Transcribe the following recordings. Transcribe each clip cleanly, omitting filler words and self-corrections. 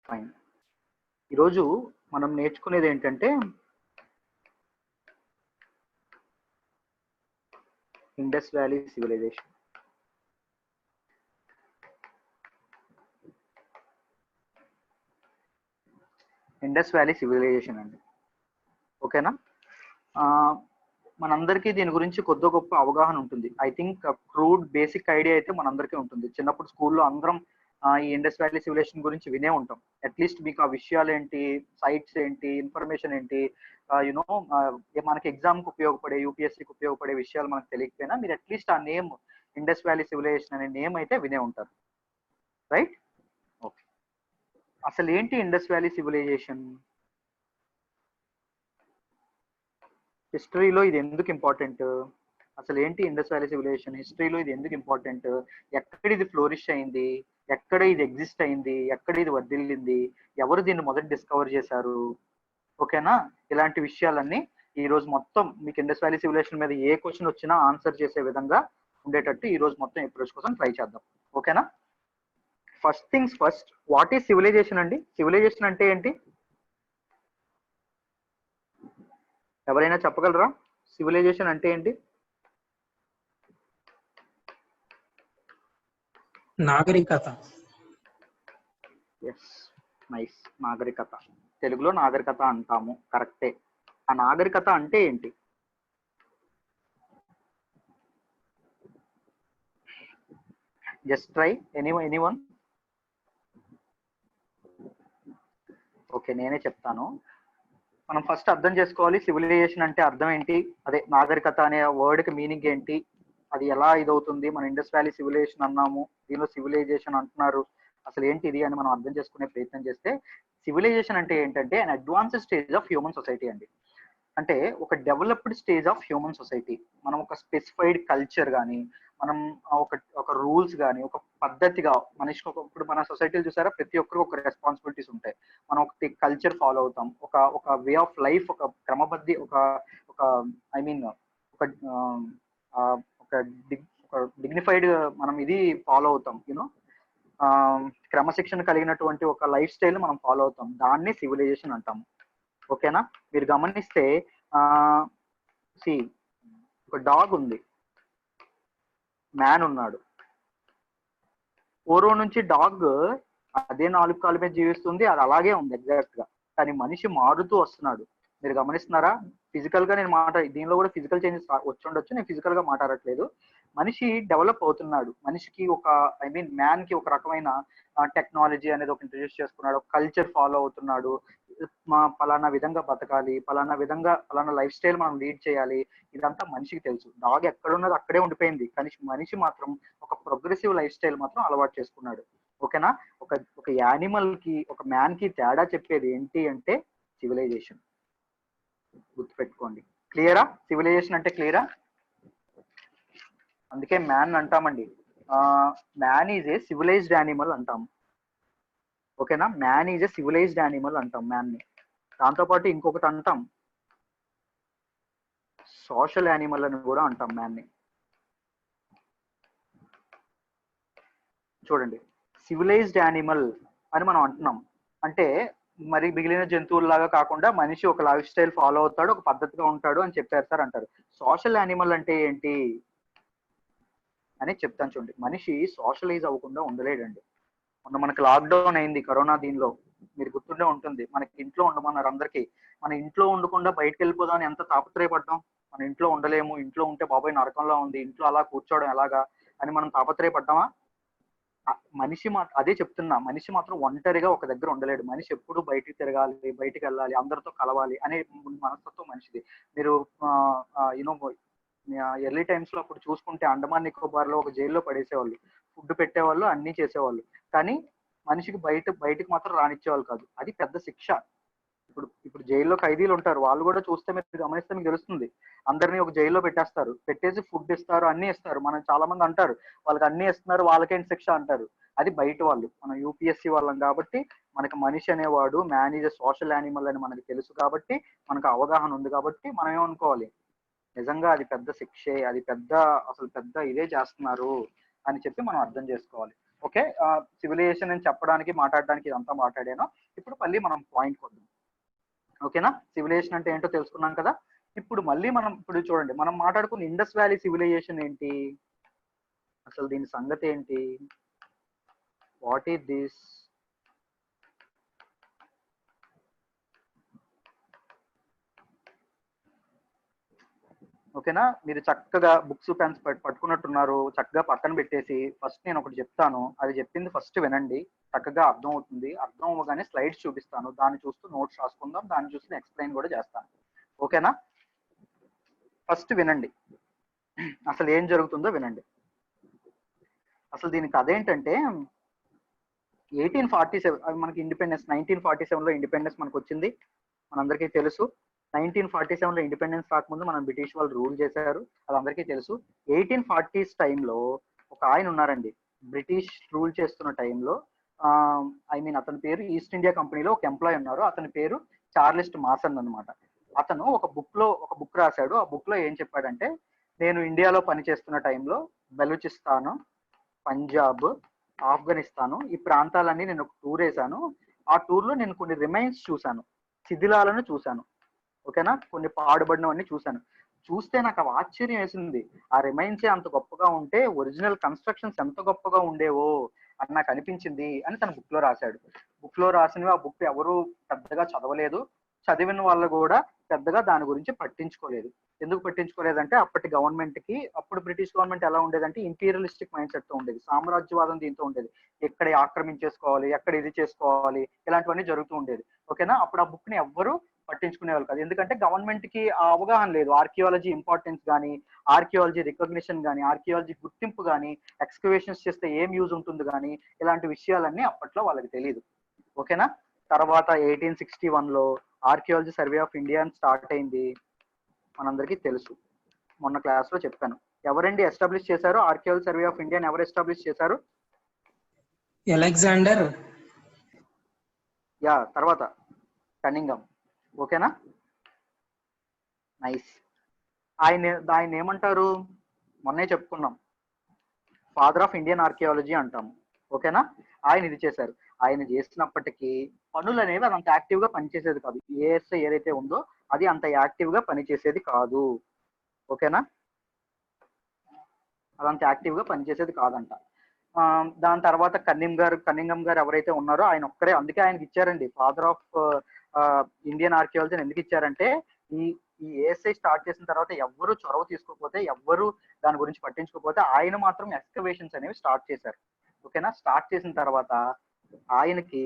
Fine. ఈరోజు మనం నేర్చుకునేది ఏంటంటే Indus valley civilisation. Indus valley civilisation అండి. ఓకేనా? మనందరికీ దీని గురించి కొద్ది గొప్ప అవగాహన ఉంటుంది. I think crude basic idea అయితే మనందరికీ ఉంటుంది. చిన్నప్పుడు స్కూల్లో అందరం ఈ ఇండస్ వ్యాలీ సివిలైజేషన్ గురించి వినే ఉంటాం. అట్లీస్ట్ మీకు ఆ విషయాలు ఏంటి, సైట్స్ ఏంటి, ఇన్ఫర్మేషన్ ఏంటి, యునో మనకి ఎగ్జామ్కి ఉపయోగపడే, యూపీఎస్సీకి ఉపయోగపడే విషయాలు మనకు తెలియకపోయినా మీరు అట్లీస్ట్ ఆ నేమ్ ఇండస్ వ్యాలీ సివిలైజేషన్ అనే నేమ్ అయితే వినే ఉంటారు, రైట్? ఓకే, అసలు ఏంటి ఇండస్ వ్యాలీ సివిలైజేషన్? హిస్టరీలో ఇది ఎందుకు ఇంపార్టెంట్? అసలు ఏంటి ఇండస్ వ్యాలీ సివిలైజేషన్? హిస్టరీలో ఇది ఎందుకు ఇంపార్టెంట్? ఎక్కడ ఇది ఫ్లోరిష్ అయింది, ఎక్కడ ఇది ఎగ్జిస్ట్ అయింది, ఎక్కడ ఇది వర్ధిల్లింది, ఎవరు దీన్ని మొదటి డిస్కవర్ చేశారు? ఓకేనా? ఇలాంటి విషయాలన్నీ ఈ రోజు మొత్తం మీకు ఇండస్ వ్యాలీ సివిలైజేషన్ మీద ఏ క్వశ్చన్ వచ్చినా ఆన్సర్ చేసే విధంగా ఉండేటట్టు ఈ రోజు మొత్తం అప్రోచ్ కోసం ట్రై చేద్దాం. ఓకేనా? First things first, what is civilisation అండి? సివిలైజేషన్ అంటే ఏంటి? ఎవరైనా చెప్పగలరా? సివిలైజేషన్ అంటే ఏంటి? నాగరికత. Yes, nice. నాగరికత, తెలుగులో నాగరికత అంటాము, కరెక్టే. ఆ నాగరికత అంటే ఏంటి? Just try. ఎనీవన్? ఓకే, నేనే చెప్తాను. మనం ఫస్ట్ అర్థం చేసుకోవాలి సివిలైజేషన్ అంటే అర్థం ఏంటి, అదే నాగరికత అనే వర్డ్కి మీనింగ్ ఏంటి, అది ఎలా ఇదవుతుంది. మన ఇండస్ వ్యాలీ సివిలైజేషన్ అన్నాము, దీనిలో సివిలైజేషన్ అంటున్నారు, అసలు ఏంటిది అని మనం అర్థం చేసుకునే ప్రయత్నం చేస్తే, సివిలైజేషన్ అంటే ఏంటంటే అన్ advanced stage of human society అండి. అంటే ఒక developed stage of human society. మనం ఒక స్పెసిఫైడ్ కల్చర్ కానీ, మనం ఒక రూల్స్ కానీ, ఒక పద్ధతిగా మనిషికి ఇప్పుడు మన సొసైటీలు చూసారా, ప్రతి ఒక్కరికి ఒక రెస్పాన్సిబిలిటీస్ ఉంటాయి. మనం ఒక కల్చర్ ఫాలో అవుతాం, ఒక వే ఆఫ్ లైఫ్, ఒక క్రమబద్ధి, ఒక ఐ మీన్ ఒక ఆ, ఒక డిగ్నిఫైడ్ మనం ఇది ఫాలో అవుతాం, యూనో క్రమశిక్షణ కలిగినటువంటి ఒక లైఫ్ స్టైల్ మనం ఫాలో అవుతాం. దాన్ని సివిలైజేషన్ అంటాము. ఓకేనా? మీరు గమనిస్తే సి ఒక డాగ్ ఉంది, మ్యాన్ ఉన్నాడు. పూర్వం నుంచి డాగ్ అదే 4 కాళ్ళ మీద జీవిస్తుంది, అది అలాగే ఉంది ఎగ్జాక్ట్ గా. కానీ మనిషి మారుతూ వస్తున్నాడు. మీరు గమనిస్తున్నారా? ఫిజికల్ గా నేను దీనిలో కూడా ఫిజికల్ చేంజెస్ వచ్చి ఉండొచ్చు, నేను ఫిజికల్ గా మాట్లాడట్లేదు. మనిషి డెవలప్ అవుతున్నాడు. మనిషికి ఐ మీన్ మ్యాన్ కి ఒక రకమైన టెక్నాలజీ అనేది ఒక ఇంట్రడ్యూస్ చేసుకున్నాడు, కల్చర్ ఫాలో అవుతున్నాడు. పలానా విధంగా బతకాలి, పలానా లైఫ్ స్టైల్ మనం లీడ్ చేయాలి, ఇదంతా మనిషికి తెలుసు. డాగ్ ఎక్కడున్నది అక్కడే ఉండిపోయింది, కానీ మనిషి మాత్రం ఒక ప్రోగ్రెసివ్ లైఫ్ స్టైల్ మాత్రం అలవాటు చేసుకున్నాడు. ఓకేనా? ఒక యానిమల్ కి, ఒక మ్యాన్ కి తేడా చెప్పేది ఏంటి అంటే సివిలైజేషన్. గుర్తుపెట్టుకోండి. క్లియరా? సివిలైజేషన్ అంటే క్లియరా? అందుకే మ్యాన్ అంటామండి, man is a civilised animal అంటాం. ఓకేనా? Man is a civilised animal అంటాం మ్యాన్ ని. దాంతోపాటు ఇంకొకటి అంటాం, సోషల్ యానిమల్ అని కూడా అంటాం మ్యాన్ ని. చూడండి, సివిలైజ్డ్ యానిమల్ అని మనం అంటున్నాం అంటే మరి మిగిలిన జంతువుల్లాగా కాకుండా మనిషి ఒక లైఫ్ స్టైల్ ఫాలో అవుతాడు, ఒక పద్ధతిగా ఉంటాడు అని చెప్పారు సార్ అంటారు. సోషల్ యానిమల్ అంటే ఏంటి అని చెప్తాను. చూడండి, మనిషి సోషలైజ్ అవ్వకుండా ఉండలేడండి. మొన్న మనకి లాక్డౌన్ అయింది, కరోనా. దీనిలో మీరు గుర్తుండే ఉంటుంది, మనకి ఇంట్లో ఉండమన్నారు అందరికీ. మన ఇంట్లో ఉండకుండా బయటకు వెళ్ళిపోదాం అని ఎంత తాపత్రయపడ్డాం. మన ఇంట్లో ఉండలేము, ఇంట్లో ఉంటే బాబాయ్ నరకంలో ఉంది, ఇంట్లో అలా కూర్చోవడం ఎలాగా అని మనం తాపత్రయపడ్డామా? మనిషి అదే చెప్తున్నా, మనిషి మాత్రం ఒంటరిగా ఒక దగ్గర ఉండలేడు. మనిషి ఎప్పుడు బయటికి తిరగాలి, బయటికి వెళ్ళాలి, అందరితో కలవాలి అనే మనస్తత్వం మనిషిది. మీరు యూనో ఎర్లీ టైమ్స్ లో అప్పుడు చూసుకుంటే అండమాన్ నికోబార్ లో ఒక జైల్లో పడేసేవాళ్ళు, ఫుడ్ పెట్టేవాళ్ళు, అన్ని చేసేవాళ్ళు. కానీ మనిషికి బయటికి మాత్రం రానిచ్చేవాళ్ళు కాదు. అది పెద్ద శిక్ష. ఇప్పుడు జైల్లో ఖైదీలు ఉంటారు, వాళ్ళు కూడా చూస్తే మీరు గమనిస్తే మీకు తెలుస్తుంది. అందరినీ ఒక జైల్లో పెట్టేస్తారు, పెట్టేసి ఫుడ్ ఇస్తారు, అన్ని ఇస్తారు. మనం చాలా మంది అంటారు వాళ్ళకి అన్ని ఇస్తున్నారు, వాళ్ళకేంటి శిక్ష అంటారు. అది బయట వాళ్ళు. మనం యూపీఎస్సీ వాళ్ళం కాబట్టి మనకి మనిషి అనేవాడు man is a social animal అని మనకి తెలుసు కాబట్టి, మనకు అవగాహన ఉంది కాబట్టి మనం ఏమనుకోవాలి, నిజంగా అది పెద్ద శిక్షే, అది అసలు పెద్ద ఇదే చేస్తున్నారు అని చెప్పి మనం అర్థం చేసుకోవాలి. ఓకే, సివిలైజేషన్ అని చెప్పడానికి మాట్లాడడానికి ఇదంతా మాట్లాడాను. ఇప్పుడు మళ్ళీ మనం పాయింట్ కొద్దాం. ఓకేనా, సివిలైజేషన్ అంటే ఏంటో తెలుసుకున్నాం కదా. ఇప్పుడు మళ్ళీ మనం ఇప్పుడు చూడండి, మనం మాట్లాడుకున్న ఇండస్ వ్యాలీ సివిలైజేషన్ ఏంటి, అసలు దీని సంగతి ఏంటి, వాట్ ఈస్ దిస్. ఓకేనా, మీరు చక్కగా బుక్స్ పెన్స్ పట్టుకున్నట్టున్నారు, చక్కగా పక్కన పెట్టేసి ఫస్ట్ నేను ఒకటి చెప్తాను, అది చెప్పింది ఫస్ట్ వినండి, చక్కగా అర్థం అవుతుంది. అర్థం అవ్వగానే స్లైడ్స్ చూపిస్తాను, దాన్ని చూస్తూ నోట్స్ రాసుకుందాం, దాన్ని చూస్తూ ఎక్స్ప్లెయిన్ కూడా చేస్తాను. ఓకేనా, ఫస్ట్ వినండి, అసలు ఏం జరుగుతుందో వినండి. అసలు దీనికి అదేంటంటే 1847 మనకి ఇండిపెండెన్స్, 1947లో ఇండిపెండెన్స్ మనకు వచ్చింది, మనందరికీ తెలుసు. 1947లో ఇండిపెండెన్స్ రాకముందు మనం బ్రిటిష్ వాళ్ళు రూల్ చేశారు, అది అందరికీ తెలుసు. 1840s టైంలో ఒక ఆయన ఉన్నారండి, బ్రిటిష్ రూల్ చేస్తున్న టైంలో, ఐ మీన్ అతని పేరు, ఈస్ట్ ఇండియా కంపెనీలో ఒక ఎంప్లాయ్ ఉన్నారు, అతని పేరు చార్లెస్ట్ మాసన్ అనమాట. అతను ఒక బుక్ రాశాడు. ఆ బుక్ లో ఏం చెప్పాడంటే, నేను ఇండియాలో పనిచేస్తున్న టైంలో బెలూచిస్తాను, పంజాబ్, ఆఫ్ఘనిస్తాను ఈ ప్రాంతాలన్నీ నేను ఒక టూర్ వేశాను. ఆ టూర్ లో నేను కొన్ని రిమైన్స్ చూశాను, శిథిలాలను చూశాను. ఓకేనా, కొన్ని పాడుబడినవన్నీ చూశాను. చూస్తే నాకు ఆశ్చర్యం వేసింది, ఆ రిమైన్సే అంత గొప్పగా ఉంటే ఒరిజినల్ కన్స్ట్రక్షన్స్ ఎంత గొప్పగా ఉండేవో అని నాకు అనిపించింది అని తన బుక్ లో రాశాడు. బుక్ లో రాసినవి ఆ బుక్ ఎవరు పెద్దగా చదవలేదు, చదివిన వాళ్ళు కూడా పెద్దగా దాని గురించి పట్టించుకోలేదు. ఎందుకు పట్టించుకోలేదంటే అప్పటి గవర్నమెంట్ కి, అప్పుడు బ్రిటిష్ గవర్నమెంట్ ఎలా ఉండేదంటే ఇంపీరియలిస్టిక్ మైండ్ సెట్ తో ఉండేది, సామ్రాజ్యవాదం దీంతో ఉండేది, ఎక్కడ ఆక్రమించేసుకోవాలి, ఎక్కడ ఇది చేసుకోవాలి, ఇలాంటివన్నీ జరుగుతూ ఉండేది. ఓకేనా, అప్పుడు ఆ బుక్ ని ఎవ్వరు పట్టించుకునేవాళ్ళు కాదు, ఎందుకంటే గవర్నమెంట్ కి ఆ అవగాహన లేదు, ఆర్కియాలజీ ఇంపార్టెన్స్ కానీ, ఆర్కియాలజీ రికగ్నిషన్ కానీ, ఆర్కియాలజీ గుర్తింపు కానీ, ఎక్స్కవేషన్స్ చేస్తే ఏం యూజ్ ఉంటుంది కానీ, ఇలాంటి విషయాలన్నీ అప్పట్లో వాళ్ళకి తెలియదు. ఓకేనా, తర్వాత 1861లో ఆర్కియాలజీ సర్వే ఆఫ్ ఇండియా అని స్టార్ట్ అయింది, మనందరికీ తెలుసు, మొన్న క్లాస్ లో చెప్పాను. ఎవరండి ఎస్టాబ్లిష్ చేశారు ఆర్కియాలజీ సర్వే ఆఫ్ ఇండియా, ఎవరు ఎస్టాబ్లిష్ చేశారు? అలెగ్జాండర్. యా, తర్వాత కన్నింగమ్. ఓకేనా, నైస్. ఆయన ఏమంటారు, మొన్నే చెప్పుకున్నాం, ఫాదర్ ఆఫ్ ఇండియన్ ఆర్కియాలజీ అంటాము. ఓకేనా, ఆయన ఇది చేశారు. ఆయన చేసినప్పటికీ పనులు అనేవి అది అంత యాక్టివ్ గా పనిచేసేది కాదు, ఏఎస్ఐ ఏదైతే ఉందో అది అంత యాక్టివ్ గా పనిచేసేది కాదు. ఓకేనా, అదంత యాక్టివ్ గా పనిచేసేది కాదంట. దాని తర్వాత కన్నింగం గారు ఎవరైతే ఉన్నారో ఆయన ఒక్కడే, అందుకే ఆయనకి ఇచ్చారండి ఫాదర్ ఆఫ్ ఇండియన్ ఆర్కియాలజీ ఎందుకు ఇచ్చారంటే, ఈ ఈ ఏఎస్ఐ స్టార్ట్ చేసిన తర్వాత ఎవ్వరు చొరవ తీసుకోకపోతే, ఎవ్వరు దాని గురించి పట్టించుకోకపోతే, ఆయన మాత్రం ఎక్స్కవేషన్స్ అనేవి స్టార్ట్ చేశారు. ఓకేనా, స్టార్ట్ చేసిన తర్వాత ఆయనకి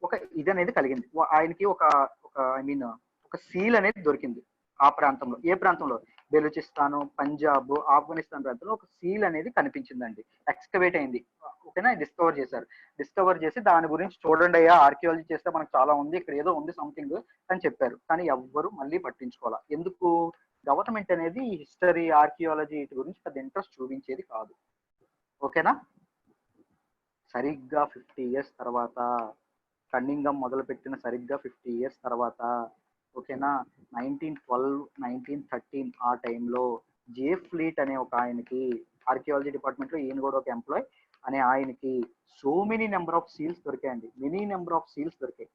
ఒక ఇది అనేది కలిగింది, ఆయనకి ఒక ఒక ఐ మీన్ ఒక సీల్ అనేది దొరికింది ఆ ప్రాంతంలో. ఏ ప్రాంతంలో? బెలూచిస్తాను, పంజాబ్, ఆఫ్ఘనిస్తాన్ ప్రాంతంలో ఒక సీల్ అనేది కనిపించిందండి, ఎక్స్కవేట్ అయింది. ఓకేనా, డిస్కవర్ చేశారు. డిస్కవర్ చేసి దాని గురించి చూడండి అయ్యా, ఆర్కియాలజీ చేస్తే మనకు చాలా ఉంది, ఇక్కడ ఏదో ఉంది సంథింగ్ అని చెప్పారు. కానీ ఎవ్వరు మళ్ళీ పట్టించుకోవాలి, ఎందుకు? గవర్నమెంట్ అనేది హిస్టరీ, ఆర్కియాలజీ వీటి గురించి పెద్ద ఇంట్రెస్ట్ చూపించేది కాదు. ఓకేనా, సరిగ్గా 50 years తర్వాత, కన్నింగం మొదలుపెట్టిన సరిగ్గా 50 years తర్వాత, ఓకేనా, 1912, 1913 ఆ టైంలో జే ఫ్లీట్ అనే ఒక ఆయనకి, ఆర్కియాలజీ డిపార్ట్మెంట్ లో ఈయన కూడా ఒక ఎంప్లాయ్ అనే ఆయనకి so many number of seals దొరికాయండి, మినీ నెంబర్ ఆఫ్ సీల్స్ దొరికాయి.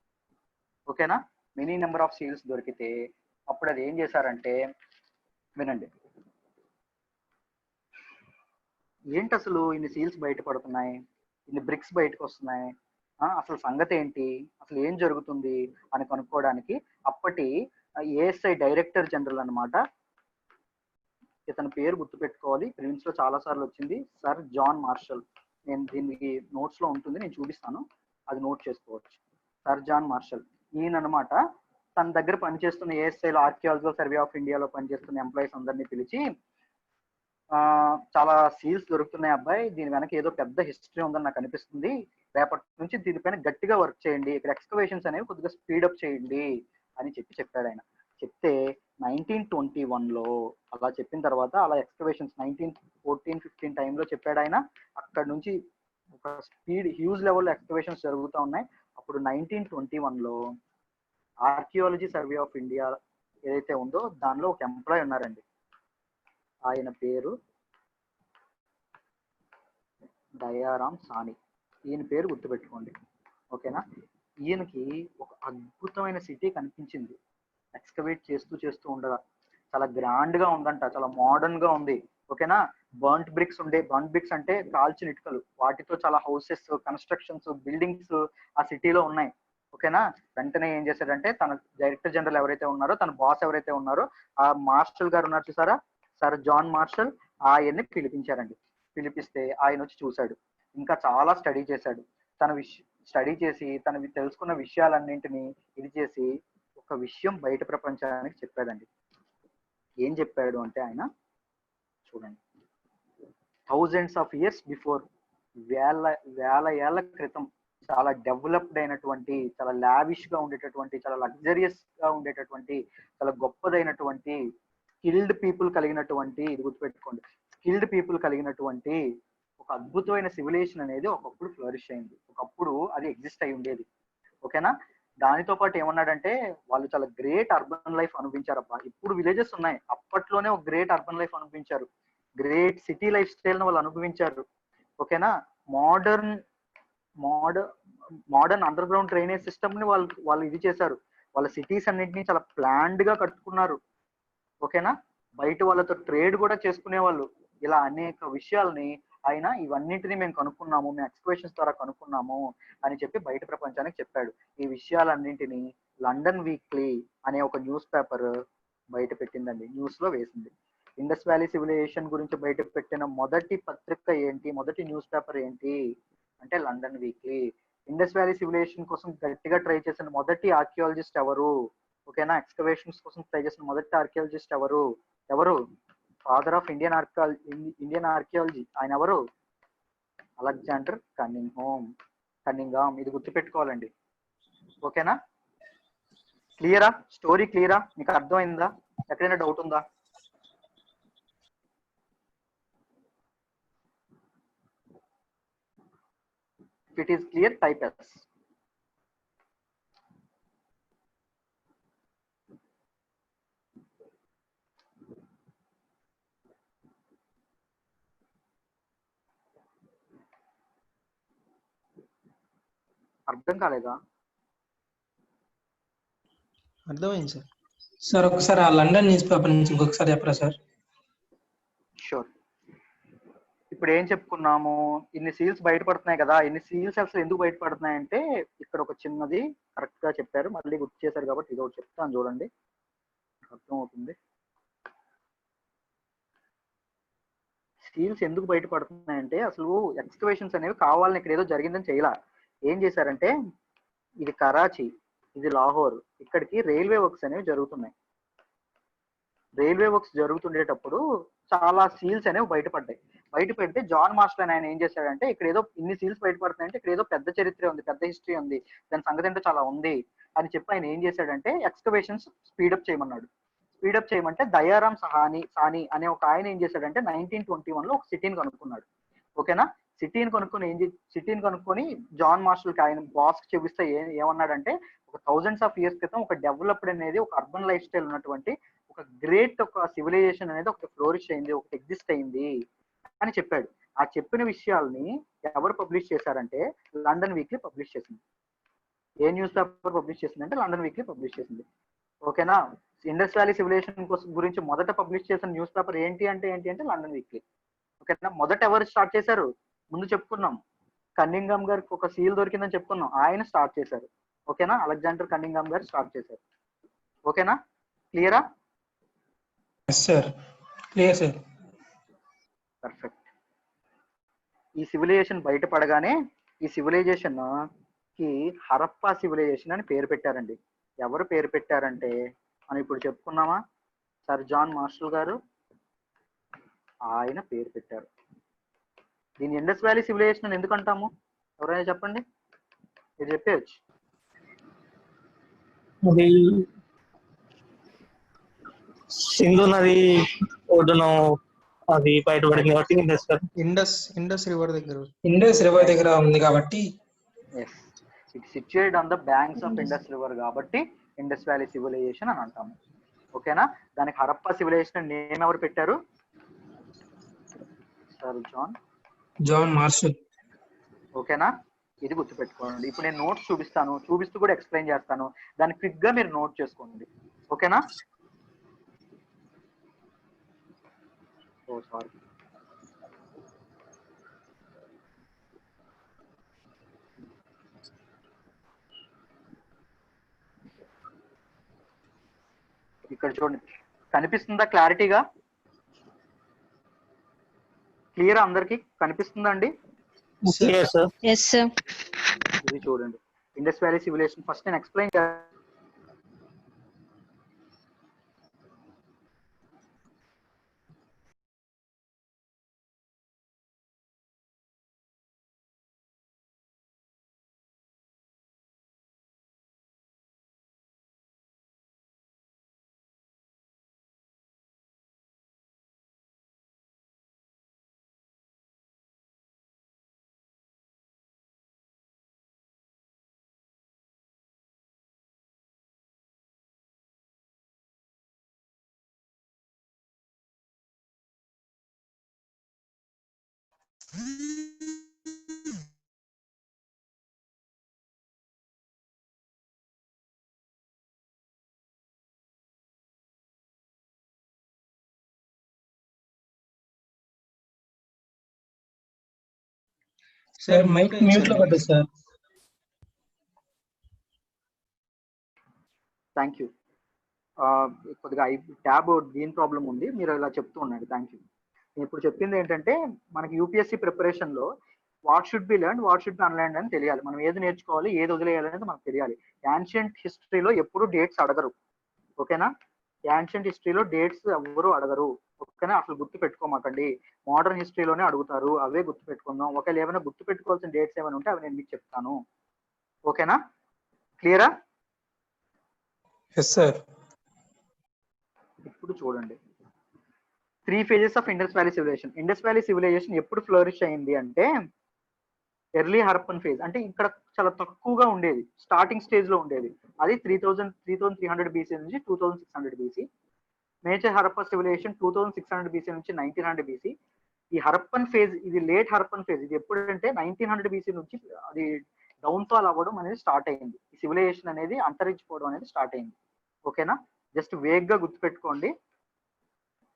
ఓకేనా, మినీ నెంబర్ ఆఫ్ సీల్స్ దొరికితే అప్పుడు అది ఏం చేశారంటే, వినండి, ఏంటి అసలు ఇన్ని సీల్స్ బయటపడుతున్నాయి, ఇన్ని బ్రిక్స్ బయటకు వస్తున్నాయి, అసలు సంగతి ఏంటి, అసలు ఏం జరుగుతుంది అని కనుక్కోవడానికి అప్పటి ఏఎస్ఐ డైరెక్టర్ జనరల్ అనమాట, ఇతని పేరు గుర్తుపెట్టుకోవాలి, ప్రిలిమ్స్ లో చాలా సార్లు వచ్చింది, సర్ జాన్ మార్షల్. నేను దీనికి నోట్స్ లో ఉంటుంది, నేను చూపిస్తాను, అది నోట్ చేసుకోవచ్చు. సర్ జాన్ మార్షల్ ఈయన అనమాట, తన దగ్గర పనిచేస్తున్న ఏఎస్ఐలో ఆర్కియాలజికల్ సర్వే ఆఫ్ ఇండియాలో పనిచేస్తున్న ఎంప్లాయీస్ అందరినీ పిలిచి, చాలా సీల్స్ దొరుకుతున్నాయి అబ్బాయి, దీని వెనక ఏదో పెద్ద హిస్టరీ ఉందని నాకు అనిపిస్తుంది, రేపటి నుంచి దీనిపైన గట్టిగా వర్క్ చేయండి, ఇక్కడ ఎక్స్కవేషన్స్ అనేవి కొద్దిగా స్పీడప్ చేయండి అని చెప్పాడు ఆయన. చెప్తే 1921లో అలా చెప్పిన తర్వాత, అలా ఎక్స్కవేషన్స్ 1914-15 టైంలో చెప్పాడు ఆయన. అక్కడ నుంచి ఒక స్పీడ్ హ్యూజ్ లెవెల్లో ఎక్స్కవేషన్స్ జరుగుతూ ఉన్నాయి. అప్పుడు 1921లో ఆర్కియాలజీ సర్వే ఆఫ్ ఇండియా ఏదైతే ఉందో దానిలో ఒక ఎంప్లాయ్ ఉన్నారండి, ఆయన పేరు దయారాం సాని. ఈయన పేరు గుర్తుపెట్టుకోండి. ఓకేనా? ఈయనకి ఒక అద్భుతమైన సిటీ కనిపించింది ఎక్స్కవేట్ చేస్తూ చేస్తూ ఉండగా. చాలా గ్రాండ్ గా ఉందంట, చాలా మోడర్న్ గా ఉంది. ఓకేనా? బర్న్ట్ బ్రిక్స్ అంటే కాల్చిన ఇటుకలు, వాటితో చాలా హౌసెస్, కన్స్ట్రక్షన్స్, బిల్డింగ్స్ ఆ సిటీలో ఉన్నాయి. ఓకేనా? వెంటనే ఏం చేశాడంటే తన డైరెక్టర్ జనరల్ ఎవరైతే ఉన్నారో, తన బాస్ ఎవరైతే ఉన్నారో, ఆ మార్షల్ గారు ఉన్నారు చూసారా, సర్ జాన్ మార్షల్, ఆయన్ని పిలిపించారండి. పిలిపిస్తే ఆయన వచ్చి చూశాడు, ఇంకా చాలా స్టడీ చేశాడు. స్టడీ చేసి తనవి తెలుసుకున్న విషయాలన్నింటినీ ఇది చేసి ఒక విషయం బయట ప్రపంచానికి చెప్పాడండి. ఏం చెప్పాడు అంటే ఆయన, చూడండి, థౌజండ్స్ ఆఫ్ ఇయర్స్ బిఫోర్, వేల వేల ఏళ్ల క్రితం చాలా డెవలప్డ్ అయినటువంటి, చాలా లావిష్ గా ఉండేటటువంటి, చాలా లగ్జరియస్ గా ఉండేటటువంటి, చాలా గొప్పదైనటువంటి, స్కిల్డ్ పీపుల్ కలిగినటువంటి, ఇది గుర్తుపెట్టుకోండి, స్కిల్డ్ పీపుల్ కలిగినటువంటి ఒక అద్భుతమైన సివిలైజేషన్ అనేది ఒకప్పుడు ఫ్లరిష్ అయింది. ఒకప్పుడు అది ఎగ్జిస్ట్ అయి ఉండేది. ఓకేనా? దానితో పాటు ఏమన్నాడంటే వాళ్ళు చాలా గ్రేట్ అర్బన్ లైఫ్ అనుభవించారబ్బా. ఇప్పుడు విలేజెస్ ఉన్నాయి, అప్పట్లోనే ఒక గ్రేట్ అర్బన్ లైఫ్ అనుభవించారు, గ్రేట్ సిటీ లైఫ్ స్టైల్ ను వాళ్ళు అనుభవించారు. ఓకేనా? Modern modern modern under ground drainage system ని వాళ్ళు ఇది చేశారు. వాళ్ళ సిటీస్ అన్నింటినీ చాలా ప్లాన్డ్ గా కట్టుకున్నారు. ఓకేనా? బయట వాళ్ళతో ట్రేడ్ కూడా చేసుకునే వాళ్ళు. ఇలా అనేక విషయాల్ని ఆయన ఇవన్నింటినీ మేము కనుక్కున్నాము, మేము ఎక్స్కవేషన్స్ ద్వారా కనుక్కున్నాము అని చెప్పి బయట ప్రపంచానికి చెప్పాడు. ఈ విషయాలన్నింటినీ లండన్ వీక్లీ అనే ఒక న్యూస్ పేపర్ బయట పెట్టిందండి, న్యూస్ లో వేసింది. ఇండస్ వ్యాలీ సివిలైజేషన్ గురించి బయట పెట్టిన మొదటి పత్రిక ఏంటి, మొదటి న్యూస్ పేపర్ ఏంటి అంటే London weekly. Indus valley civilisation కోసం గట్టిగా ట్రై చేసిన మొదటి ఆర్కియాలజిస్ట్ ఎవరు? ఓకేనా? ఎక్స్కవేషన్స్ కోసం ట్రై చేసిన మొదటి ఆర్కియాలజిస్ట్ ఎవరు? ఫాదర్ ఆఫ్ ఇండియన్ ఆర్కియాలజీ ఆయన ఎవరు? Alexander Cunningham. ఇది గుర్తుపెట్టుకోవాలండి. ఓకేనా? క్లియరా? స్టోరీ క్లియరా? మీకు అర్థమైందా? ఎక్కడైనా డౌట్ ఉందా? If it is clear, type S. అర్థం కాలేదా? అర్థమైంది సార్. సార్ ఒకసారి ఆ లండన్ న్యూస్ పేపర్ నుంచి ఇంకొకసారి చెప్పరా సార్? షూర్. ఇప్పుడు ఏం చెప్పుకున్నాము, ఇన్ని సీల్స్ బయటపడుతున్నాయి కదా. ఇన్ని సీల్స్ అసలు ఎందుకు బయటపడుతున్నాయి అంటే ఇక్కడ ఒక చిన్నది కరెక్ట్ గా చెప్పారు, మళ్ళీ గుర్తు చేశారు కాబట్టి ఇది ఒకటి చెప్తాను చూడండి, అర్థం అవుతుంది. సీల్స్ ఎందుకు బయటపడుతున్నాయంటే అసలు ఎక్స్కవేషన్స్ అనేవి కావాలని ఇక్కడ ఏదో జరిగిందని చేయలా. ఏం చేశారంటే ఇది కరాచీ, ఇది లాహోర్, ఇక్కడికి రైల్వే వర్క్స్ అనేవి జరుగుతున్నాయి. రైల్వే వర్క్స్ జరుగుతుండేటప్పుడు చాలా సీల్స్ అనేవి బయటపెడితే జాన్ మార్షల్ అని ఆయన ఏం చేశాడంటే ఇక్కడ ఏదో ఇన్ని సీల్స్ బయటపడుతున్నాయంటే ఇక్కడ ఏదో పెద్ద చరిత్ర ఉంది, పెద్ద హిస్టరీ ఉంది, దాని సంగతి అంటే చాలా ఉంది అని చెప్పి ఆయన ఏం చేశాడంటే ఎక్స్కవేషన్స్ స్పీడప్ చేయమన్నాడు. స్పీడప్ చేయమంటే దయారాం సాని అనే ఒక ఆయన ఏం చేశాడంటే 1921 లో ఒక సిటీని కనుక్కున్నాడు. ఓకేనా? సిటీని కనుక్కొని జాన్ మార్షల్ కి ఆయన బాస్ కి చూపిస్తే ఏమన్నాడంటే ఒక థౌజండ్స్ ఆఫ్ ఇయర్స్ క్రితం ఒక డెవలప్డ్ అనేది ఒక అర్బన్ లైఫ్ స్టైల్ ఉన్నటువంటి ఒక గ్రేట్ ఒక సివిలైజేషన్ అనేది ఒక ఫ్లోరిష్ అయింది, ఒకటి ఎగ్జిస్ట్ అయింది అని చెప్పాడు. ఆ చెప్పిన విషయాల్ని ఎవరు పబ్లిష్ చేశారంటే లండన్ వీక్లీ పబ్లిష్ చేసింది. ఏ న్యూస్ పేపర్ పబ్లిష్ చేసిందంటే లండన్ వీక్లీ పబ్లిష్ చేసింది. ఓకేనా? ఇండస్ వ్యాలీ సివిలైజేషన్ గురించి మొదట పబ్లిష్ చేసిన న్యూస్ పేపర్ ఏంటి అంటే లండన్ వీక్లీ. ఓకేనా? మొదట ఎవరు స్టార్ట్ చేశారు? ముందు చెప్పుకున్నాం, కన్నింగ్హామ్ గారికి ఒక సీల్ దొరికిందని చెప్పుకున్నాం, ఆయన స్టార్ట్ చేశారు. ఓకేనా? అలెగ్జాండర్ కన్నింగ్హామ్ గారు స్టార్ట్ చేశారు. ఓకేనా? క్లియరా? Sir clear sir. పర్ఫెక్ట్. ఈ సివిలైజేషన్ బయటపడగానే ఈ సివిలైజేషన్ కి హరప్పా సివిలైజేషన్ అని పేరు పెట్టారండి. ఎవరు పేరు పెట్టారంటే మనం ఇప్పుడు చెప్పుకున్నామా, సర్ జాన్ మార్షల్ గారు, ఆయన పేరు పెట్టారు. దీన్ని ఇండస్ వ్యాలీ సివిలైజేషన్ అని ఎందుకు అంటాము? ఎవరైనా చెప్పండి, మీరు చెప్పేయచ్చు. అది సింధు నది ఒడ్డున అది బయటపడింది కాబట్టి ఇండస్ రివర్ దగ్గర ఉంది కాబట్టి it situated on the banks of Indus river కాబట్టి ఇండస్ వ్యాలీ సివిలైజేషన్ అని అంటాము. ఓకేనా? దానికి హరప్పా సివిలైజేషన్ నేమ్ ఎవరు పెట్టారు? Sir John Marshall. ఓకేనా? ఇది గుర్తుపెట్టుకోండి. ఇప్పుడు నేను నోట్స్ చూపిస్తాను, చూపిస్తూ కూడా ఎక్స్ప్లెయిన్ చేస్తాను, దాన్ని క్విక్ గా మీరు నోట్ చేసుకోండి. ఓకేనా? ఓ సారీ. ఇక్కడ చూడండి, కనిపిస్తుందా క్లారిటీగా? క్లియర్ అందరికి కనిపిస్తుందా అండి? Yes, sir. Yes, sir. ఇది చూడండి, ఇండస్ వ్యాలీ సివిలైజేషన్ ఫస్ట్ నేను ఎక్స్ప్లెయిన్ సార్ మైక్ మ్యూట్ లో పడ్డది సార్. Thank you. కొద్దిగా ట్యాబ్ దీని ప్రాబ్లం ఉంది, మీరు ఇలా చెప్తూ ఉండండి. Thank you. నేను ఇప్పుడు చెప్పింది ఏంటంటే, మనకి యూపీఎస్సీ ప్రిపరేషన్ లో what should be learn, what should be unlearn అని తెలియాలి. మనం ఏది నేర్చుకోవాలి, ఏది వదిలేయాలి అనేది మనకు తెలియాలి. యాన్షియంట్ హిస్టరీలో ఎప్పుడు డేట్స్ అడగరు. ఓకేనా? యాన్షియంట్ హిస్టరీలో డేట్స్ ఎవరు అడగరు. ఓకేనా? అసలు గుర్తు పెట్టుకోమాకండి. మోడర్న్ హిస్టరీలోనే అడుగుతారు, అవే గుర్తు పెట్టుకుందాం. ఒకవేళ ఏమైనా గుర్తు పెట్టుకోవాల్సిన డేట్స్ ఏమైనా ఉంటే అవి నేను మీకు చెప్తాను. ఓకేనా? క్లియరా? Yes sir. ఇప్పుడు చూడండి, 3 phases of Indus valley civilisation. Indus valley civilisation ఎప్పుడు ఫ్లోరిష్ అయింది అంటే, ఎర్లీ హరప్పన్ ఫేజ్, అంటే ఇక్కడ చాలా తక్కువగా ఉండేది, స్టార్టింగ్ స్టేజ్ లో ఉండేది. అది 3300 బీసీ నుంచి 2600 BC. Major Harappan civilisation 2600 BC నుంచి 1900 బీసీ. ఈ హరప్పన్ ఫేజ్, ఇది లేట్ హరప్పన్ ఫేజ్. ఇది ఎప్పుడంటే 1900 బీసీ నుంచి అది డౌన్ ఫాల్ అవ్వడం అనేది స్టార్ట్ అయింది. ఈ సివిలైజేషన్ అనేది అంతరించిపోవడం అనేది స్టార్ట్ అయింది. ఓకేనా? జస్ట్ వేగ్ గా గుర్తుపెట్టుకోండి.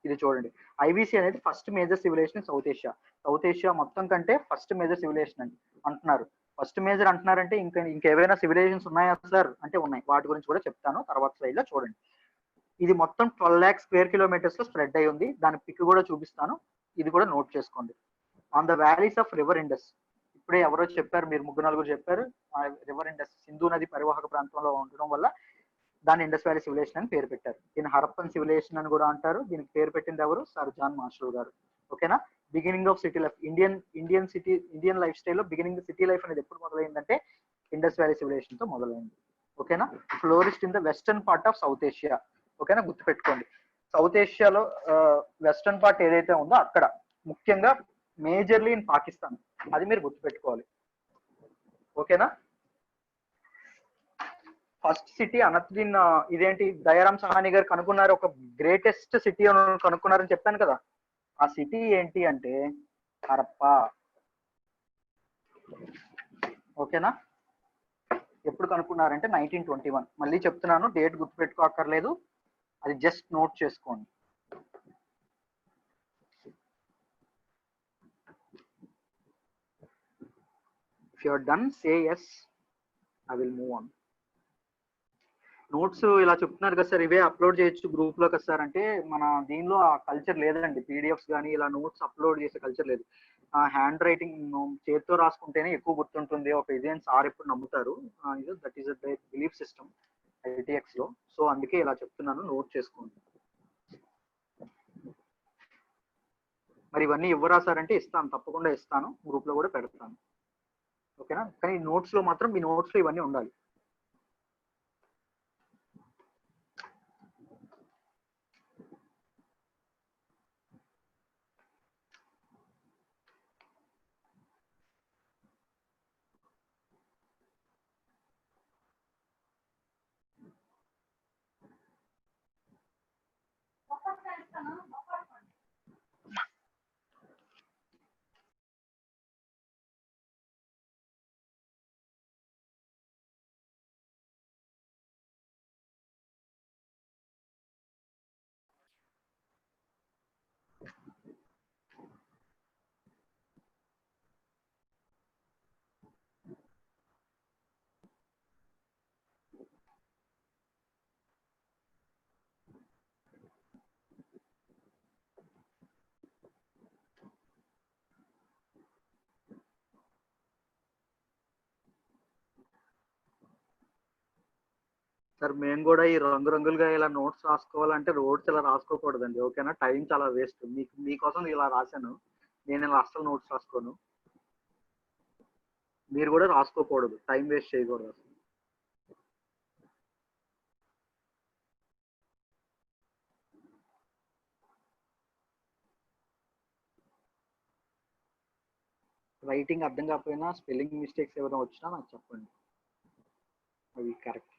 ఇది చూడండి, ఐబీసీ అనేది first major civilisation South Asia. South Asia మొత్తం కంటే ఫస్ట్ మేజర్ సివిలైజేషన్ అని అంటున్నారు. ఫస్ట్ మేజర్ అంటున్నారంటే ఇంకేమైనా సివిలైజేషన్స్ ఉన్నాయా సార్ అంటే ఉన్నాయి. వాటి గురించి కూడా చెప్తాను తర్వాత స్లైడ్ లో. చూడండి, ఇది మొత్తం 12 lakhs square kilometers లో స్ప్రెడ్ అయి ఉంది. దాని పిక్ కూడా చూపిస్తాను, ఇది కూడా నోట్ చేసుకోండి. On the valleys of river Indus, ఇప్పుడే ఎవరో చెప్పారు, మీరు ముగ్గురు నలుగురు చెప్పారు, రివర్ ఇండస్ సింధు నది పరివాహక ప్రాంతంలో ఉండడం వల్ల దాన్ని ఇండస్ వ్యాలీ సివిలైజేషన్ అని పేరు పెట్టారు. దీని హరప్పన్ సివిలైజేషన్ అని కూడా అంటారు. దీనికి పేరు పెట్టింది ఎవరు? సర్ జాన్ మార్షల్ గారు. ఓకేనా? Beginning of city life, Indian life style లో బిగినింగ్ సిటీ లైఫ్ అనేది ఎప్పుడు మొదలైందంటే ఇండస్ వ్యాలీ సివిలైజేషన్ తో మొదలైంది. ఓకేనా? Florist in the western part of south Asia. ఓకేనా? గుర్తుపెట్టుకోండి, సౌత్ ఏషియాలో వెస్టర్న్ పార్ట్ ఏదైతే ఉందో అక్కడ, ముఖ్యంగా మేజర్లీ ఇన్ పాకిస్తాన్, అది మీరు గుర్తుపెట్టుకోవాలి. ఓకేనా? ఫస్ట్ సిటీ అనత్దిన్, ఇదేంటి దయారాం సహాని గారు కనుక్కున్నారు, ఒక గ్రేటెస్ట్ సిటీ అని కనుక్కున్నారని చెప్పాను కదా. ఆ సిటీ ఏంటి అంటే హరప్ప. ఓకేనా? ఎప్పుడు కనుక్కున్నారంటే 1921. మళ్ళీ చెప్తున్నాను, డేట్ గుర్తుపెట్టుకోక్కర్లేదు, అది జస్ట్ నోట్ చేసుకోండి. If you are done say yes, I will move on. Notes ఇలా చెప్తున్నారు కదా సార్, ఇవే అప్లోడ్ చేయొచ్చు గ్రూప్ లో కదా సార్ అంటే, మన దీనిలో ఆ కల్చర్ లేదండి. పీడిఎఫ్స్ కానీ ఇలా నోట్స్ అప్లోడ్ చేసే కల్చర్ లేదు. హ్యాండ్ రైటింగ్ చేతితో రాసుకుంటేనే ఎక్కువ గుర్తుంటుంది ఒక ఇది అని సార్ ఎప్పుడు నమ్ముతారు. That is the belief system ITX లో. సో అందుకే ఇలా చెప్తున్నాను, నోట్ చేసుకోండి. మరి ఇవన్నీ ఇవ్వరా సార్ అంటే ఇస్తాను, తప్పకుండా ఇస్తాను, గ్రూప్ లో కూడా పెడతాను. ఓకేనా? కానీ నోట్స్ లో మాత్రం, మీ నోట్స్ లో ఇవన్నీ ఉండాలి. సార్ మేము కూడా ఈ రంగురంగులుగా ఇలా నోట్స్ రాసుకోవాలంటే రోడ్స్ ఇలా రాసుకోకూడదండి, ఓకేనా? టైం చాలా వేస్ట్. మీకోసం ఇలా రాశాను, నేను ఇలా అస్సలు నోట్స్ రాసుకోను. మీరు కూడా రాసుకోకూడదు, టైం వేస్ట్ చేయకూడదు అసలు. రైటింగ్ అర్థం కాకపోయినా స్పెల్లింగ్ మిస్టేక్స్ ఏమైనా వచ్చినా నాకు చెప్పండి, అవి కరెక్ట్.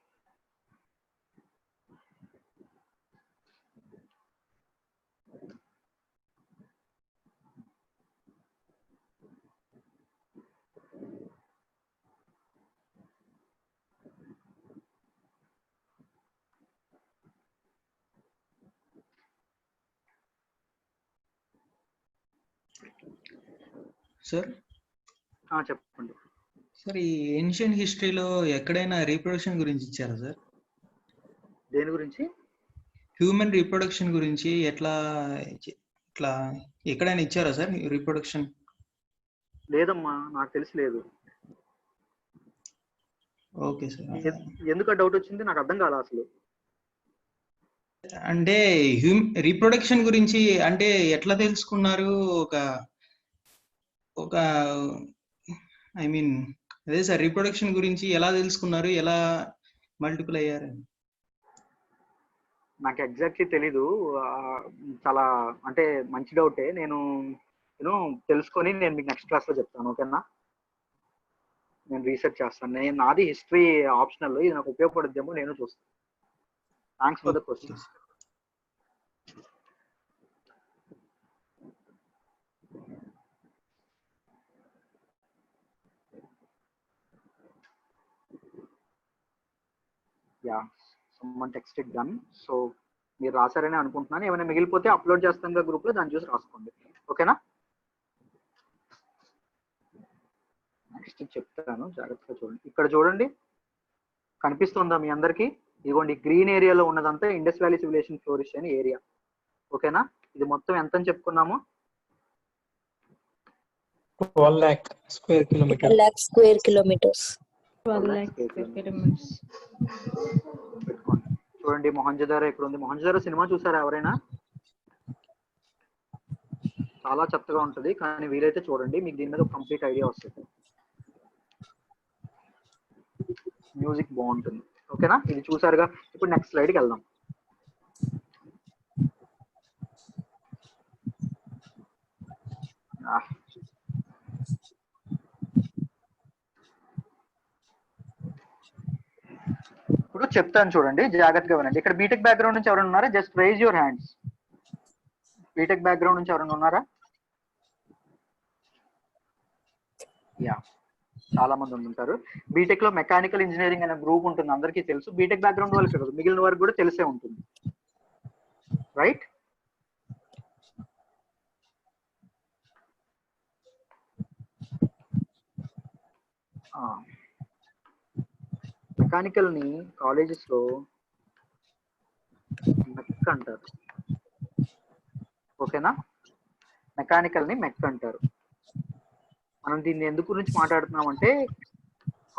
సార్ చెప్పండి. సార్ ఈ ఏన్షియంట్ హిస్టరీలో ఎక్కడైనా రీప్రొడక్షన్ గురించి ఇచ్చారా సార్? దేని గురించి? హ్యూమన్ రీప్రొడక్షన్ గురించి ఇట్లా ఎక్కడైనా ఇచ్చారా సార్ రీప్రొడక్షన్? లేదమ్మా, నాకు తెలిసి లేదు. Okay sir. ఎందుకు డౌట్ వచ్చింది నాకు అర్థం కాదు అసలు. అంటే రీప్రొడక్షన్ గురించి అంటే ఎట్లా తెలుసుకున్నారు? ఒక ఐ మీన్ అదే సార్, రీప్రొడక్షన్ గురించి ఎలా తెలుసుకున్నారు, ఎలా మల్టిపుల్ అయ్యారు? నాకు ఎగ్జాక్ట్లీ తెలీదు. చాలా అంటే మంచి డౌటే. నేను తెలుసుకొని నేను మీకు నెక్స్ట్ క్లాస్లో చెప్తాను, ఓకేనా? నేను రీసెర్చ్ చేస్తాను. నాది హిస్టరీ ఆప్షనల్, ఇది నాకు ఉపయోగపడుద్దేమో నేను చూస్తాను. Thanks for the question. Yeah, someone texted done. So మీరు రాశారని అనుకుంటున్నాను. ఏమైనా మిగిలిపోతే అప్లోడ్ చేస్తాను గ్రూప్లో, దాన్ని చూసి రాసుకోండి, ఓకేనా? నెక్స్ట్ చెప్తాను, జాగ్రత్తగా చూడండి. ఇక్కడ చూడండి, కనిపిస్తుందా మీ అందరికీ? ఇదిగోండి, గ్రీన్ ఏరియాలో ఉన్నదంతా ఇండస్ వ్యాలీ సివిలైజేషన్ ఫ్లోరిష్ అని ఏరియా, ఓకేనా? ఇది మొత్తం ఎంత అని చెప్పుకున్నాము? 12 lakh square kilometers. 12 lakh square kilometers. 12 lakh square kilometers. పెట్టుకోండి. చూడండి, మొహంజదారో ఇక్కడ ఉంది. మొహంజదారో సినిమా చూసారా ఎవరైనా? చాలా చెత్తగా ఉంటుంది, కానీ వీలైతే చూడండి, మీకు దీని మీద కంప్లీట్ ఐడియా వస్తుంది. మ్యూజిక్ బాగుంటుంది, ఓకేనా? ఇది చూసారుగా. ఇప్పుడు నెక్స్ట్ స్లైడ్కి వెళ్దాం. ఇప్పుడు చెప్తాను చూడండి, జాగ్రత్తగా వినండి. ఇక్కడ బీటెక్ బ్యాక్గ్రౌండ్ నుంచి ఎవరైనా ఉన్నారా? Just raise your hands. BTech background నుంచి ఎవరైనా ఉన్నారా? యా, చాలా మంది ఉంటారు. బీటెక్ లో మెకానికల్ ఇంజనీరింగ్ అనే గ్రూప్ ఉంటుంది, అందరికీ తెలుసు. బీటెక్ బ్యాక్గ్రౌండ్ వాళ్ళకి కాదు, మిగిలిన వారికి కూడా తెలిసే ఉంటుంది, రైట్? మెకానికల్ ని కాలేజెస్ లో మెక్ అంటారు, ఓకేనా? మెకానికల్ ని మెక్ అంటారు. మనం దీన్ని ఎందుకు గురించి మాట్లాడుతున్నాం అంటే,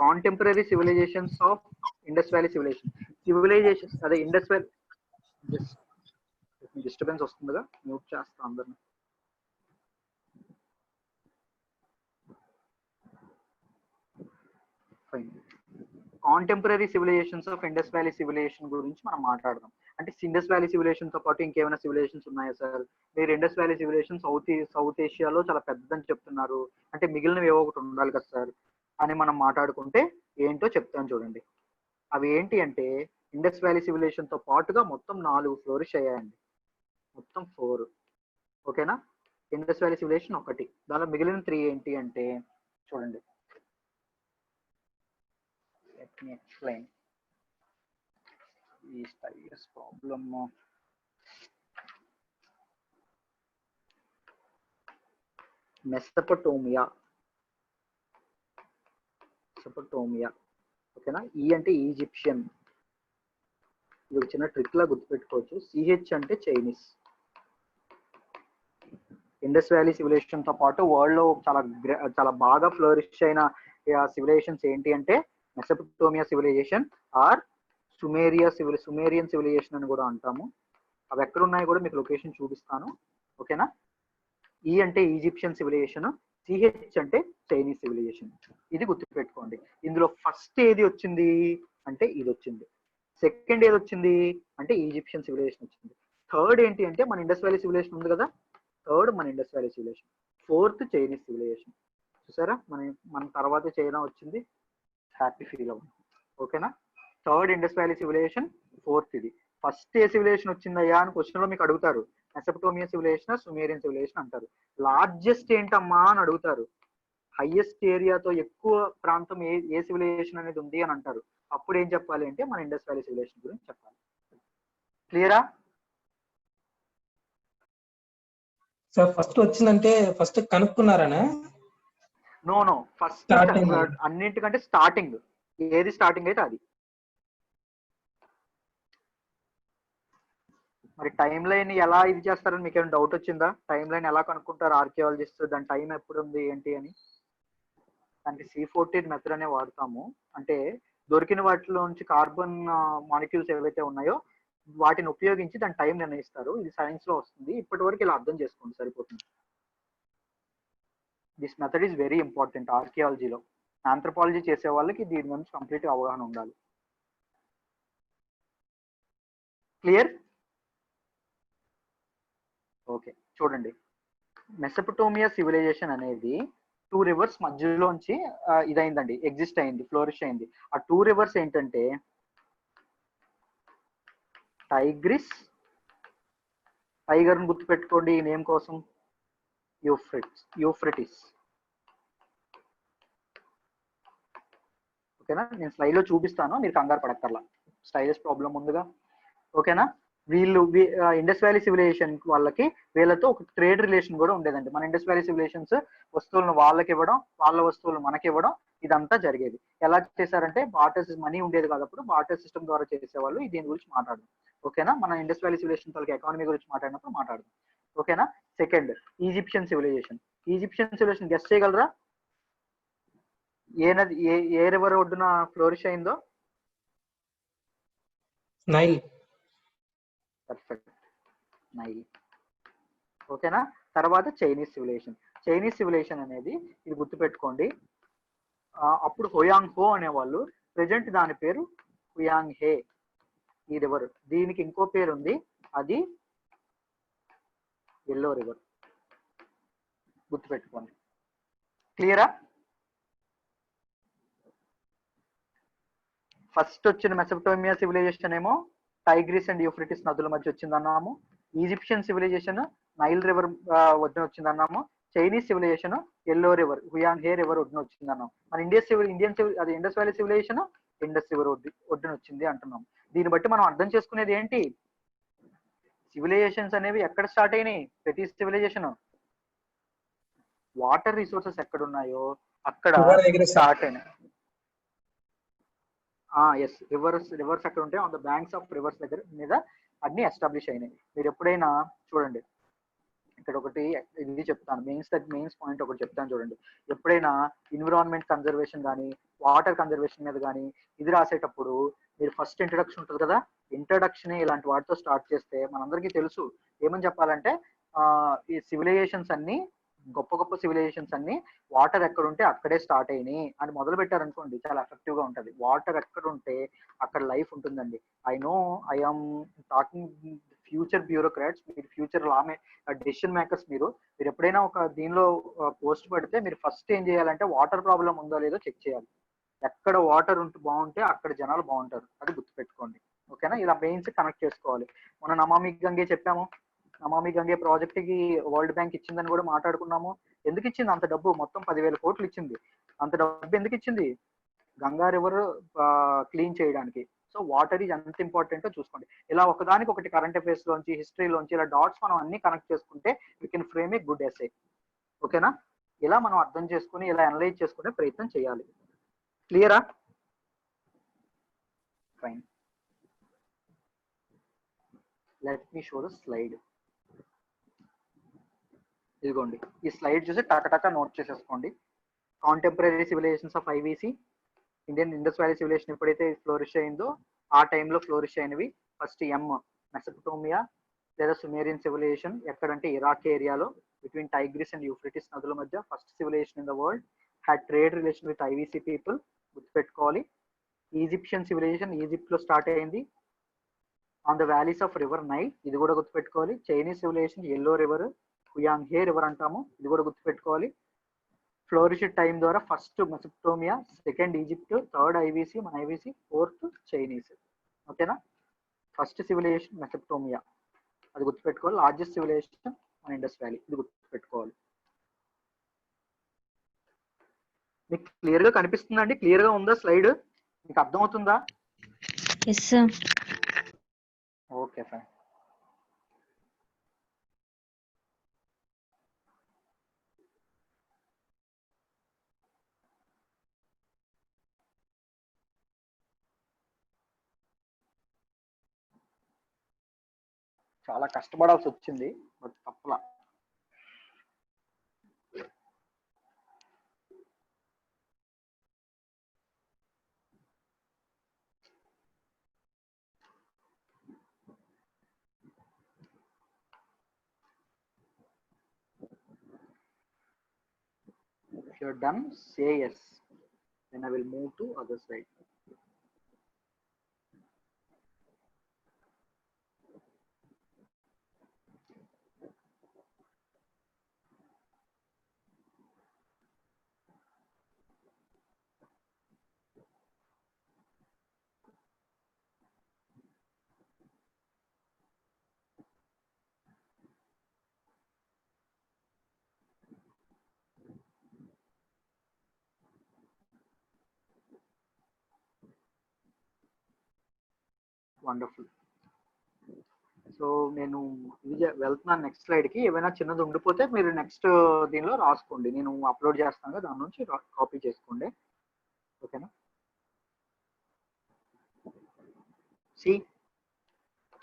contemporary civilisations of Indus valley civilisations అదే ఇండస్ వ్యాలీ. డిస్టర్బెన్స్ వస్తుందిగా, మ్యూట్ చేస్తా అందరిని. Fine. Contemporary civilisations of Indus valley civilisation గురించి మనం మాట్లాడదాం. అంటే ఇండస్ వ్యాలీ సివిలైజేషన్ తో పాటు ఇంకేమైనా సివిలైజేషన్స్ ఉన్నాయా సార్? మీరు ఇండస్ వ్యాలీ సివిలైజేషన్ సౌత్ ఏషియాలో చాలా పెద్దదని చెప్తున్నారు, అంటే మిగిలినవి ఏవో ఒకటి ఉండాలి కదా సార్ అని మనం మాట్లాడుకుంటే ఏంటో చెప్తాను చూడండి. అవి ఏంటి అంటే, ఇండస్ వ్యాలీ సివిలైజేషన్ తో పాటుగా మొత్తం 4 ఫ్లోరిష్ అయ్యాయండి, మొత్తం 4, ఓకేనా? ఇండస్ వ్యాలీ సివిలైజేషన్ ఒకటి, దానిలో మిగిలిన 3 ఏంటి అంటే చూడండి. Let me explain this types problem. Mesopotamia, ఓకేనా? ఈ అంటే ఈజిప్షియన్, ఇది ఒక చిన్న ట్రిక్ లా గుర్తుపెట్టుకోవచ్చు. సిహెచ్ అంటే చైనీస్. ఇండస్ వ్యాలీ సివిలైజేషన్ తో పాటు వరల్డ్ లో చాలా బాగా ఫ్లోరిష్ అయిన సివిలైజేషన్స్ ఏంటి అంటే Mesopotamia civilisation or Sumerian civilisation అని కూడా అంటాము. అవి ఎక్కడ ఉన్నాయో కూడా మీకు లొకేషన్ చూపిస్తాను. ఓకేనా? ఈ అంటే ఈజిప్షియన్ సివిలైజేషన్, సిహెచ్ అంటే చైనీస్ సివిలైజేషన్. ఇది గుర్తుపెట్టుకోండి. ఇందులో ఫస్ట్ ఏది వచ్చింది అంటే ఇది వచ్చింది. సెకండ్ ఏది వచ్చింది అంటే ఈజిప్షియన్ సివిలైజేషన్ వచ్చింది. థర్డ్ ఏంటి అంటే మన ఇండస్ వ్యాలీ సివిలైజేషన్ ఉంది కదా, థర్డ్ మన Indus valley civilisation. Fourth Chinese civilisation. చూసారా, మన తర్వాత చైనా వచ్చింది. హ్యాపీ ఫీల్ అవ్వండి. ఓకేనా? Third Indus valley civilisation, fourth ఇది. ఫస్ట్ ఏ సివిలైజేషన్ వచ్చిందయ్యా అని క్వశ్చన్ లో మీకు అడుగుతారు. మెసోపటోమియా సివిలైజేషన్, సుమేరియన్ సివిలైజేషన్ అంటారు. లార్జెస్ట్ ఏంటమ్మా అని అడుగుతారు. హైయెస్ట్ ఏరియాతో ఎక్కువ ప్రాంతం ఏ సివిలైజేషన్ అనేది ఉంది అని అంటారు. అప్పుడు ఏం చెప్పాలి అంటే మన ఇండస్ వ్యాలీ సివిలైజేషన్ గురించి చెప్పాలి. క్లియరా? సార్ ఫస్ట్ వచ్చిందంటే ఫస్ట్ కనుక్కున్నారనా? No first Starting. అన్నింటికంటే స్టార్టింగ్ ఏది స్టార్టింగ్ అయితే అది. మరి టైం లైన్ ఎలా ఇది చేస్తారని మీకు ఏమైనా డౌట్ వచ్చిందా? టైం లైన్ ఎలా కనుక్కుంటారు ఆర్కియాలజిస్ట్? దాని టైం ఎప్పుడు ఉంది ఏంటి అని. దానికి C14 మెథడ్ అనే వాడతాము. అంటే దొరికిన వాటిలో నుంచి కార్బన్ మాలిక్యూల్స్ ఏవైతే ఉన్నాయో వాటిని ఉపయోగించి దాని టైం నిర్ణయిస్తారు. ఇది సైన్స్ లో వస్తుంది. ఇప్పటి వరకు ఇలా అర్థం చేసుకోండి సరిపోతుంది. This method is very important ఆర్కియాలజీలో. ఆంథ్రోపాలజీ చేసే వాళ్ళకి దీని గురించి కంప్లీట్ అవగాహన ఉండాలి. క్లియర్? ఓకే, చూడండి. మెసోపటోమియా సివిలైజేషన్ అనేది 2 రివర్స్ మధ్యలోంచి ఇదైందండి, ఎగ్జిస్ట్ అయింది, ఫ్లోరిష్ అయింది. ఆ 2 రివర్స్ ఏంటంటే టైగ్రిస్, టైగర్ ని గుర్తుపెట్టుకోండి ఈ నేమ్ కోసం, యూఫ్రటిస్. ఓకేనా? నేను స్లైడ్ లో చూపిస్తాను, మీరు కంగారు పడక్కర్లా, స్టైలిష్ ప్రాబ్లం ఉందిగా. ఓకేనా? వీళ్ళు ఇండస్ వ్యాలీ సివిలైజేషన్ వాళ్ళకి వీళ్ళతో ఒక ట్రేడ్ రిలేషన్ కూడా ఉండేదండి. మన ఇండస్ వ్యాలీ సివిలైజేషన్స్ వస్తువులను వాళ్ళకి ఇవ్వడం, వాళ్ళ వస్తువులు మనకి ఇవ్వడం, ఇదంతా జరిగేది. ఎలా చేశారంటే బార్టర్ మనీ ఉండేది కాదు, అప్పుడు బార్టర్ సిస్టమ్ ద్వారా చేసేవాళ్ళు. దీని గురించి మాట్లాడదాం. ఓకేనా? మన ఇండస్ వ్యాలీ సివిలైజేషన్ వాళ్ళకి ఎకానమీ గురించి మాట్లాడినప్పుడు మాట్లాడదాం. ఓకేనా? Second Egyptian civilisation. Egyptian civilisation guess చేయగలరా? ఏ నది ఏ రివర్ ఒడ్డున ఫ్లోరిష్ అయిందో? నైల్. Perfect, Nile. ఓకేనా? తర్వాత చైనీస్ సివిలైజేషన్. చైనీస్ సివిలైజేషన్ అనేది ఇది గుర్తుపెట్టుకోండి. అప్పుడు హోయాంగ్ హో అనేవాళ్ళు, ప్రెజెంట్ దాని పేరు హుయాంగ్ హే. ఈ రివర్, దీనికి ఇంకో పేరు ఉంది, అది ఎల్లో రివర్. గుర్తుపెట్టుకోండి. క్లియరా? ఫస్ట్ వచ్చిన మెసోపటోమియా సివిలైజేషన్ ఏమో టైగ్రిస్ అండ్ యూఫ్రటిస్ నదుల మధ్య వచ్చిందన్నాము. ఈజిప్షియన్ సివిలైజేషన్ నైల్ రివర్ ఒడ్డున వచ్చిందన్నాము. Chinese civilization yellow river, Huang He river ఒడ్డున వచ్చిందన్నాము. మన అది Indus valley civilisation Indus river ఒడ్డున వచ్చింది అంటున్నాం. దీన్ని బట్టి మనం అర్థం చేసుకునేది ఏంటి? సివిలైజేషన్స్ అనేవి ఎక్కడ స్టార్ట్ అయినాయి? ప్రతి సివిలైజేషన్ వాటర్ రిసోర్సెస్ ఎక్కడ ఉన్నాయో అక్కడ స్టార్ట్ అయినాయి. ఎస్, రివర్స్ అక్కడ ఉంటే on the banks of reverse దగ్గర మీద అన్ని ఎస్టాబ్లిష్ అయినాయి. మీరు ఎప్పుడైనా చూడండి, ఇక్కడ ఒకటి ఇది చెప్తాను, మెయిన్స్ పాయింట్ ఒకటి చెప్తాను చూడండి. ఎప్పుడైనా ఎన్విరాన్మెంట్ కన్జర్వేషన్ కానీ వాటర్ కన్జర్వేషన్ మీద కానీ ఇది రాసేటప్పుడు మీరు ఫస్ట్ ఇంట్రడక్షన్ ఉంటుంది కదా, ఇంట్రడక్షన్ ఇలాంటి వాటితో స్టార్ట్ చేస్తే మనందరికీ తెలుసు ఏమని చెప్పాలంటే ఈ సివిలైజేషన్స్ అన్ని గొప్ప సివిలైజేషన్స్ అన్ని వాటర్ ఎక్కడ ఉంటే అక్కడే స్టార్ట్ అయినాయి అని మొదలు పెట్టారనుకోండి, చాలా ఎఫెక్టివ్ గా ఉంటుంది. వాటర్ ఎక్కడ ఉంటే అక్కడ లైఫ్ ఉంటుందండి. I am talking future bureaucrats, మీరు ఫ్యూచర్ డెసిషన్ మేకర్స్. మీరు ఎప్పుడైనా ఒక దీనిలో పోస్ట్ పెడితే మీరు ఫస్ట్ ఏం చేయాలంటే వాటర్ ప్రాబ్లం ఉందో లేదో చెక్ చేయాలి. ఎక్కడ వాటర్ బాగుంటే అక్కడ జనాలు బాగుంటారు, అది గుర్తుపెట్టుకోండి. ఓకేనా? ఇలా మెయిన్స్ కనెక్ట్ చేసుకోవాలి. మన నమామి గంగే చెప్పాము, నమామి గంగే ప్రాజెక్ట్ కి వరల్డ్ బ్యాంక్ ఇచ్చిందని కూడా మాట్లాడుకున్నాము. ఎందుకు ఇచ్చింది అంత డబ్బు? మొత్తం 10,000 కోట్లు ఇచ్చింది. అంత డబ్బు ఎందుకు ఇచ్చింది? గంగా రివర్ క్లీన్ చేయడానికి. సో వాటర్ ఈజ్ ఎంత ఇంపార్టెంటో చూసుకోండి. ఇలా ఒకదానికి ఒకటి కరెంట్ అఫైర్స్ లోంచి, హిస్టరీలోంచి ఇలా డాట్స్ మనం అన్ని కనెక్ట్ చేసుకుంటే we can frame a good essay. ఓకేనా? ఇలా మనం అర్థం చేసుకుని ఇలా అనలైజ్ చేసుకునే ప్రయత్నం చేయాలి. క్లియరా? Fine. Let me show the slide. ఇదిగోండి, ఈ స్లైడ్ చూసి టక నోట్ చేసేసుకోండి. Contemporary civilisations of IVC, Indian Indus valley civilisation ఎప్పుడైతే ఫ్లోరిష్ అయిందో ఆ టైంలో ఫ్లోరిష్ అయినవి. ఫస్ట్ మెసపటోమియా లేదా సుమేరియన్ సివిలైజేషన్ ఎక్కడంటే ఇరాక్ ఏరియాలో బిట్వీన్ టైగ్రిస్ అండ్ యూఫ్రటిస్ నదుల మధ్య first civilisation in the world had trade relation with IVC people, గుర్తుపెట్టుకోవాలి. ఈజిప్షియన్ సివిలైజేషన్ ఈజిప్ట్ లో స్టార్ట్ అయింది on the valleys of river Nile, ఇది కూడా గుర్తుపెట్టుకోవాలి. Chinese civilization yellow river, Huang He river అంటాము, ఇది కూడా గుర్తుపెట్టుకోవాలి. ఫ్లోరిష్ టైం ద్వారా first Mesopotamia, second Egypt, third IVC మన ఐవీసీ, ఫోర్త్ చైనీస్. ఓకేనా. ఫస్ట్ సివిలైజేషన్ మెసపటోమియా, అది గుర్తుపెట్టుకోవాలి. లార్జెస్ట్ సివిలైజేషన్ మన ఇండస్ వ్యాలీ, ఇది గుర్తుపెట్టుకోవాలి. మీకు క్లియర్ గా కనిపిస్తుందండి? క్లియర్ గా ఉందా స్లైడ్? మీకు అర్థమవుతుందా? Yes, sir. Okay fine. చాలా కష్టపడాల్సి వచ్చింది, బట్ తప్పలా. If you're done, say yes. Then I will move to other slide. Wonderful. So నేను ఇది వెళ్తున్నాను నెక్స్ట్ స్లైడ్ కి. ఏమైనా చిన్నది ఉండిపోతే మీరు నెక్స్ట్ దీనిలో రాసుకోండి, నేను అప్లోడ్ చేస్తాను కదా, దాని నుంచి కాపీ చేసుకోండి. ఓకేనా. సి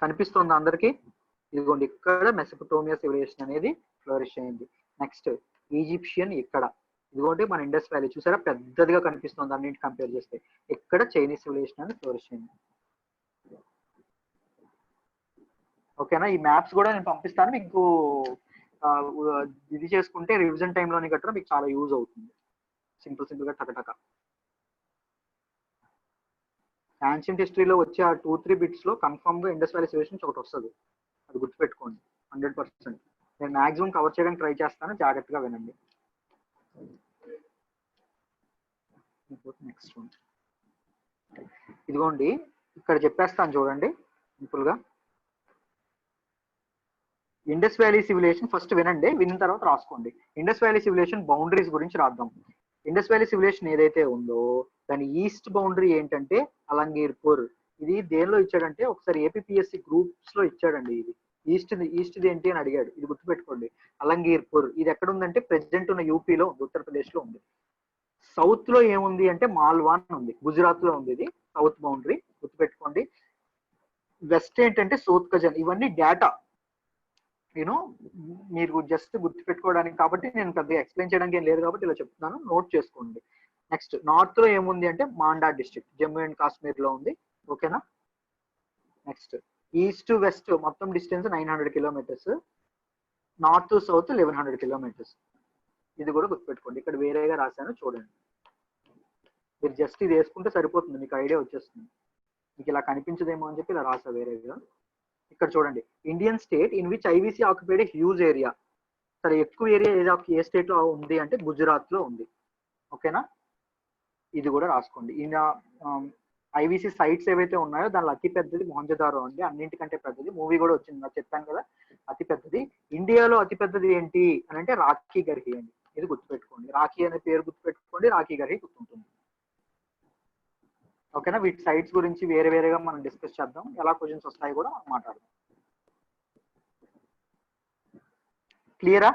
కనిపిస్తుంది అందరికి? ఇదిగోండి, ఇక్కడ మెసపటోమియా సివిలైజేషన్ అనేది ఫ్లోరిష్ అయింది. నెక్స్ట్ ఈజిప్షియన్ ఇక్కడ, ఇదిగోండి మన ఇండస్ వ్యాలీ చూసారా పెద్దదిగా కనిపిస్తుంది అన్నింటి కంపేర్ చేస్తే. ఇక్కడ చైనీస్ సివిలైజేషన్ అనేది ఫ్లోరిష్ అయింది. ఓకేనా. ఈ మ్యాప్స్ కూడా నేను పంపిస్తాను మీకు, ఇది చేసుకుంటే రివిజన్ టైంలోని గట్రా మీకు చాలా యూజ్ అవుతుంది. సింపుల్ గా టకటక. యాన్షియంట్ హిస్టరీలో వచ్చే ఆ 2-3 బిట్స్ లో కన్ఫర్మ్ గా ఇండస్ వ్యాలీ సివిలైజేషన్ ఒకటి వస్తుంది, అది గుర్తుపెట్టుకోండి 100%. నేను మాక్సిమం కవర్ చేయడానికి ట్రై చేస్తాను, జాగ్రత్తగా వినండి. నెక్స్ట్ వన్ ఇదిగోండి, ఇక్కడ చెప్పేస్తాను చూడండి సింపుల్ గా. ఇండస్ వ్యాలీ సివిలైజేషన్ ఫస్ట్ వినండి, విన్న తర్వాత రాసుకోండి. ఇండస్ వ్యాలీ సివిలైజేషన్ బౌండరీస్ గురించి రాద్దాం. ఇండస్ వ్యాలీ సివిలైజేషన్ ఏదైతే ఉందో దాని ఈస్ట్ బౌండరీ ఏంటంటే అలంగీర్పూర్. ఇది దేనిలో ఇచ్చాడంటే ఒకసారి ఏపీఎస్సి గ్రూప్స్ లో ఇచ్చాడండి. ఇది ఈస్ట్ది ఏంటి అని అడిగాడు, ఇది గుర్తుపెట్టుకోండి. అలంగీర్పూర్ ఇది ఎక్కడ ఉందంటే ప్రెసిడెంట్ ఉన్న యూపీలో ఉంది, ఉత్తరప్రదేశ్ లో ఉంది. సౌత్ లో ఏముంది అంటే మాల్వాన్ ఉంది, గుజరాత్ లో ఉంది. ఇది సౌత్ బౌండరీ, గుర్తుపెట్టుకోండి. వెస్ట్ ఏంటంటే సోత్కజన్. ఇవన్నీ డేటా యూనో మీరు జస్ట్ గుర్తుపెట్టుకోవడానికి, కాబట్టి నేను పెద్దగా ఎక్స్ప్లెయిన్ చేయడానికి ఏం లేదు కాబట్టి ఇలా చెప్తున్నాను, నోట్ చేసుకోండి. నెక్స్ట్ నార్త్ లో ఏముంది అంటే మాండా డిస్ట్రిక్ట్, జమ్మూ అండ్ కాశ్మీర్ లో ఉంది. ఓకేనా. నెక్స్ట్ ఈస్ట్ వెస్ట్ మొత్తం distance 900 kilometres, north south 1100 kilometres. ఇది కూడా గుర్తుపెట్టుకోండి. ఇక్కడ వేరేగా రాశాను చూడండి, మీరు జస్ట్ ఇది వేసుకుంటే సరిపోతుంది, మీకు ఐడియా వచ్చేస్తుంది. మీకు ఇలా కనిపించదేమో అని చెప్పి ఇలా రాసా వేరేగా. ఇక్కడ చూడండి, Indian state in which IVC occupied huge area. సరే ఎక్కువ ఏరియా ఏ స్టేట్ లో ఉంది అంటే గుజరాత్ లో ఉంది. ఓకేనా. ఇది కూడా రాసుకోండి. ఈయన ఐవీసీ సైట్స్ ఏవైతే ఉన్నాయో దానిలో అతి పెద్దది మొహంజదారో అండి, అన్నింటికంటే పెద్దది. మూవీ కూడా వచ్చింది, నాకు చెప్పాను కదా అతి పెద్దది. ఇండియాలో అతి పెద్దది ఏంటి అని అంటే రాఖీ గర్హి అండి, ఇది గుర్తుపెట్టుకోండి. రాఖీ అనే పేరు గుర్తుపెట్టుకోండి, రాఖీ గర్హి గుర్తుంటుంది. ఓకేనా. వీటి సైట్స్ గురించి వేరేగా మనం డిస్కస్ చేద్దాం, ఎలా క్వశ్చన్స్ వస్తాయి కూడా మనం మాట్లాడదాం. క్లియరా?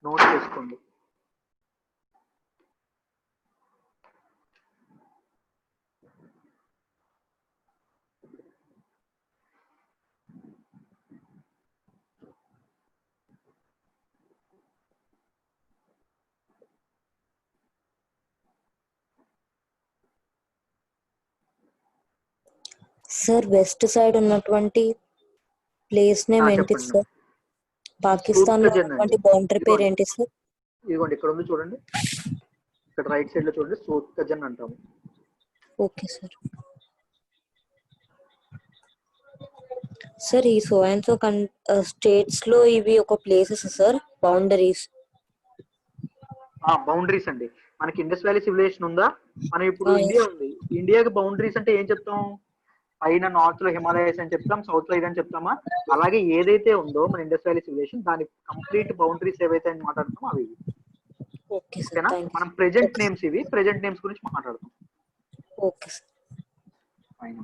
నోట్ చేసుకోండి. సార్ వెస్ట్ సైడ్ ఉన్నటువంటి ప్లేస్ నేమ్ ఏంటి చెప్పండి. సార్? పాకిస్తాన్ లో సూత్కజన్ అండి. ఉన్నటువంటి బౌండరీ పేరు ఇదిగోండి. ఏంటి సార్? ఇదిగోండి ఇక్కడ ఉంది చూడండి, ఇక్కడ రైట్ సైడ్ లో చూడండి, సూత్కజన్ అంటాము. Okay sir. సార్ ఈ సో అండ్ సో స్టేట్స్ లో ఇవి ఒక ప్లేసెస్ సార్, బౌండరీస్. బౌండరీస్ అండి. మనకి ఇండస్ వ్యాలీ సివిలైజేషన్ ఉందా, మనం ఇప్పుడు ఇండియా ఉంది, ఇండియాకి బౌండరీస్ అంటే ఏం చెప్తాం? పైన నార్త్ లో హిమాలయస్ అని చెప్తాం, సౌత్ లో ఇదని చెప్తామా? అలాగే ఏదైతే ఉందో మన ఇండస్ వ్యాలీ సివిలైజేషన్ దాని కంప్లీట్ బౌండరీస్ ఏవైతే అని మాట్లాడుతామో అవి. ఓకే సార్, ఓకేనా? Thank you. మనం ప్రెజెంట్ నేమ్స్ ఇవి, ప్రెజెంట్ నేమ్స్ గురించి మాట్లాడతాం. Okay sir. ఫైన్.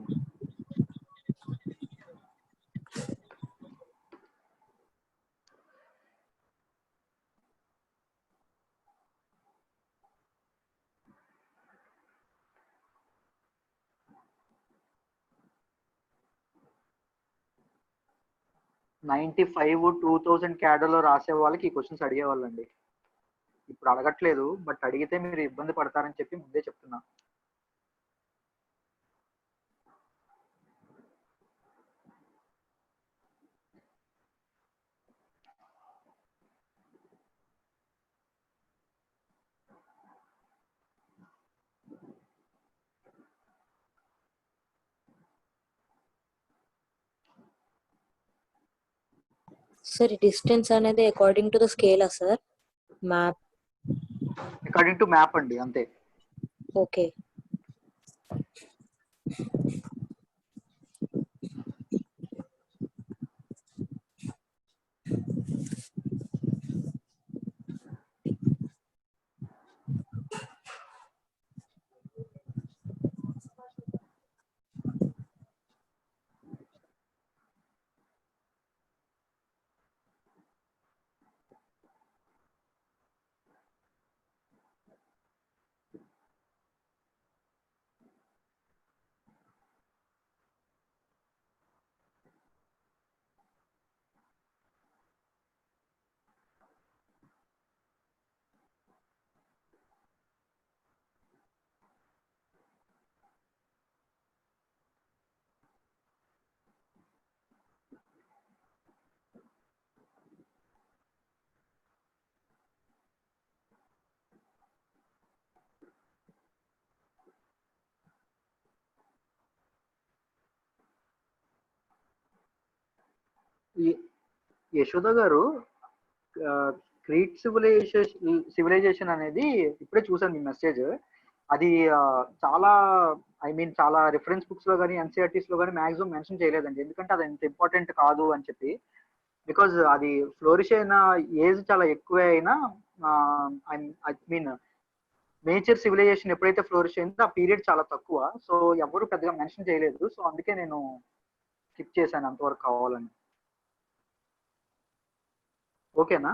95 2000 క్యాడర్లో రాసే వాళ్ళకి ఈ క్వశ్చన్స్ అడిగేవాళ్ళండి. ఇప్పుడు అడగట్లేదు, బట్ అడిగితే మీరు ఇబ్బంది పడతారని చెప్పి ముందే చెప్తున్నా. సార్ డిస్టెన్స్ అనేది according to the Scala sir? Map according to map అండి, అంతే. ఓకే. యశోద గారు, క్రీట్ సివిలైజేషన్ అనేది ఇప్పుడే చూసాను మీ మెసేజ్. అది చాలా చాలా రిఫరెన్స్ బుక్స్ లో కానీ ఎన్సీఆర్టీస్ లో కానీ మాక్సిమం మెన్షన్ చేయలేదండి, ఎందుకంటే అది ఎంత ఇంపార్టెంట్ కాదు అని చెప్పి. బికాజ్ అది ఫ్లోరిష్ అయిన ఏజ్ చాలా ఎక్కువే అయినా, ఐ మీన్ నేచర్ సివిలైజేషన్ ఎప్పుడైతే ఫ్లోరిష్ అయిందో ఆ పీరియడ్ చాలా తక్కువ. సో ఎవరు పెద్దగా మెన్షన్ చేయలేదు, సో అందుకే నేను స్కిప్ చేశాను అంతవరకు కావాలని. ఓకేనా?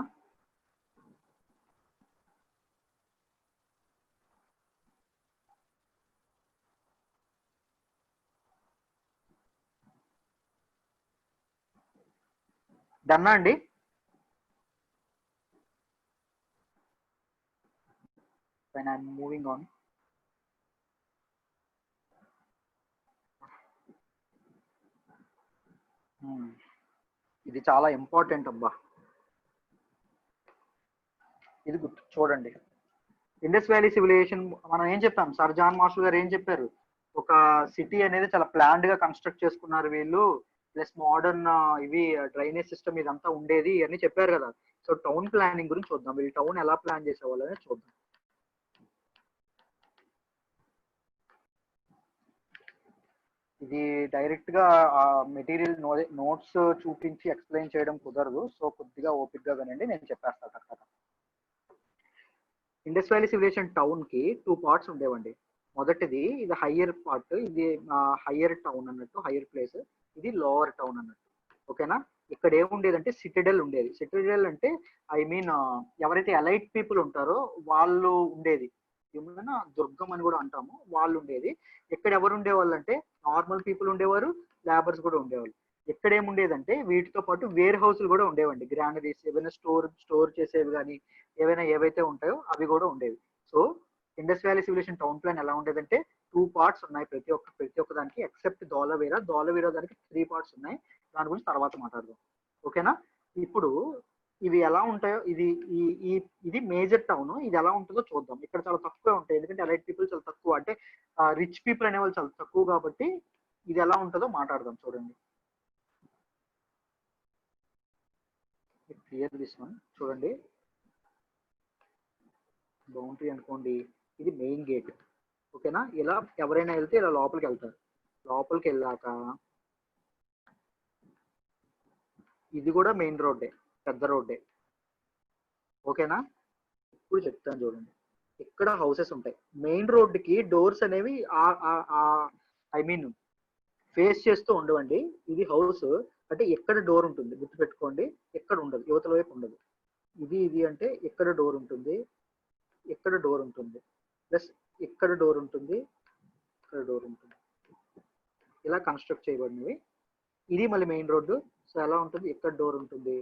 డన్నా అండి? When I'm moving on. ఇది చాలా ఇంపార్టెంట్ అబ్బా, ఇది గుర్తు చూడండి. ఇండస్ వ్యాలీ సివిలైజేషన్ మనం ఏం చెప్పాం, సర్ జాన్ మార్షల్ గారు ఏం చెప్పారు? ఒక సిటీ అనేది చాలా ప్లాన్డ్ గా కన్స్ట్రక్ట్ చేసుకున్నారు వీళ్ళు, ప్లస్ మోడర్న్ ఇవి డ్రైనేజ్ సిస్టమ్ ఇదంతా ఉండేది అని చెప్పారు కదా. సో టౌన్ ప్లానింగ్ గురించి చూద్దాం, వీళ్ళు టౌన్ ఎలా ప్లాన్ చేసేవాళ్ళు అనేది చూద్దాం. ఇది డైరెక్ట్ గా మెటీరియల్ నోట్స్ చూపించి ఎక్స్ప్లెయిన్ చేయడం కుదరదు, సో కొద్దిగా ఓపిక్ గా వినండి, నేను చెప్పేస్తాను తర్వాత. ఇండస్ వ్యాలీ సివిలైజేషన్ టౌన్ కి 2 పార్ట్స్ ఉండేవండి. మొదటిది ఇది హయ్యర్ పార్ట్, ఇది హయ్యర్ టౌన్ అన్నట్టు, హయ్యర్ ప్లేస్. ఇది లోవర్ టౌన్ అన్నట్టు. ఓకేనా? ఇక్కడ ఏముండేదంటే సిటిడెల్ ఉండేది. సిటిడెల్ అంటే ఎవరైతే ఎలైట్ పీపుల్ ఉంటారో వాళ్ళు ఉండేది, ఏమన్నా దుర్గం అని కూడా అంటాము, వాళ్ళు ఉండేది. ఇక్కడ ఎవరు ఉండేవాళ్ళు అంటే నార్మల్ పీపుల్ ఉండేవారు, లేబర్స్ కూడా ఉండేవాళ్ళు. ఎక్కడ ఏముండేదంటే వీటితో పాటు వేర్ హౌస్లు కూడా ఉండేవండి, గ్రానరీస్, ఏవైనా స్టోర్ చేసేవి కానీ ఏవైతే ఉంటాయో అవి కూడా ఉండేవి. So Indus valley civilization town plan ఎలా ఉండేదంటే 2 పార్ట్స్ ఉన్నాయి ప్రతి ఒక్క దానికి ఎక్సెప్ట్ ధోలవీరా దానికి 3 పార్ట్స్ ఉన్నాయి. దాని గురించి తర్వాత మాట్లాడదాం. ఓకేనా? ఇప్పుడు ఇవి ఎలా ఉంటాయో ఇది మేజర్ టౌన్, ఇది ఎలా ఉంటుందో చూద్దాం. ఇక్కడ చాలా తక్కువే ఉంటాయి ఎందుకంటే ఎలైట్ పీపుల్ చాలా తక్కువ, అంటే రిచ్ పీపుల్ అనే వాళ్ళు చాలా తక్కువ కాబట్టి ఇది ఎలా ఉంటుందో మాట్లాడదాం. చూడండి, క్లియర్ దిస్ వన్. చూడండి, బౌండరీ అనుకోండి, ఇది మెయిన్ గేట్. ఓకేనా? ఇలా ఎవరైనా వెళ్తే ఇలా లోపలికి వెళ్తారు. లోపలికి వెళ్ళాక ఇది కూడా మెయిన్ రోడ్డే, పెద్ద రోడ్డే. ఓకేనా? ఇప్పుడు చెప్తాను చూడండి, ఇక్కడ హౌసెస్ ఉంటాయి. మెయిన్ రోడ్డుకి డోర్స్ అనేవి ఐ మీన్ ఫేస్ చేస్తూ ఉండవండి. ఇది హౌస్ అంటే ఎక్కడ డోర్ ఉంటుంది గుర్తుపెట్టుకోండి, ఎక్కడ ఉండదు, యువతల వైపు ఉండదు. ఇది అంటే ఎక్కడ డోర్ ఉంటుంది, ఎక్కడ డోర్ ఉంటుంది, ప్లస్ ఇక్కడ డోర్ ఉంటుంది, ఇక్కడ డోర్ ఉంటుంది. ఇలా కన్స్ట్రక్ట్ చేయబడినవి. ఇది మళ్ళీ మెయిన్ రోడ్డు. సో ఎలా ఉంటుంది, ఎక్కడ డోర్ ఉంటుంది,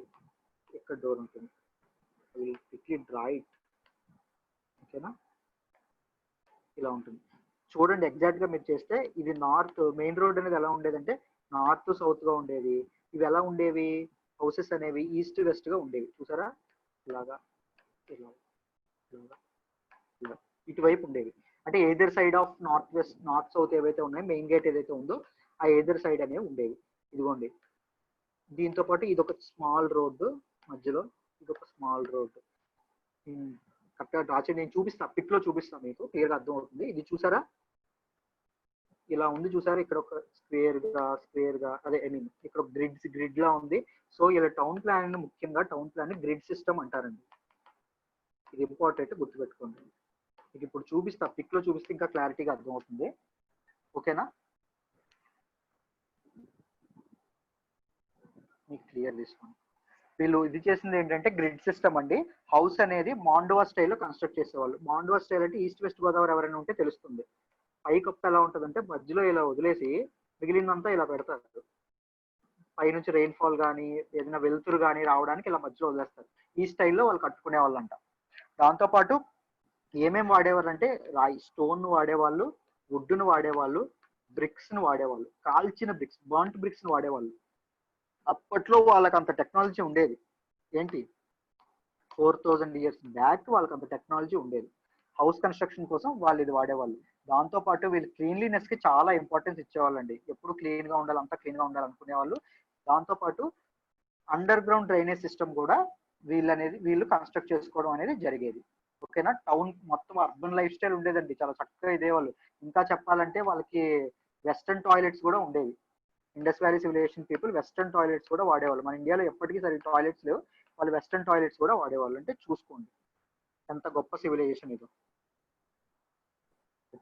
ఎక్కడ డోర్ ఉంటుంది. Draw it. ఓకేనా? ఇలా ఉంటుంది. చూడండి, ఎగ్జాక్ట్ గా మీరు చేస్తే ఇది నార్త్ మెయిన్ రోడ్ అనేది ఎలా ఉండేదంటే నార్త్ సౌత్ గా ఉండేది. ఇవి ఎలా ఉండేవి, హౌసెస్ అనేవి ఈస్ట్ వెస్ట్ గా ఉండేవి. చూసారా, ఇలాగా ఇలా ఇటువైపు ఉండేవి. అంటే either side of north west north south ఏవైతే ఉన్నాయో మెయిన్ గేట్ ఏదైతే ఉందో ఆ ఎయిదర్ సైడ్ అనేవి ఉండేవి. ఇదిగోండి, దీంతో పాటు ఇది ఒక స్మాల్ రోడ్డు మధ్యలో, ఇది ఒక స్మాల్ రోడ్డు. కరెక్ట్గా డ్రా చేయండి, నేను చూపిస్తా, పిక్ లో చూపిస్తాను, మీకు క్లియర్ గా అర్థం అవుతుంది. ఇది చూసారా, ఇలా ఉంది చూసారా, ఇక్కడ ఒక స్క్వేర్ గా అదే ఐ మీన్ ఇక్కడ గ్రిడ్ లా ఉంది. సో ఇలా టౌన్ ప్లాన్, ముఖ్యంగా టౌన్ ప్లాన్ గ్రిడ్ సిస్టమ్ అంటారండి. ఇది ఇంపార్టెంట్, గుర్తుపెట్టుకోండి. మీకు ఇప్పుడు చూపిస్తా, పిక్ లో చూపిస్తే ఇంకా క్లారిటీగా అర్థం అవుతుంది. ఓకేనా? మీకు క్లియర్ తీసుకోండి. వీళ్ళు ఇది చేసింది ఏంటంటే గ్రిడ్ సిస్టమ్ అండి. హౌస్ అనేది మాండోవా స్టైల్లో కన్స్ట్రక్ట్ చేసేవాళ్ళు. మాండోవా స్టైల్ అంటే ఈస్ట్ వెస్ట్ గోదావరి ఎవరైనా ఉంటే తెలుస్తుంది. పైకప్పు ఎలా ఉంటుందంటే మధ్యలో ఇలా వదిలేసి మిగిలిందంతా ఇలా పెడతారు. పైనుంచి రెయిన్ ఫాల్ కానీ ఏదైనా వెలుతురు కానీ రావడానికి ఇలా మధ్యలో వదిలేస్తారు. ఈ స్టైల్లో వాళ్ళు కట్టుకునే వాళ్ళంట. దాంతోపాటు ఏమేమి వాడేవారు అంటే రాయి, స్టోన్ వాడేవాళ్ళు, వుడ్ను వాడేవాళ్ళు, బ్రిక్స్ ను వాడేవాళ్ళు, కాల్చిన బ్రిక్స్, బర్న్ట్ బ్రిక్స్ ను వాడేవాళ్ళు. అప్పట్లో వాళ్ళకి అంత టెక్నాలజీ ఉండేది. ఏంటి, 4000 years బ్యాక్ వాళ్ళకి అంత టెక్నాలజీ ఉండేది. హౌస్ కన్స్ట్రక్షన్ కోసం వాళ్ళు ఇది వాడేవాళ్ళు. దాంతో పాటు వీళ్ళు క్లీన్లీనెస్ కి చాలా ఇంపార్టెన్స్ ఇచ్చేవాళ్ళండి. ఎప్పుడు క్లీన్ గా ఉండాలి, అంతా క్లీన్ గా ఉండాలి అనుకునేవాళ్ళు. దాంతో పాటు అండర్ గ్రౌండ్ డ్రైనేజ్ సిస్టమ్ కూడా వీళ్ళు కన్స్ట్రక్ట్ చేసుకోవడం అనేది జరిగేది. ఓకేనా? టౌన్ మొత్తం అర్బన్ లైఫ్ స్టైల్ ఉండేదండి, చాలా చక్కగా ఇదేవాళ్ళు. ఇంకా చెప్పాలంటే వాళ్ళకి వెస్టర్న్ టాయిలెట్స్ కూడా ఉండేవి. Indus valley civilization people western toilets కూడా వాడేవాళ్ళు. మన ఇండియాలో ఎప్పటికీ సరి టాయిలెట్స్ లేవు, వాళ్ళు వెస్టర్న్ టాయిలెట్స్ కూడా వాడేవాళ్ళు. అంటే చూసుకోండి ఎంత గొప్ప సివిలైజేషన్ ఇది.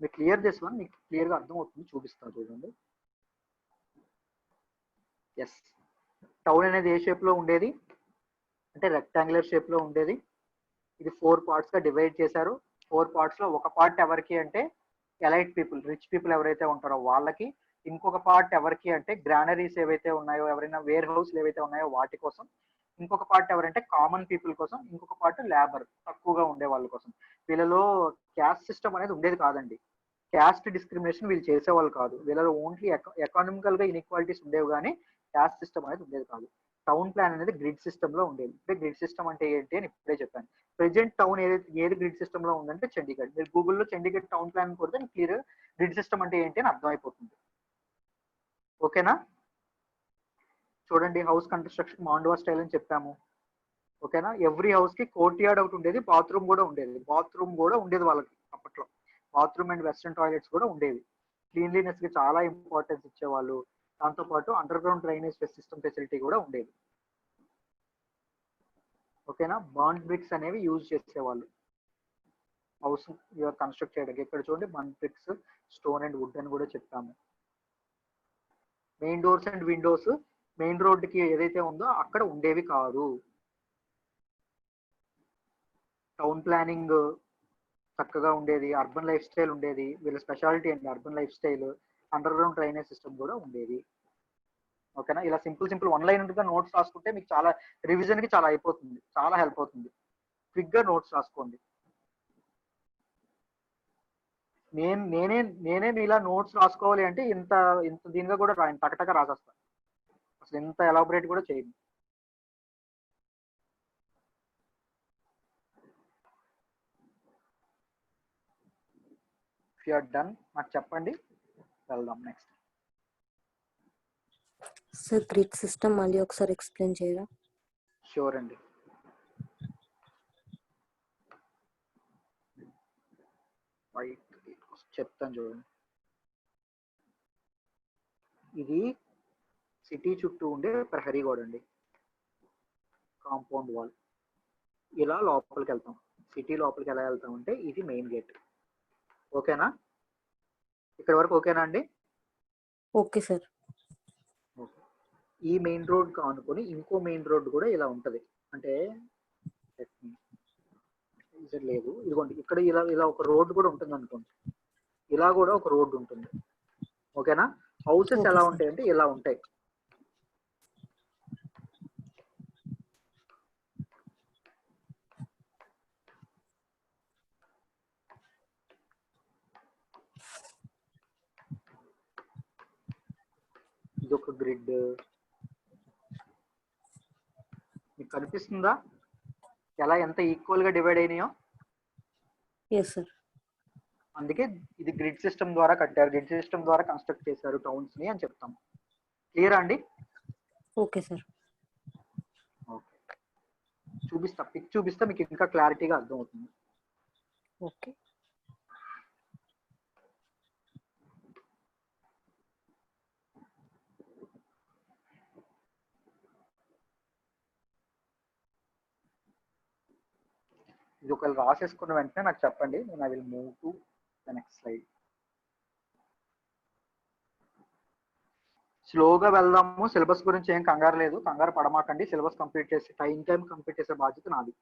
మీకు క్లియర్ దిస్ వన్, మీకు క్లియర్ గా అర్థం అవుతుంది, చూపిస్తాను చూడండి. ఎస్, టౌన్ అనేది ఏ షేప్ లో ఉండేది అంటే రెక్టాంగులర్ షేప్ లో ఉండేది. ఇది 4 parts గా డివైడ్ చేశారు. 4 parts లో ఒక పార్ట్ ఎవరికి అంటే ఎలైట్ పీపుల్, రిచ్ పీపుల్ ఎవరైతే ఉంటారో వాళ్ళకి. ఇంకొక పార్ట్ ఎవరికి అంటే గ్రానరీస్ ఏవైతే ఉన్నాయో, ఎవరైనా వేర్ హౌస్లు ఏవైతే ఉన్నాయో వాటి కోసం. ఇంకొక పార్ట్ ఎవరంటే కామన్ పీపుల్ కోసం. ఇంకొక పార్ట్ లేబర్, తక్కువగా ఉండే వాళ్ళ కోసం. వీళ్ళలో క్యాస్ట్ సిస్టమ్ అనేది ఉండేది కాదండి. క్యాస్ట్ డిస్క్రిమినేషన్ వీళ్ళు చేసేవాళ్ళు కాదు. వీళ్ళలో ఓన్లీ ఎకానమికల్ గా ఇన్ఈక్వాలిటీస్ ఉండేవి కానీ క్యాస్ట్ సిస్టమ్ అనేది ఉండేది కాదు. టౌన్ ప్లాన్ అనేది గ్రిడ్ సిస్టమ్ లో ఉండేది. అంటే గ్రిడ్ సిస్టమ్ అంటే ఏంటి అని ఇప్పుడే చెప్పాను. ప్రెజెంట్ టౌన్ ఏది గ్రిడ్ సిస్టమ్ లో ఉందంటే చండీగఢ్. మీరు గూగుల్లో చండీగఢ్ టౌన్ ప్లాన్ కొడితే క్లియర్ గ్రిడ్ సిస్టమ్ అంటే ఏంటి అని అర్థమైపోతుంది. ఓకేనా? చూడండి, హౌస్ కన్స్ట్రక్షన్ మాండోవా స్టైల్ అని చెప్పాము. ఓకేనా? ఎవ్రీ హౌస్ కి కోర్ట్ యార్డ్ ఒకటి ఉండేది, బాత్రూమ్ కూడా ఉండేది వాళ్ళకి అప్పట్లో. బాత్రూమ్ అండ్ వెస్టర్న్ టాయిలెట్స్ కూడా ఉండేవి. క్లీన్లీనెస్ కి చాలా ఇంపార్టెన్స్ ఇచ్చేవాళ్ళు. దాంతోపాటు underground drainage system facility కూడా ఉండేది. ఓకేనా? బర్న్ట్ బ్రిక్స్ అనేవి యూజ్ చేసేవాళ్ళు హౌస్ కన్స్ట్రక్ట్ చేయడానికి. ఇక్కడ చూడండి, burnt bricks, stone and wood అని కూడా చెప్పాము. Main doors and windows main రోడ్డుకి ఏదైతే ఉందో అక్కడ ఉండేవి కాదు. టౌన్ ప్లానింగ్ చక్కగా ఉండేది, అర్బన్ లైఫ్ స్టైల్ ఉండేది. వీళ్ళ స్పెషాలిటీ అండి urban life style. Under ground drainage system కూడా ఉండేది. ఓకేనా? ఇలా సింపుల్ 1 లైన్ గా నోట్స్ రాసుకుంటే మీకు చాలా రివిజన్ కి చాలా అయిపోతుంది, చాలా హెల్ప్ అవుతుంది. క్విక్ గా నోట్స్ రాసుకోండి. నేనే మీలా నోట్స్ రాసుకోవాలి అంటే ఇంత ఇంత దీనిగా కూడా రాయను, టకటక రాసేస్తాను. అసలు ఇంత ఎలాబొరేట్ కూడా చేయను. ఇఫ్ యు ఆర్ డన్ నాకు చెప్పండి, వెళ్దాం నెక్స్ట్. సార్ గ్రిడ్ సిస్టమ్ మళ్ళీ ఒకసారి ఎక్స్ప్లెయిన్ చేయరా? షూర్ అండి. చెప్తాను చూడండి. ఇది సిటీ చుట్టూ ఉండే ప్రహరీ గోడ అండి, కాంపౌండ్ వాల్. ఇలా లోపలికి వెళ్తాం. సిటీ లోపలికి ఎలా వెళ్తాం అంటే ఇది మెయిన్ గేట్. ఓకేనా? ఇక్కడ వరకు ఓకేనా అండి? Okay sir. ఈ మెయిన్ రోడ్ కానుకొని ఇంకో మెయిన్ రోడ్ కూడా ఇలా ఉంటది. అంటే లేదు, ఇదిగోండి ఇక్కడ ఇలా ఇలా ఒక రోడ్ కూడా ఉంటుంది అనుకోండి. ఇలా కూడా ఒక రోడ్ ఉంటుంది. ఓకేనా? హౌసెస్ Okay, ఎలా sir. ఉంటాయి అంటే ఇలా ఉంటాయి. ఇదొక గ్రిడ్ మీకు కనిపిస్తుందా ఎలా ఎంత ఈక్వల్ గా డివైడ్ అయినాయో? Yes sir. అందుకే ఇది గ్రిడ్ సిస్టమ్ ద్వారా కట్టారు, గ్రిడ్ సిస్టమ్ ద్వారా కన్స్ట్రక్ట్ చేశారు టౌన్స్ ని అని చెప్తాం. క్లియరా అండి? Okay sir. ఓకే, చూపిస్తా, పిక్ చూపిస్తా, మీకు ఇంకా క్లారిటీగా అర్థం అవుతుంది. ఓకే. ఇది ఒకవేళ రాసేసుకున్న వెంటనే నాకు చెప్పండి, నేను I will move to the next slide. స్లోగా వెళ్దాము, సిలబస్ గురించి ఏం కంగారు లేదు, కంగారు పడమాకండి. సిలబస్ కంప్లీట్ చేసి టైం కంప్లీట్ చేసే బాధ్యత నాది.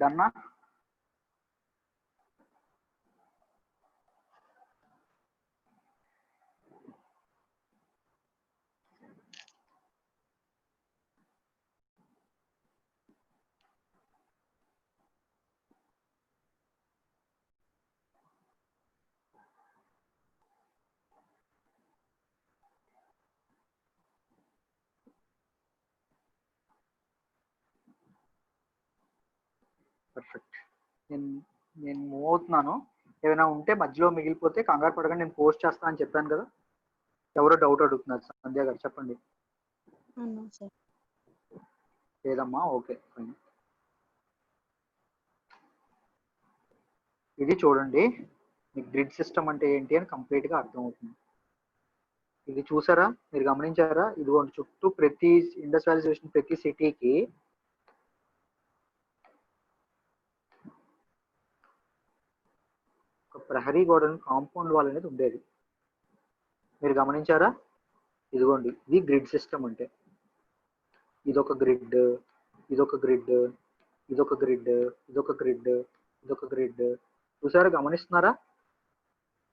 డన్నా? పర్ఫెక్ట్. నేను నేను మూవ్ అవుతున్నాను. ఏమైనా ఉంటే మధ్యలో మిగిలిపోతే కంగారు పడకండి, నేను పోస్ట్ చేస్తాను అని చెప్పాను కదా. ఎవరో డౌట్ అడుగుతున్నారు, సంధ్య గారు చెప్పండి. అవునా సార్. లేదమ్మా, ఓకే ఫైన్. ఇది చూడండి, మీకు గ్రిడ్ సిస్టమ్ అంటే ఏంటి అని కంప్లీట్ గా అర్థమవుతుంది. ఇది చూసారా, మీరు గమనించారా? ఇదిగోండి చుట్టూ ప్రతి ఇండస్ట్రియలైజేషన్ ప్రతి సిటీకి ఒక ప్రహరీ గోడను కాంపౌండ్ వాల్ అనేది ఉండేది. మీరు గమనించారా? ఇదిగోండి, ఇది గ్రిడ్ సిస్టమ్ అంటే. ఇదొక గ్రిడ్, ఇదొక గ్రిడ్, ఇదొక గ్రిడ్, ఇదొక గ్రిడ్, ఇదొక గ్రిడ్. చూసారా, గమనిస్తున్నారా?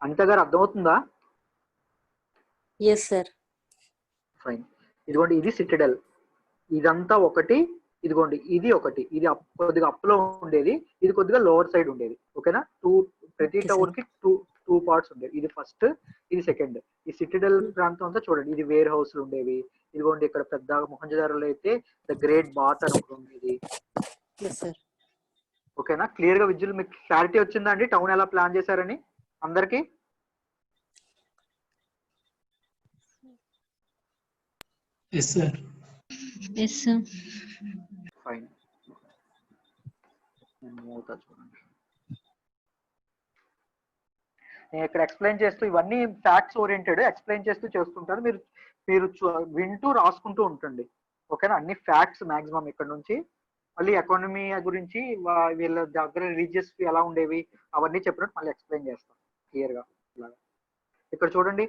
అనిత గారు అర్థమవుతుందా? Yes sir. ఫైన్. ఇదిగోండి, ఇది సిటడెల్. ఇదంతా ఒకటి. ఇదిగోండి, ఇది ఒకటి. ఇది కొద్దిగా అప్ లో ఉండేది, ఇది కొద్దిగా లోవర్ సైడ్ ఉండేది. ఓకేనా? ప్రతి Okay, టౌన్ కి టూ పార్ట్స్ ఉండేవి. ఇది ఫస్ట్, ఇది సెకండ్. ఈ సిటిడెల్ ప్రాంతం అంతా చూడండి, ఇది వేర్ హౌస్లు ఉండేవి. ఇదిగోండి, ఇక్కడ పెద్ద మొహంజదారోలో అయితే ద గ్రేట్ బాత్ అని ఒకటి ఉండేది. Yes sir. ఓకేనా? క్లియర్ గా విజువల్ మీకు క్లారిటీ వచ్చిందా అండి, టౌన్ ఎలా ప్లాన్ చేశారని అందరికి? Yes sir. Yes sir. Fine. నేను మూవ్ చూడండి. నేను ఇక్కడ ఎక్స్ప్లెయిన్ చేస్తూ, ఇవన్నీ ఫ్యాక్ట్స్ ఓరియంటెడ్ ఎక్స్ప్లెయిన్ చేస్తూ చేస్తుంటాను. మీరు మీరు వింటూ రాసుకుంటూ ఉంటండి. ఓకేనా? అన్ని ఫ్యాక్ట్స్ మాక్సిమం ఇక్కడ నుంచి. మళ్ళీ ఎకానమీ గురించి వీళ్ళ దగ్గర రిలీజియస్ ఎలా ఉండేవి అవన్నీ చెప్పినట్టు మళ్ళీ ఎక్స్ప్లెయిన్ చేస్తాను క్లియర్ గా. ఇక్కడ చూడండి,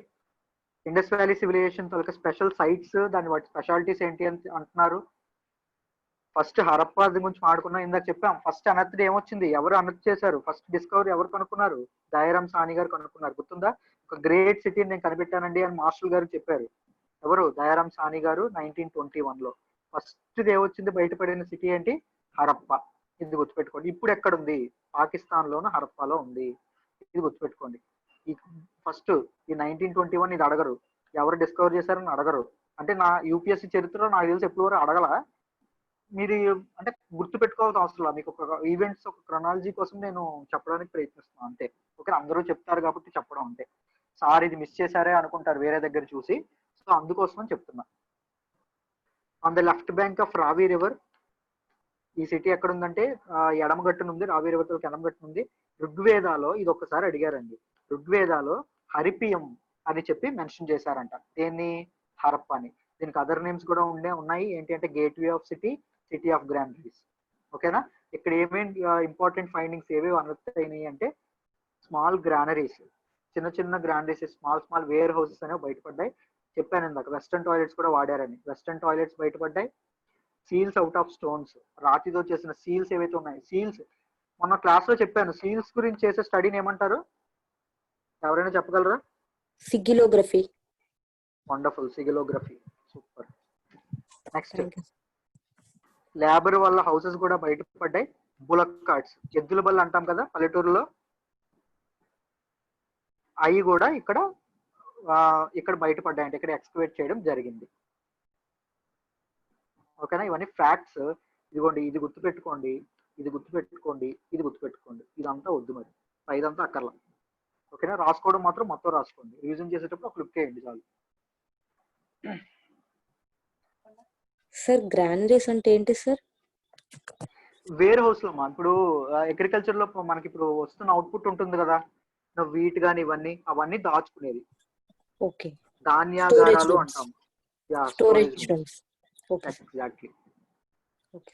ఇండస్ వ్యాలీ సివిలైజేషన్ తాలూకా స్పెషల్ సైట్స్, దాని వాటి స్పెషాలిటీస్ ఏంటి అని అంటున్నారు. ఫస్ట్ హరప్పా గురించి మాట్లాడుకున్నాం, ఇందాక చెప్పాం. ఫస్ట్ అనర్త్ ఏమొచ్చింది, ఎవరు అనర్త్ చేశారు, ఫస్ట్ డిస్కవరీ ఎవరు కనుక్కున్నారు? దయారాం సాని గారు కనుక్కున్నారు. గుర్తుందా? ఒక గ్రేట్ సిటీని నేను కనిపెట్టానండి అని మాస్టర్ గారు చెప్పారు. ఎవరు? దయారాం సాని గారు 1921 లో. ఫస్ట్ ఏమొచ్చింది, బయటపడిన సిటీ ఏంటి? హరప్పా. ఇది గుర్తుపెట్టుకోండి. ఇప్పుడు ఎక్కడ ఉంది? పాకిస్తాన్ లోను హరప్పాలో ఉంది. ఇది గుర్తుపెట్టుకోండి. ఈ ఫస్ట్ ఈ 1921 ఇది అడగరు, ఎవరు డిస్కవర్ చేశారని అడగరు. అంటే నా యూపీఎస్సీ చరిత్రలో నాకు తెలిసి ఎప్పుడు వరకు అడగల. మీరు అంటే గుర్తు పెట్టుకోవాల్సిన అవసరం, మీకు ఒక ఈవెంట్స్ ఒక క్రొనాలజీ కోసం నేను చెప్పడానికి ప్రయత్నిస్తున్నాను అంతే. ఓకే, అందరూ చెప్తారు కాబట్టి చెప్పడం అంతే. సార్ ఇది మిస్ చేశారే అనుకుంటారు వేరే దగ్గర చూసి, సో అందుకోసం చెప్తున్నా. On the left bank of రావి రివర్, ఈ సిటీ ఎక్కడ ఉందంటే ఎడమగట్టున ఉంది. రావి రివర్ తో ఎడమగట్టున ఉంది. ఋగ్వేదాలో ఇది ఒక్కసారి అడిగారండి. ఋగ్వేదాలో హరిపియం అని చెప్పి మెన్షన్ చేశారంట. దేన్ని? హరప్పాని. దీనికి అదర్ నేమ్స్ కూడా ఉన్నాయి. ఏంటి అంటే gateway of city, city of granaries. ఓకేనా? ఇక్కడ ఏమేమి ఇంపార్టెంట్ ఫైండింగ్స్ ఏవి అయినాయి అంటే, స్మాల్ గ్రానరీస్, చిన్న చిన్న గ్రానరీస్, స్మాల్ వేర్ హౌసెస్ అనేవి బయటపడ్డాయి. చెప్పాను ఇందాక, వెస్టర్న్ టాయిలెట్స్ కూడా వాడారని. వెస్టర్న్ టాయిలెట్స్ బయటపడ్డాయి. సీల్స్ అవుట్ ఆఫ్ స్టోన్స్, రాతితో చేసిన సీల్స్ ఏవైతే ఉన్నాయి. సీల్స్ మొన్న క్లాస్ లో చెప్పాను. సీల్స్ గురించి చేసే స్టడీని ఏమంటారు? ఎవరైనా చెప్పగలరా? సిగిలోగ్రఫీ. వండర్ఫుల్, సిగిలోగ్రఫీ. సూపర్. నెక్స్ట్, లేబర్ వల్ల హౌసెస్ కూడా బయటపడ్డాయి. బులక్ కార్ట్స్, ఎద్దుల బళ్ళు అంటాం కదా పల్లెటూరులో, అవి కూడా ఇక్కడ బయటపడ్డాయి. అంటే ఇక్కడ ఎక్స్కవేట్ చేయడం జరిగింది. ఓకేనా? ఇవన్నీ ఫ్యాక్ట్స్. ఇదిగోండి, ఇది గుర్తుపెట్టుకోండి, ఇది గుర్తుపెట్టుకోండి, ఇది గుర్తుపెట్టుకోండి. ఇదంతా వద్దు మరి, ఇదంతా అక్కర్లా. ఓకేనా? రాసుకోవడం మాత్రం మొత్తం రాసుకోండి. రివిజన్ చేసేటప్పుడు ఒక లుక్ వేయండి చాలు. సార్ గ్రానరీస్ అంటే ఏంటి సార్? వేర్ హౌస్ లో ఇప్పుడు అగ్రికల్చర్ లో మనకి ఇప్పుడు వస్తున్న అవుట్పుట్ ఉంటుంది కదా, వీట్ గాని ఇవన్నీ, అవన్నీ దాచుకునేది. ఓకే. ధాన్యాగారాలు అంటాం. Storage rooms. Okay. Exactly. Okay.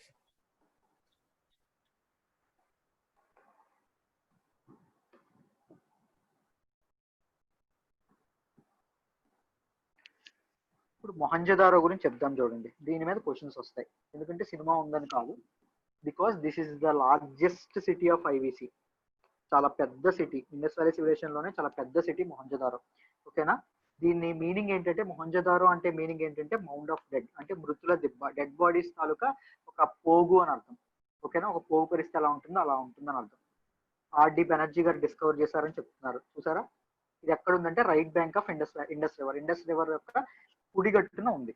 ఇప్పుడు మొహంజదారో గురించి చెప్దాం చూడండి. దీని మీద క్వశ్చన్స్ వస్తాయి, ఎందుకంటే సినిమా ఉందని కాదు, because this is the largest city of ఐవిసి. చాలా పెద్ద సిటీ, ఇండస్ వ్యాలీ సివిలైజేషన్ లోనే చాలా పెద్ద సిటీ మొహంజదారో. ఓకేనా? దీన్ని మీనింగ్ ఏంటంటే, మొహంజదారో అంటే మీనింగ్ ఏంటంటే మౌండ్ ఆఫ్ డెడ్, అంటే మృతుల దిబ్బ. డెడ్ బాడీస్ తాలూకా ఒక పోగు అని అర్థం. ఓకేనా? ఒక పోగు పరిస్థితి ఎలా ఉంటుందో అలా ఉంటుందని అర్థం. ఆర్డి బెనర్జీ గారు డిస్కవర్ చేశారని చెప్తున్నారు. చూసారా? ఇది ఎక్కడ ఉందంటే right bank of Indus river. Indus river యొక్క కుడిగట్టున ఉంది.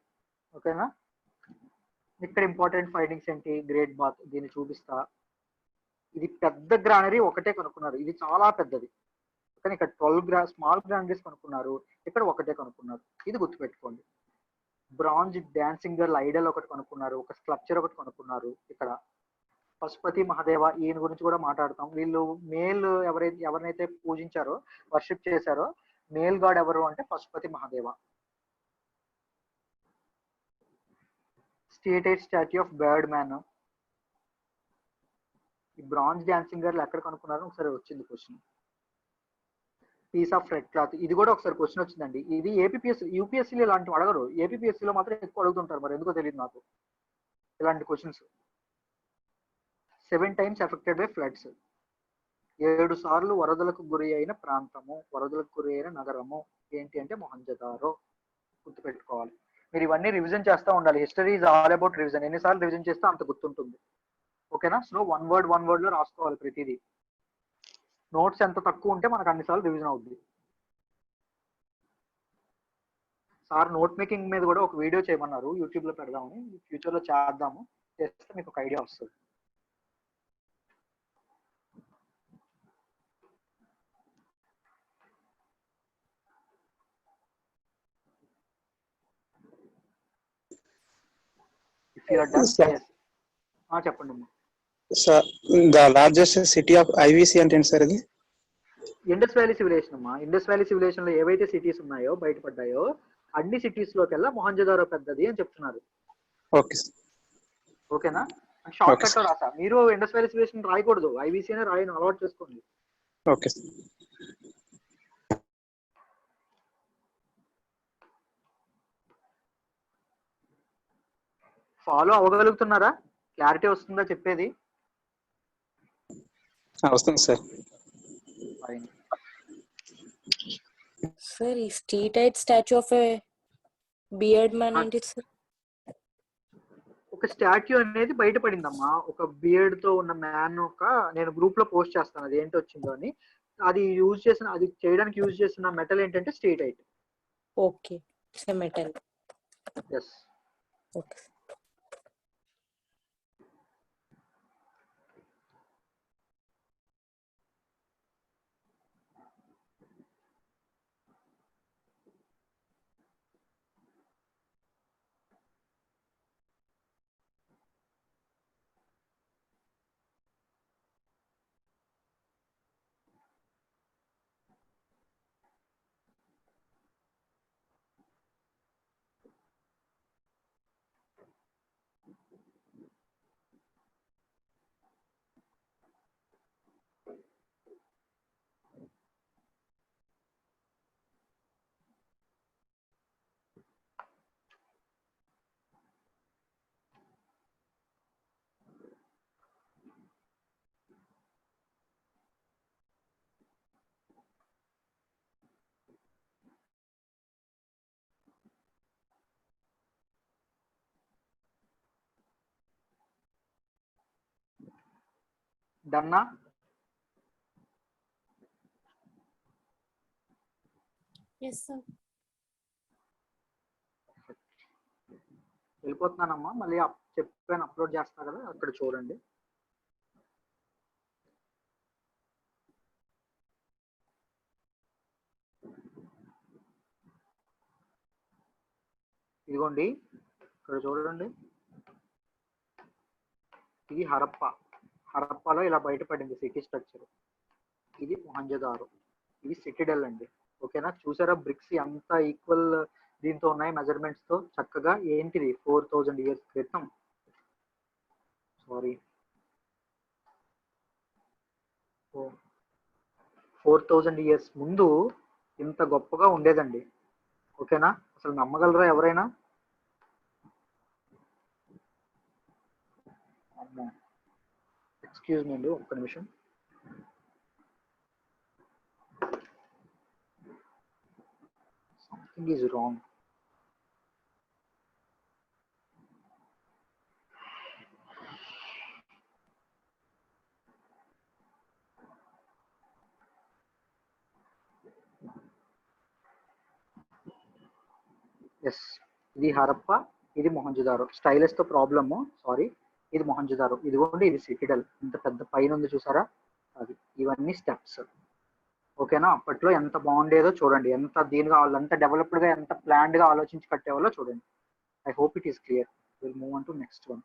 ఓకేనా? ఇక్కడ ఇంపార్టెంట్ ఫైండింగ్స్ ఏంటి? గ్రేట్ బాత్, దీన్ని చూపిస్తా. ఇది పెద్ద గ్రానరీ ఒకటే కనుక్కున్నారు, ఇది చాలా పెద్దది. కానీ ఇక్కడ 12 స్మాల్ గ్రానరీస్ కనుక్కున్నారు, ఇక్కడ ఒకటే కనుక్కున్నారు. ఇది గుర్తుపెట్టుకోండి. బ్రాంజ్ డాన్సింగ్ గర్ల్ ఐడల్ ఒకటి కనుక్కున్నారు, ఒక స్కల్ప్చర్ ఒకటి కనుక్కున్నారు. ఇక్కడ పశుపతి మహాదేవ, ఈయన గురించి కూడా మాట్లాడతాం. వీళ్ళు మేల్ ఎవరినైతే పూజించారో, వర్షిప్ చేశారో, మేల్ గాడ్ ఎవరు అంటే Pashupati Mahadeva. Stated statue of bird man. ఈ బ్రాంజ్ డాన్సింగ్ గర్ల్ ఎక్కడ కనుక్కున్నారో ఒకసారి వచ్చింది question. Piece of red cloth, ఇది కూడా ఒకసారి క్వశ్చన్ వచ్చిందండి. ఇది ఏపీఎస్సీ యూపీఎస్సీలో ఇలాంటివి అడగరు, ఏపీఎస్సీలో మాత్రం ఎక్కువ అడుగుతుంటారు, మరి ఎందుకో తెలియదు నాకు ఇలాంటి questions. 7 times affected by floods, 7 సార్లు వరదలకు గురి అయిన ప్రాంతము, వరదలకు గురి అయిన నగరము ఏంటి అంటే మొహంజదారో. గుర్తుపెట్టుకోవాలి. మీరు ఇవన్నీ రివిజన్ చేస్తూ ఉండాలి. History is all about revision. ఎన్నిసార్లు రివిజన్ చేస్తే అంత గుర్తుంటుంది. ఓకేనా? సో వన్ వర్డ్ లో రాసుకోవాలి ప్రతిదీ. నోట్స్ ఎంత తక్కువ ఉంటే మనకు అన్నిసార్లు రివిజన్ అవుద్ది. సార్ నోట్ మేకింగ్ మీద కూడా ఒక వీడియో చేయమన్నారు, యూట్యూబ్ లో పెడదామని. ఫ్యూచర్ లో చేద్దాము, చేస్తే మీకు ఒక ఐడియా వస్తుంది. చెప్పండి అమ్మా. Sir the largest city of ఐవిసి అంటే ఏంటి సార్? ఇది ఇండస్ వ్యాలీ సివిలైజేషన్ అమ్మా. ఇండస్ వ్యాలీ సివిలైజేషన్ లో ఏవైతే సిటీస్ ఉన్నాయో, బయటపడ్డాయో, అన్ని సిటీస్ లోకెల్లా మొహంజదారో పెద్దది అని చెప్తున్నారు. Okay sir. ఓకేనా? షార్ట్ కట్ లో రాసా. మీరు ఇండస్ వ్యాలీ సివిలైజేషన్ రాయకూడదు, ఐవిసి అనే రాయను, అలవాటు చేసుకోండి. Okay sir. ఫాలో అవ్వగలుగుతున్నారా? క్లారిటీ వస్తుందా చెప్పేది? వస్తుంది సార్. సార్ ఈ steatite statue of a bearded man ఏంటి సార్? ఒక స్టాచ్యూ అనేది బయటపడిందమ్మా, ఒక బియర్డ్ తో ఉన్న మ్యాన్. నేను గ్రూప్ లో పోస్ట్ చేస్తాను అది ఏంటి వచ్చిందో అని. అది చేయడానికి యూజ్ చేసిన మెటల్ ఏంటంటే steatite. Okay, metal. Yes. Okay. డన్నా? Yes sir. వెళ్ళిపోతున్నానమ్మా, మళ్ళీ చెప్పాను అప్లోడ్ చేస్తా కదా, అక్కడ చూడండి. ఇదిగోండి ఇక్కడ చూడండి, ఇది హరప్పాలో ఇలా బయటపడింది సిటీ స్ట్రక్చర్. ఇది మొహంజదారో, ఇది సిటిడెల్ అండి. ఓకేనా? చూసారా బ్రిక్స్ ఎంత ఈక్వల్ దీంతో ఉన్నాయి మెజర్మెంట్స్ తో చక్కగా. ఏంటిది 4000 years క్రితం, సారీ 4000 years ముందు ఇంత గొప్పగా ఉండేదండి. ఓకేనా? అసలు నమ్మగలరా ఎవరైనా? ఎక్స్క్యూజ్ మీ అండి, ఒక్క నిమిషం. Something is wrong. ఎస్, ఇది హరప్ప, ఇది మొహంజదారో. స్టైలస్ తో ప్రాబ్లము, సారీ. ఇది మొహంజదారో, ఇదిగోండి ఇది సిటిడల్, ఇంత పెద్ద పైన ఉంది చూసారా అది. ఇవన్నీ స్టెప్స్. ఓకేనా? అప్పట్లో ఎంత బాగుండేదో చూడండి, ఎంత దీనిగా వాళ్ళు ఎంత డెవలప్డ్ గా ఎంత ప్లాన్డ్ గా ఆలోచించి కట్టేవాళ్ళో చూడండి. I hope it is clear. Will move on to next one.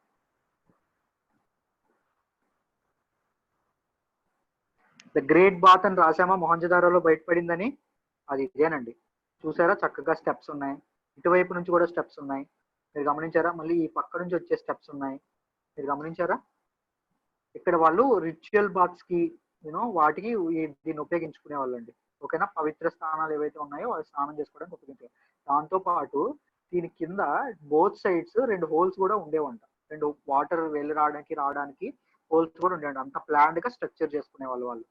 The great bath అని రాసామా మొహంజదారోలో బయటపడిందని? అది ఇదేనండి. చూసారా చక్కగా స్టెప్స్ ఉన్నాయి, ఇటువైపు నుంచి కూడా స్టెప్స్ ఉన్నాయి, మీరు గమనించారా? మళ్ళీ ఈ పక్క నుంచి వచ్చే స్టెప్స్ ఉన్నాయి, మీరు గమనించారా? ఇక్కడ వాళ్ళు రిచువల్ బాత్స్ కి వాటికి దీన్ని ఉపయోగించుకునే వాళ్ళండి. ఓకేనా? పవిత్ర స్నానాలు ఏవైతే ఉన్నాయో అవి స్నానం చేసుకోవడానికి ఉపయోగించారు. దాంతో పాటు దీని కింద బోత్ సైడ్స్ 2 హోల్స్ కూడా ఉండేవంట. 2 వాటర్ వెళ్ళి రావడానికి హోల్స్ కూడా ఉండేవంట. అంత ప్లాన్డ్ గా స్ట్రక్చర్ చేసుకునే వాళ్ళు.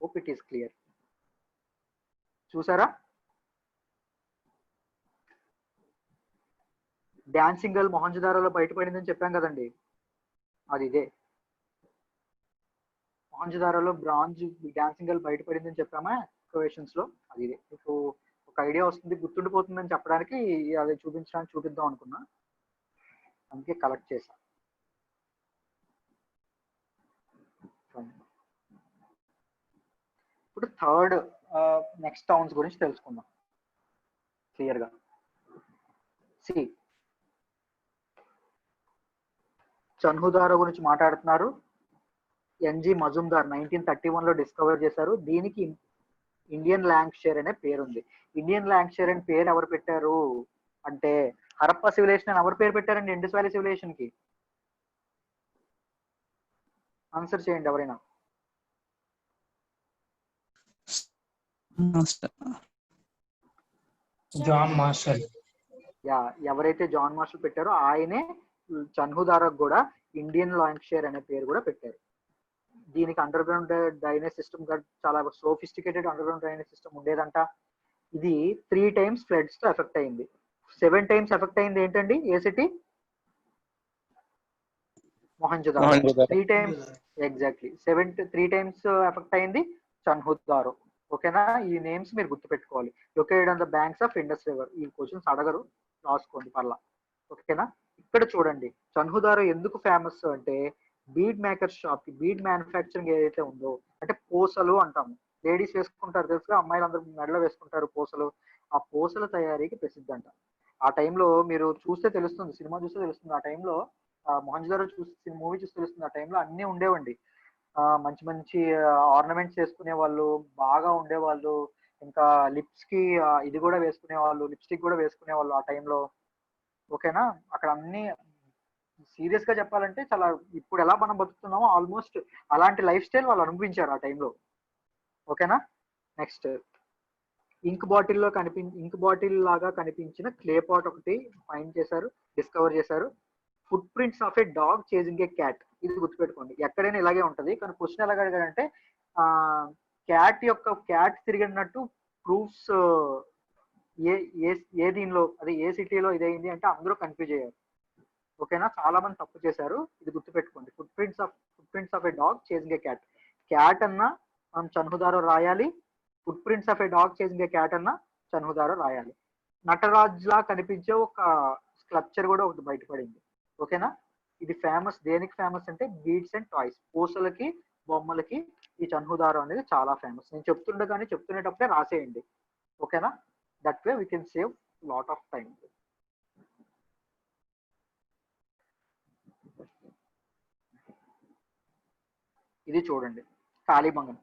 Hope it is clear. చూసారా? డాన్సింగ్ గర్ల్ మొహంజదారోలో బయటపడిందని చెప్పాం కదండి, అది ఇదే. మొహంజదారోలో బ్రాంజ్ డాన్సింగ్ గర్ల్ బయటపడిందని చెప్పామా ఎక్స్కవేషన్స్ లో, అది ఇదే. మీకు ఒక ఐడియా వస్తుంది, గుర్తుండిపోతుందని చెప్పడానికి అది చూపిద్దాం అనుకున్నా, అందుకే కలెక్ట్ చేశా. ఇప్పుడు థర్డ్ నెక్స్ట్ టౌన్స్ గురించి తెలుసుకుందాం క్లియర్ గా. సి చన్హుదారో గురించి మాట్లాడుతున్నారు. ఎన్జి మజుందార్ 1931 లో డిస్కవర్ చేశారు. దీనికి ఇండియన్ ల్యాంక్షైర్ అనే పేరు ఉంది. ఇండియన్ ల్యాంక్షైర్ అనే పేరు ఎవరు పెట్టారు అంటే హరప్పా సివిలైజేషన్ అని ఎవరు పేరు పెట్టారండి ఇండస్ వ్యాలీ సివిలైజేషన్ కి? ఆన్సర్ చేయండి ఎవరైనా. John Marshall. యా, ఎవరైతే జాన్ మార్షల్ పెట్టారో ఆయనే చన్హుదారకు కూడా ఇండియన్ ల్యాంక్షైర్ అనే పేరు కూడా పెట్టారు. దీనికి అండర్ గ్రౌండ్ డ్రైనేజ్ సిస్టమ్ చాలా sophisticated underground drainage system ఉండేదంట. ఇది 3 times ఫ్లడ్స్ తో ఎఫెక్ట్ అయింది. 7 times ఎఫెక్ట్ అయింది ఏంటండి? ఏ city? Mohenjodaro. 3 times exactly 3 times effect అయింది చన్హుదారో. ఓకేనా? ఈ నేమ్స్ మీరు గుర్తుపెట్టుకోవాలి. Located on the banks of Indus river. ఈ క్వశ్చన్స్ అడగరు, రాసుకోండి పర్లా. ఓకేనా? ఇక్కడ చూడండి చన్హుదారో ఎందుకు ఫేమస్ అంటే బీడ్ మేకర్ షాప్ కి, బీడ్ మ్యానుఫ్యాక్చరింగ్ ఏదైతే ఉందో, అంటే పూసలు అంటాము, లేడీస్ వేసుకుంటారు తెలుసుగా, అమ్మాయిలు అందరూ మెడలో వేసుకుంటారు పూసలు, ఆ పూసల తయారీకి ప్రసిద్ధి అంట. ఆ టైంలో మీరు చూస్తే తెలుస్తుంది, సినిమా చూస్తే తెలుస్తుంది. ఆ టైంలో మొహంజదారో చూసి మూవీ చూస్తే తెలుస్తుంది. ఆ టైంలో అన్ని ఉండేవండి. మంచి మంచి ఆర్నమెంట్స్ వేసుకునే వాళ్ళు, బాగా ఉండేవాళ్ళు. ఇంకా లిప్స్ కి ఇది కూడా వేసుకునే వాళ్ళు, లిప్స్టిక్ కూడా వేసుకునే వాళ్ళు ఆ టైంలో. ఓకేనా? అక్కడ అన్ని సీరియస్ గా చెప్పాలంటే చాలా ఇప్పుడు ఎలా మనం బతుకుతున్నామో ఆల్మోస్ట్ అలాంటి లైఫ్ స్టైల్ వాళ్ళు అనుభవించారు ఆ టైంలో. ఓకేనా? నెక్స్ట్ ఇంక్ బాటిల్ లాగా కనిపించిన క్లే పాట్ ఒకటి ఫైండ్ చేశారు, డిస్కవర్ చేశారు. Foot prints of A dog chasing A cat. ఇది గుర్తుపెట్టుకోండి, ఎక్కడైనా ఇలాగే ఉంటది. కానీ క్వశ్చన్ ఎలా అడిగాడంటే క్యాట్ తిరిగినట్టు ప్రూఫ్స్ ఏ దీనిలో, అదే ఏ సిటీలో ఇదైంది అంటే అందరూ కన్ఫ్యూజ్ అయ్యారు. ఓకేనా? చాలా మంది తప్పు చేశారు, ఇది గుర్తుపెట్టుకోండి. Foot prints of A dog chasing A cat. Cat అన్నా మనం చన్హుదారో రాయాలి, foot prints of A dog chasing A cat అన్నా చన్హుదారో రాయాలి. నటరాజ్ లా కనిపించే ఒక స్కల్ప్చర్ కూడా ఒకటి బయటపడింది. ఓకేనా? ఇది ఫేమస్, దేనికి ఫేమస్ అంటే బీడ్స్ అండ్ టాయ్స్, పూసలకి బొమ్మలకి ఈ చన్హుదారో అనేది చాలా ఫేమస్. నేను చెప్తునేటప్పుడే రాసేయండి. ఓకేనా? That way we can save lot of time. ఇది చూడండి కాళీబంగన్.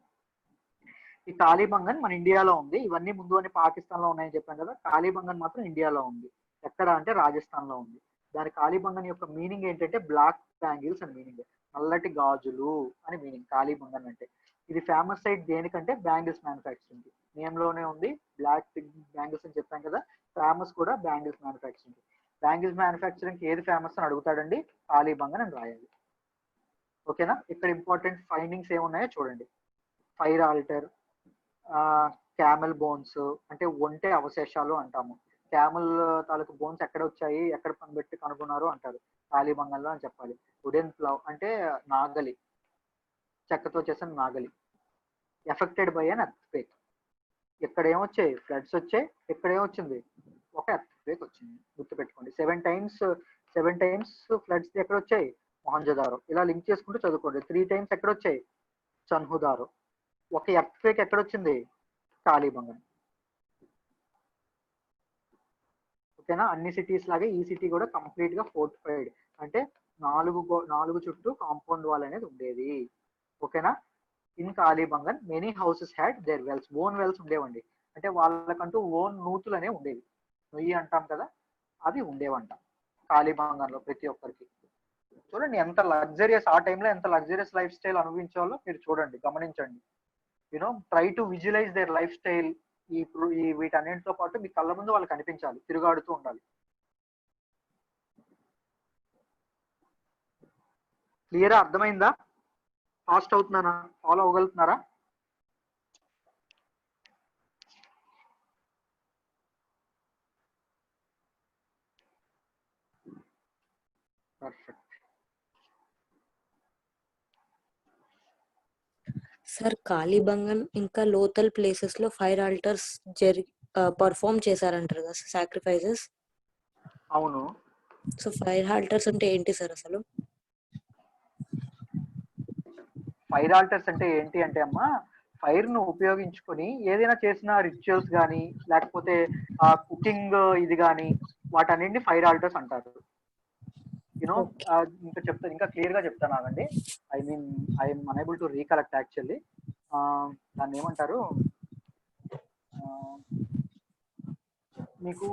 ఈ కాళీబంగన్ మన ఇండియాలో ఉంది. ఇవన్నీ ముందు అన్ని పాకిస్తాన్ లో ఉన్నాయని చెప్పాను కదా, కాళీబంగన్ మాత్రం ఇండియాలో ఉంది. ఎక్కడ అంటే రాజస్థాన్ లో ఉంది. దాని కాళీబంగన్ యొక్క మీనింగ్ ఏంటంటే బ్లాక్ బ్యాంగిల్స్ అని మీనింగ్, నల్లటి గాజులు అని మీనింగ్ కాళీబంగన్ అంటే. ఇది ఫేమస్ సైట్ దేనికంటే బ్యాంగిల్స్ మ్యానుఫ్యాక్చరింగ్. నేమ్ లోనే ఉంది బ్లాక్ బ్యాంగిల్స్ అని చెప్పాను కదా, ఫేమస్ కూడా బ్యాంగిల్స్ మ్యానుఫ్యాక్చరింగ్. బ్యాంగిల్స్ మ్యానుఫ్యాక్చరింగ్ ఏది ఫేమస్ అని అడుగుతాడండి, కాళీబంగన్ అని రాయాలి. ఓకేనా? ఇక్కడ ఇంపార్టెంట్ ఫైండింగ్స్ ఏమున్నాయో చూడండి. ఫైర్ ఆల్టర్, క్యామెల్ బోన్స్ అంటే ఒంటె అవశేషాలు అంటాము. క్యామెల్ తాలూకు బోన్స్ ఎక్కడ వచ్చాయి, ఎక్కడ పనిపెట్టి కనుగొన్నారు అంటారు, కాళీబంగన్లో అని చెప్పాలి. వుడెన్ ప్లవ్ అంటే నాగలి, చెక్కతో చేసిన నాగలి. Affected by an earthquake. ఇక్కడ ఏమొచ్చాయి? ఫ్లడ్స్ వచ్చాయి. ఇక్కడ ఏమొచ్చింది? ఒక ఎర్త్క్వేక్ వచ్చింది. గుర్తుపెట్టుకోండి. 7 times 7 టైమ్స్ ఫ్లడ్స్ ఎక్కడ వచ్చాయి? మొహంజదారో. ఇలా లింక్ చేసుకుంటూ చదువుకోండి. 3 టైమ్స్ ఎక్కడ వచ్చాయి? చన్హుదారో. ఒక ఎర్త్క్వేక్ ఎక్కడ వచ్చింది? కాళీబంగన్. ఓకేనా? అన్ని సిటీస్ లాగే ఈ సిటీ కూడా కంప్లీట్ గా ఫోర్టిఫైడ్, అంటే 4 చుట్టూ కాంపౌండ్ వాల్ అనేది ఉండేది. ఓకేనా? In Kalibangan many houses had their wells, own wells ఉండేవండి. అంటే వాళ్ళకంటూ ఓన్ నూతులు అనేవి ఉండేవి. నొయ్యి అంటాం కదా, అవి ఉండేవంట కాళీబంగన్ లో ప్రతి ఒక్కరికి. చూడండి ఎంత లగ్జరియస్, ఆ టైంలో ఎంత లగ్జరియస్ లైఫ్ స్టైల్ అనుభవించాలో మీరు చూడండి, గమనించండి. You know try to visualize their lifestyle. ఈ వీటన్నింటితో పాటు మీ కళ్ళ ముందు వాళ్ళు కనిపించాలి, తిరుగాడుతూ ఉండాలి. క్లియరా? అర్థమైందా? ఫాస్ట్ అవుతున్నానా? ఫాలో అవ్వగలుగుతున్నారా? పర్ఫెక్ట్. సార్ కాళీబంగన్ ఇంకా లోకల్ ప్లేసెస్ లో ఫైర్ ఆల్టర్స్ పర్ఫామ్ చేశారంటారు కదా సాక్రిఫైసెస్. అవును. సో ఫైర్ ఆల్టర్స్ అంటే ఏంటి సార్ అసలు? ఫైర్ ఆల్టర్స్ అంటే ఏంటి అంటే అమ్మా, ఫైర్ ను ఉపయోగించుకొని ఏదైనా చేసిన రిచువల్స్ కానీ లేకపోతే ఆ కుకింగ్ ఇది కానీ వాటన్నింటిని ఫైర్ ఆల్టర్స్ అంటారు. యూనో ఇంకా చెప్తాను, ఇంకా క్లియర్ గా చెప్తాను ఆగండి. I'm unable to recollect actually. దాన్ని ఏమంటారు, మీకు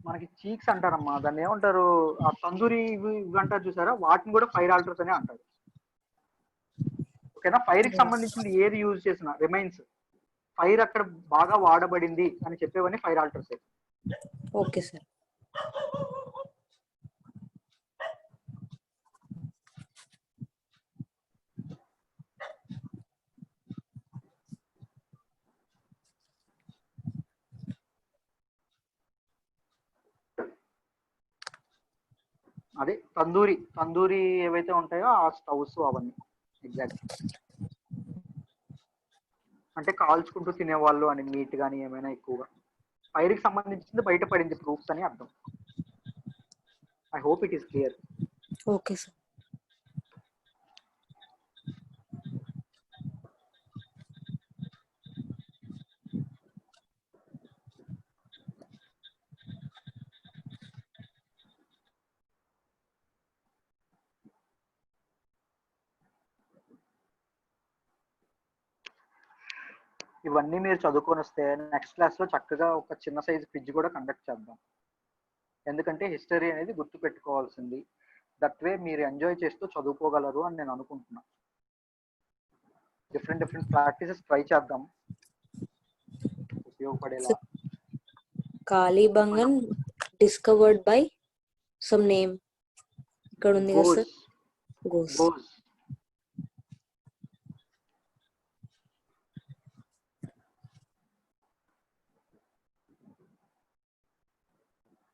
మనకి చీక్స్ అంటారమ్మా, దాన్ని ఏమంటారు, ఆ తందూరి ఇవి అంటారు చూసారా, వాటిని కూడా ఫైర్ ఆల్టర్స్ అనే అంటారు. ఓకేనా? ఫైర్ కి సంబంధించింది ఏది యూజ్ చేసిన రిమైన్స్, ఫైర్ అక్కడ బాగా వాడబడింది అని చెప్పేవన్నీ ఫైర్ ఆల్టర్స్. Okay sir. అదే తందూరి ఏవైతే ఉంటాయో ఆ స్టవ్స్ అవన్నీ. ఎగ్జాక్ట్. అంటే కాల్చుకుంటూ తినేవాళ్ళు అని, మీట్ కానీ ఏమైనా ఎక్కువగా ఫైర్ కి సంబంధించింది బయటపడింది ప్రూఫ్స్ అని అర్థం. I hope it is clear. Okay sir. ఇవన్నీ మీరు చదువుకొని వస్తే నెక్స్ట్ క్లాస్ లో చక్కగా ఒక చిన్న సైజ్ క్విజ్ కూడా కండక్ట్ చేద్దాం. ఎందుకంటే హిస్టరీ అనేది గుర్తు పెట్టుకోవాల్సింది. దట్ వే మీరు ఎంజాయ్ చేస్తూ చదువుకోగలరు అని నేను అనుకుంటున్నా. డిఫరెంట్ ప్రాక్టీసెస్ ట్రై చేద్దాం ఉపయోగపడేలా. Kalibangan discovered by some name ఇక్కడ ఉంది కదా sir. Ghosh.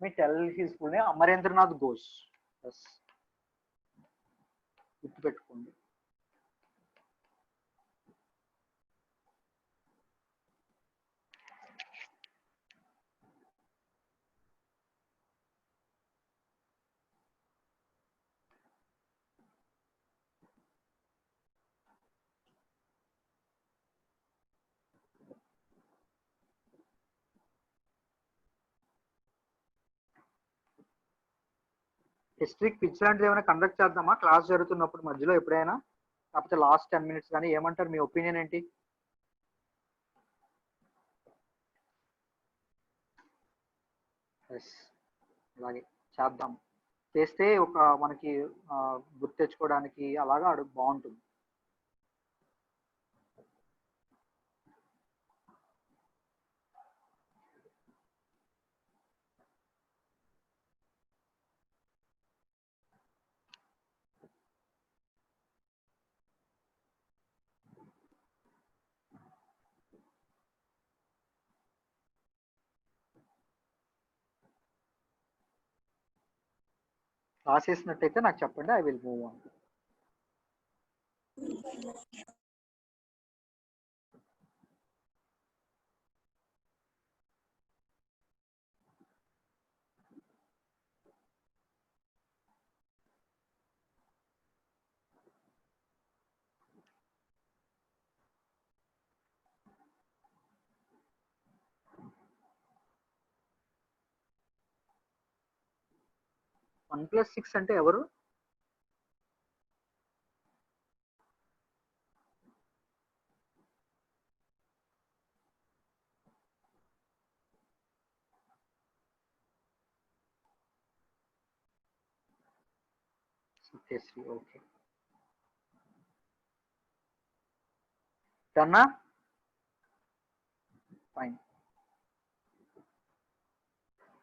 Me tell his full name Amarendranath Ghosh. గుర్తుపెట్టుకోండి. హిస్టరీ క్విజ్ లాంటిది ఏమైనా కండక్ట్ చేద్దామా క్లాస్ జరుగుతున్నప్పుడు మధ్యలో ఎప్పుడైనా, కాకపోతే లాస్ట్ 10 minutes కానీ? ఏమంటారు, మీ ఒపీనియన్ ఏంటి? అలాగే చేద్దాం. చేస్తే ఒక మనకి గుర్తు తెచ్చుకోవడానికి అలాగా అడుగు బాగుంటుంది. రాసేసినట్టయితే నాకు చెప్పండి, ఐ విల్ మూవ్ ఆన్. 1+6 అంటే ఎవరు? సత్యశ్రీ. ఓకే, డన్నా, ఫైన్.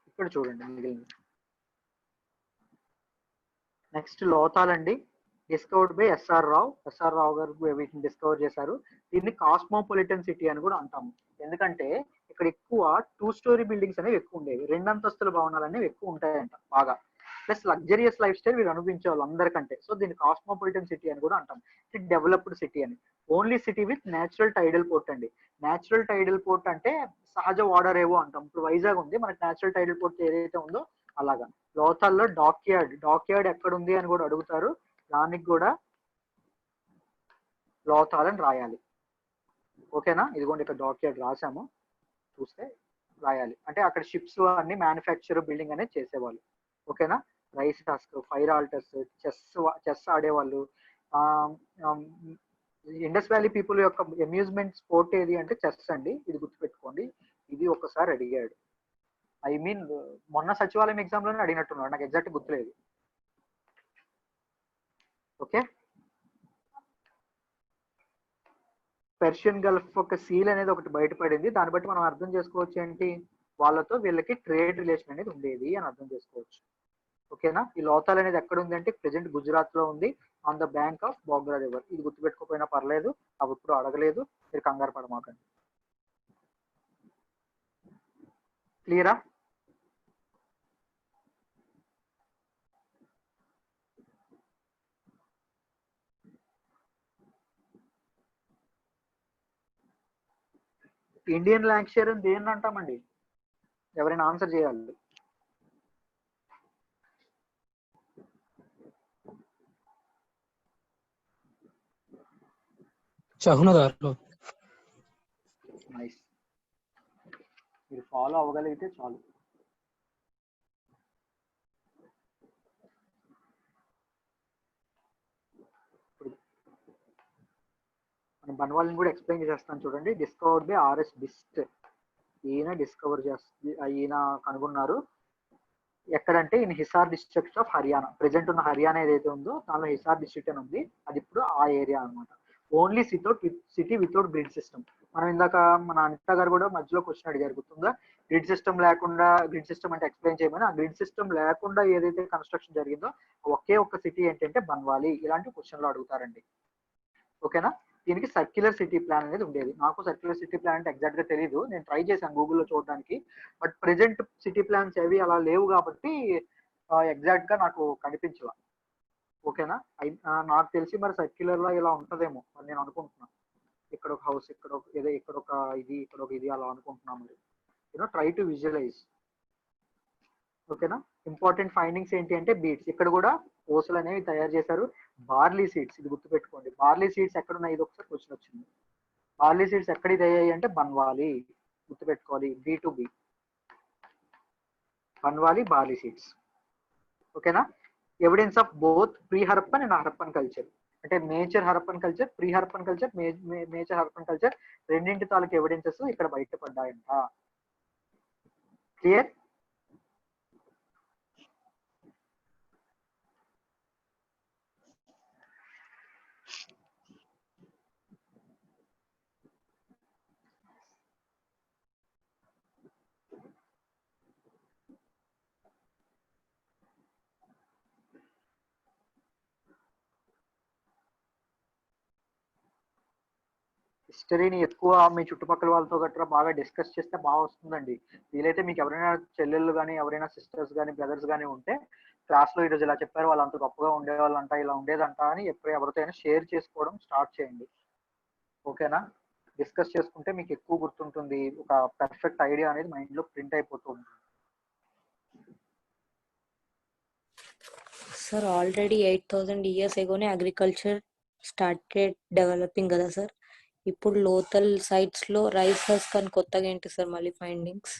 ఇక్కడ చూడండి మిగిలింది. నెక్స్ట్ లోతాలండి, discovered by SR Rao. SR Rao గారు వీటిని డిస్కవర్ చేశారు. దీన్ని కాస్మోపాలిటన్ సిటీ అని కూడా అంటాము. ఎందుకంటే ఇక్కడ ఎక్కువ 2 స్టోరీ బిల్డింగ్స్ అనేవి ఎక్కువ ఉండేవి, 2 అంతస్తుల భవనాలు అనేవి ఎక్కువ ఉంటాయంట బాగా. ప్లస్ లగ్జరియస్ లైఫ్ స్టైల్ వీళ్ళు అనుభవించే వాళ్ళు అందరికంటే. సో దీన్ని కాస్మోపాలిటన్ సిటీ అని కూడా అంటాం. డెవలప్డ్ సిటీ అని. Only city with natural టైడల్ port అండి. నేచురల్ టైడల్ పోర్ట్ అంటే సహజ వాటర్ ఏవో అంటాం. ఇప్పుడు వైజాగ్ ఉంది, మనకి నేచురల్ టైడల్ పోర్ట్ ఏదైతే ఉందో అలాగా. లోతాల్లో డాక్ యార్డ్ ఎక్కడ ఉంది అని కూడా అడుగుతారు. దానికి కూడా లోతాల్ అని రాయాలి. ఓకేనా? ఇదిగోండి ఇక్కడ డాక్ యార్డ్ రాసాము, చూస్తే రాయాలి. అంటే అక్కడ షిప్స్ అన్ని మ్యానుఫ్యాక్చర్ బిల్డింగ్ అనేది చేసేవాళ్ళు. ఓకేనా? Rice husk, fire altars, chess ఆడేవాళ్ళు. ఇండస్ వ్యాలీ పీపుల్ యొక్క అమ్యూజ్మెంట్ స్పోర్ట్ ఏది అంటే చెస్ అండి. ఇది గుర్తుపెట్టుకోండి. ఇది ఒకసారి అడిగాడు. ఐ మీన్ మొన్న సచివాలయం ఎగ్జామ్ లోనే అడిగినట్టున్నాడు, నాకు ఎగ్జాక్ట్ గుర్తులేదు. ఓకే, పెర్షియన్ గల్ఫ్ ఒక సీల్ అనేది ఒకటి బయటపడింది. దాన్ని బట్టి మనం అర్థం చేసుకోవచ్చు ఏంటి, వాళ్ళతో వీళ్ళకి ట్రేడ్ రిలేషన్ అనేది ఉండేది అని అర్థం చేసుకోవచ్చు. ఓకేనా? ఈ లోతాల్ అనేది ఎక్కడ ఉంది అంటే ప్రెసెంట్ గుజరాత్ లో ఉంది, on the bank of Bogra river. ఇది గుర్తుపెట్టుకోకపోయినా పర్లేదు, అవి ఇప్పుడు అడగలేదు, మీరు కంగారు పడమాకండి. క్లియరా? ఇండియన్ ల్యాంక్షైర్ అని దేన్ని అంటామండి? ఎవరైనా ఆన్సర్ చేయాలి. చహునదారులు. నైస్, మీరు ఫాలో అవ్వగలిగితే చాలు. మనం బన్వాల్ని కూడా ఎక్స్ప్లెయిన్ చేస్తాను చూడండి. Discovered by RS Bisht. ఈయన డిస్కవర్ ఈయన కనుగొన్నారు. ఎక్కడంటే in Hisar district of Haryana. Present ఉన్న హర్యానా ఏదైతే ఉందో దానిలో హిసార్ డిస్ట్రిక్ట్ అని ఉంది, అది ఇప్పుడు ఆ ఏరియా అనమాట. Only city without grid system. మనం ఇందాక మన అనిత గారు కూడా మధ్యలో క్వశ్చన్ అడిగారు, గుర్తుందా? గ్రిడ్ సిస్టమ్ లేకుండా, గ్రిడ్ సిస్టమ్ అంటే ఎక్స్ప్లెయిన్ చేయమని. ఆ గ్రిడ్ సిస్టమ్ లేకుండా ఏదైతే కన్స్ట్రక్షన్ జరిగిందో ఒకే ఒక్క సిటీ ఏంటంటే బన్వాలి. ఇలాంటి క్వశ్చన్లు అడుగుతారండి. ఓకేనా? దీనికి సర్క్యులర్ సిటీ ప్లాన్ అనేది ఉండేది. నాకు సర్క్యులర్ సిటీ ప్లాన్ అంటే ఎగ్జాక్ట్ గా తెలియదు, నేను ట్రై చేశాను గూగుల్లో చూడడానికి. బట్ ప్రెసెంట్ సిటీ ప్లాన్స్ ఏవి అలా లేవు కాబట్టి ఎగ్జాక్ట్ గా నాకు కనిపించలా. ఓకేనా? నాకు తెలిసి మరి సర్క్యులర్ లో ఇలా ఉంటదేమో అని నేను అనుకుంటున్నాను. ఇక్కడ ఒక హౌస్, ఇక్కడ ఒక ఏదో, ఇక్కడ ఒక ఇది, ఇక్కడ ఒక ఇది, అలా అనుకుంటున్నాను. మరి యూనో ట్రై టు విజువలైజ్. ఓకేనా? ఇంపార్టెంట్ ఫైండింగ్స్ ఏంటి అంటే బీట్స్. ఇక్కడ కూడా పూసలు అనేవి తయారు చేశారు. బార్లీ సీడ్స్, ఇది గుర్తుపెట్టుకోండి. బార్లీ సీడ్స్ ఎక్కడ ఉన్నాయి, ఇది ఒకసారి క్వశ్చన్ వచ్చింది. బార్లీ సీడ్స్ ఎక్కడికి అయ్యాయి అంటే బన్వాలి, గుర్తుపెట్టుకోవాలి. B2B, Banawali barley seeds. ఓకేనా? Evidence of both pre Harappan and Harappan culture. అంటే major Harappan culture, pre Harappan culture, major Harappan culture రెండింటి తాలూకు ఎవిడెన్సెస్ ఇక్కడ బయటపడ్డాయంట. క్లియర్? హిస్టరీని ఎక్కువ మీ చుట్టుపక్కల వాళ్ళతో గట్రా బాగా డిస్కస్ చేస్తే బాగా వస్తుందండి. వీలైతే మీకు ఎవరైనా చెల్లెళ్ళు కానీ, ఎవరైనా సిస్టర్స్ కానీ, బ్రదర్స్ కానీ ఉంటే క్లాస్ లో ఈరోజు ఇలా చెప్పారు, వాళ్ళు అంత గొప్పగా ఉండేవాళ్ళంట, ఇలా ఉండేదంట అని ఎప్పుడు ఎవరితో అయినా షేర్ చేసుకోవడం స్టార్ట్ చేయండి. ఓకేనా? డిస్కస్ చేసుకుంటే మీకు ఎక్కువ గుర్తుంటుంది, ఒక పర్ఫెక్ట్ ఐడియా అనేది మైండ్ లో ప్రింట్ అయిపోతూ ఉంటుంది. సార్ ఆల్రెడీ 8,000 years agoనే అగ్రికల్చర్ స్టార్టెడ్ డెవలపింగ్ కదా సార్. ఇప్పుడు లోకల్ సైట్స్ లో రైస్ హస్క్ అని కొత్తగా ఏంటి సార్ మళ్ళీ ఫైండింగ్స్?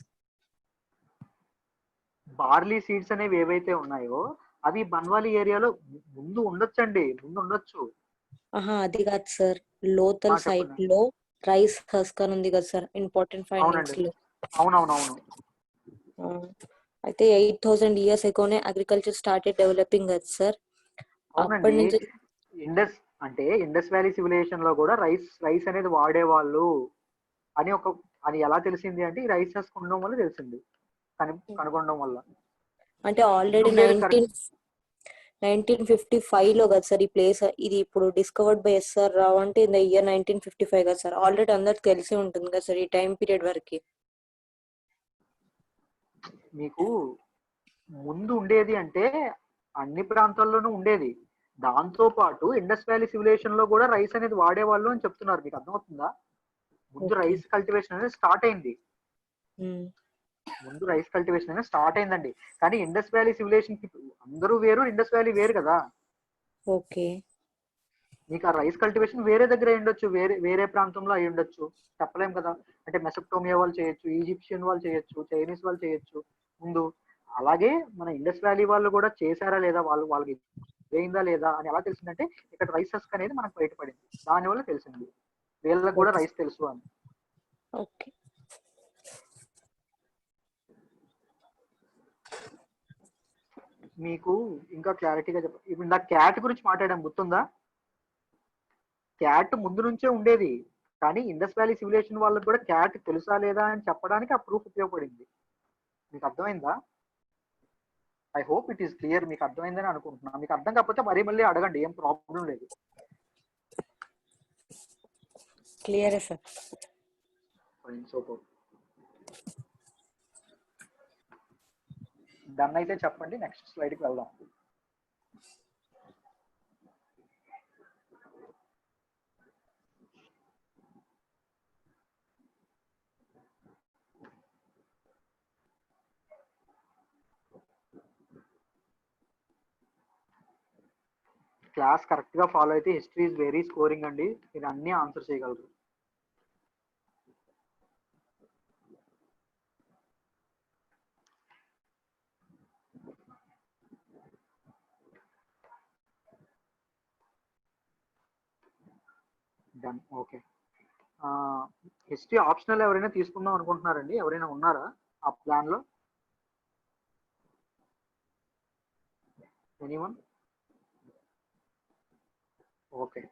బార్లీ సీడ్స్ అనేవి ఏవైతే ఉన్నాయో అవి బన్వాలి ఏరియాలో ముందు ఉండొచ్చు. అది కాదు సార్, లోతల్ సైట్ చెప్పండి. లో రైస్ హస్క్ అని ఉంది కదా సార్, ఇంపార్టెంట్ ఫైండింగ్స్ అవునండి, లో. అవునవునవును. ఆ, అయితే 8,000 years agoనే అగ్రికల్చర్ స్టార్టెడ్ డెవలపింగ్ కదా సార్. అవునండి, అప్పటి నుంచి ఇండస్ ఇండస్ వ్యాలీ సివిలైజేషన్ లో కూడా రైస్ అనేది వాడేవాళ్ళు అని అని ఎలా తెలిసింది అంటే ఈ రైస్ హస్క్ ఉండడం వల్ల తెలిసింది, కనుగొనడం వల్ల. అంటే ఆల్రెడీ ఉండేది కరెక్ట్. 1955 లో కదా సార్ ఈ ప్లేస్, ఇది ఇప్పుడు డిస్కవర్డ్ బై ఎస్ఆర్ రావు అంటే ఇన్ ద ఇయర్ 1955 కదా సార్. ఆల్రెడీ అందరికి తెలిసి ఉంటుంది కదా సార్ ఈ టైం పీరియడ్ వరకు. మీకు ముందు ఉండేది అంటే అన్ని ప్రాంతాల్లోనూ ఉండేది. దాంతో పాటు ఇండస్ వ్యాలీ సివిలైజేషన్ లో కూడా రైస్ అనేది వాడేవాళ్ళు అని చెప్తున్నారు. మీకు అర్థమవుతుందా? ముందు Okay. రైస్ కల్టివేషన్ అనేది స్టార్ట్ అయింది. ముందు రైస్ కల్టివేషన్ అనేది స్టార్ట్ అయిందండి. కానీ ఇండస్ వ్యాలీ సివిలైజేషన్ అందరూ వేరు, ఇండస్ వ్యాలీ వేరు కదా. ఓకే. మీకు ఆ రైస్ కల్టివేషన్ వేరే దగ్గర అయి ఉండొచ్చు, వేరే ప్రాంతంలో అయి ఉండొచ్చు, చెప్పలేం కదా. అంటే మెసోపోటేమియా వాళ్ళు చేయొచ్చు, ఈజిప్షియన్ వాళ్ళు చేయొచ్చు, చైనీస్ వాళ్ళు చేయొచ్చు ముందు. అలాగే మన ఇండస్ వ్యాలీ వాళ్ళు కూడా చేశారా లేదా, వాళ్ళకి అయిందా లేదా అని ఎలా తెలిసిందంటే ఇక్కడ రైస్ హస్క్ అనేది మనకు బయటపడింది, దానివల్ల తెలిసింది వీళ్ళకి కూడా రైస్ తెలుసు అని. ఓకే. మీకు ఇంకా క్లారిటీగా ఇప్పుడు నా క్యాట్ గురించి మాట్లాడాం, గుర్తుందా? క్యాట్ ముందు నుంచే ఉండేది, కానీ ఇండస్ వ్యాలీ సివిలైజేషన్ వాళ్ళకి కూడా క్యాట్ తెలుసా లేదా అని చెప్పడానికి ఆ ప్రూఫ్ ఉపయోగపడింది. మీకు అర్థమైందా? I hope it is clear. మీకు అర్థమైందని అనుకుంటున్నాను. మీకు అర్థం కాకపోతే మళ్ళీ అడగండి, ఏం ప్రాబ్లం లేదు. Clear sir. సూపర్. డన్ అయితే చెప్పండి, నెక్స్ట్ స్లైడ్కి వెళ్దాం. క్లాస్ కరెక్ట్ గా ఫాలో అయితే హిస్టరీ ఇస్ వెరీ స్కోరింగ్ అండి, మీరు అన్ని ఆన్సర్ చేయగలరు. డన్. ఓకే. హిస్టరీ ఆప్షనల్ ఎవరైనా తీసుకుందాం అనుకుంటున్నారండి? ఎవరైనా ఉన్నారా ఆ ప్లాన్ లో? Anyone? Okay,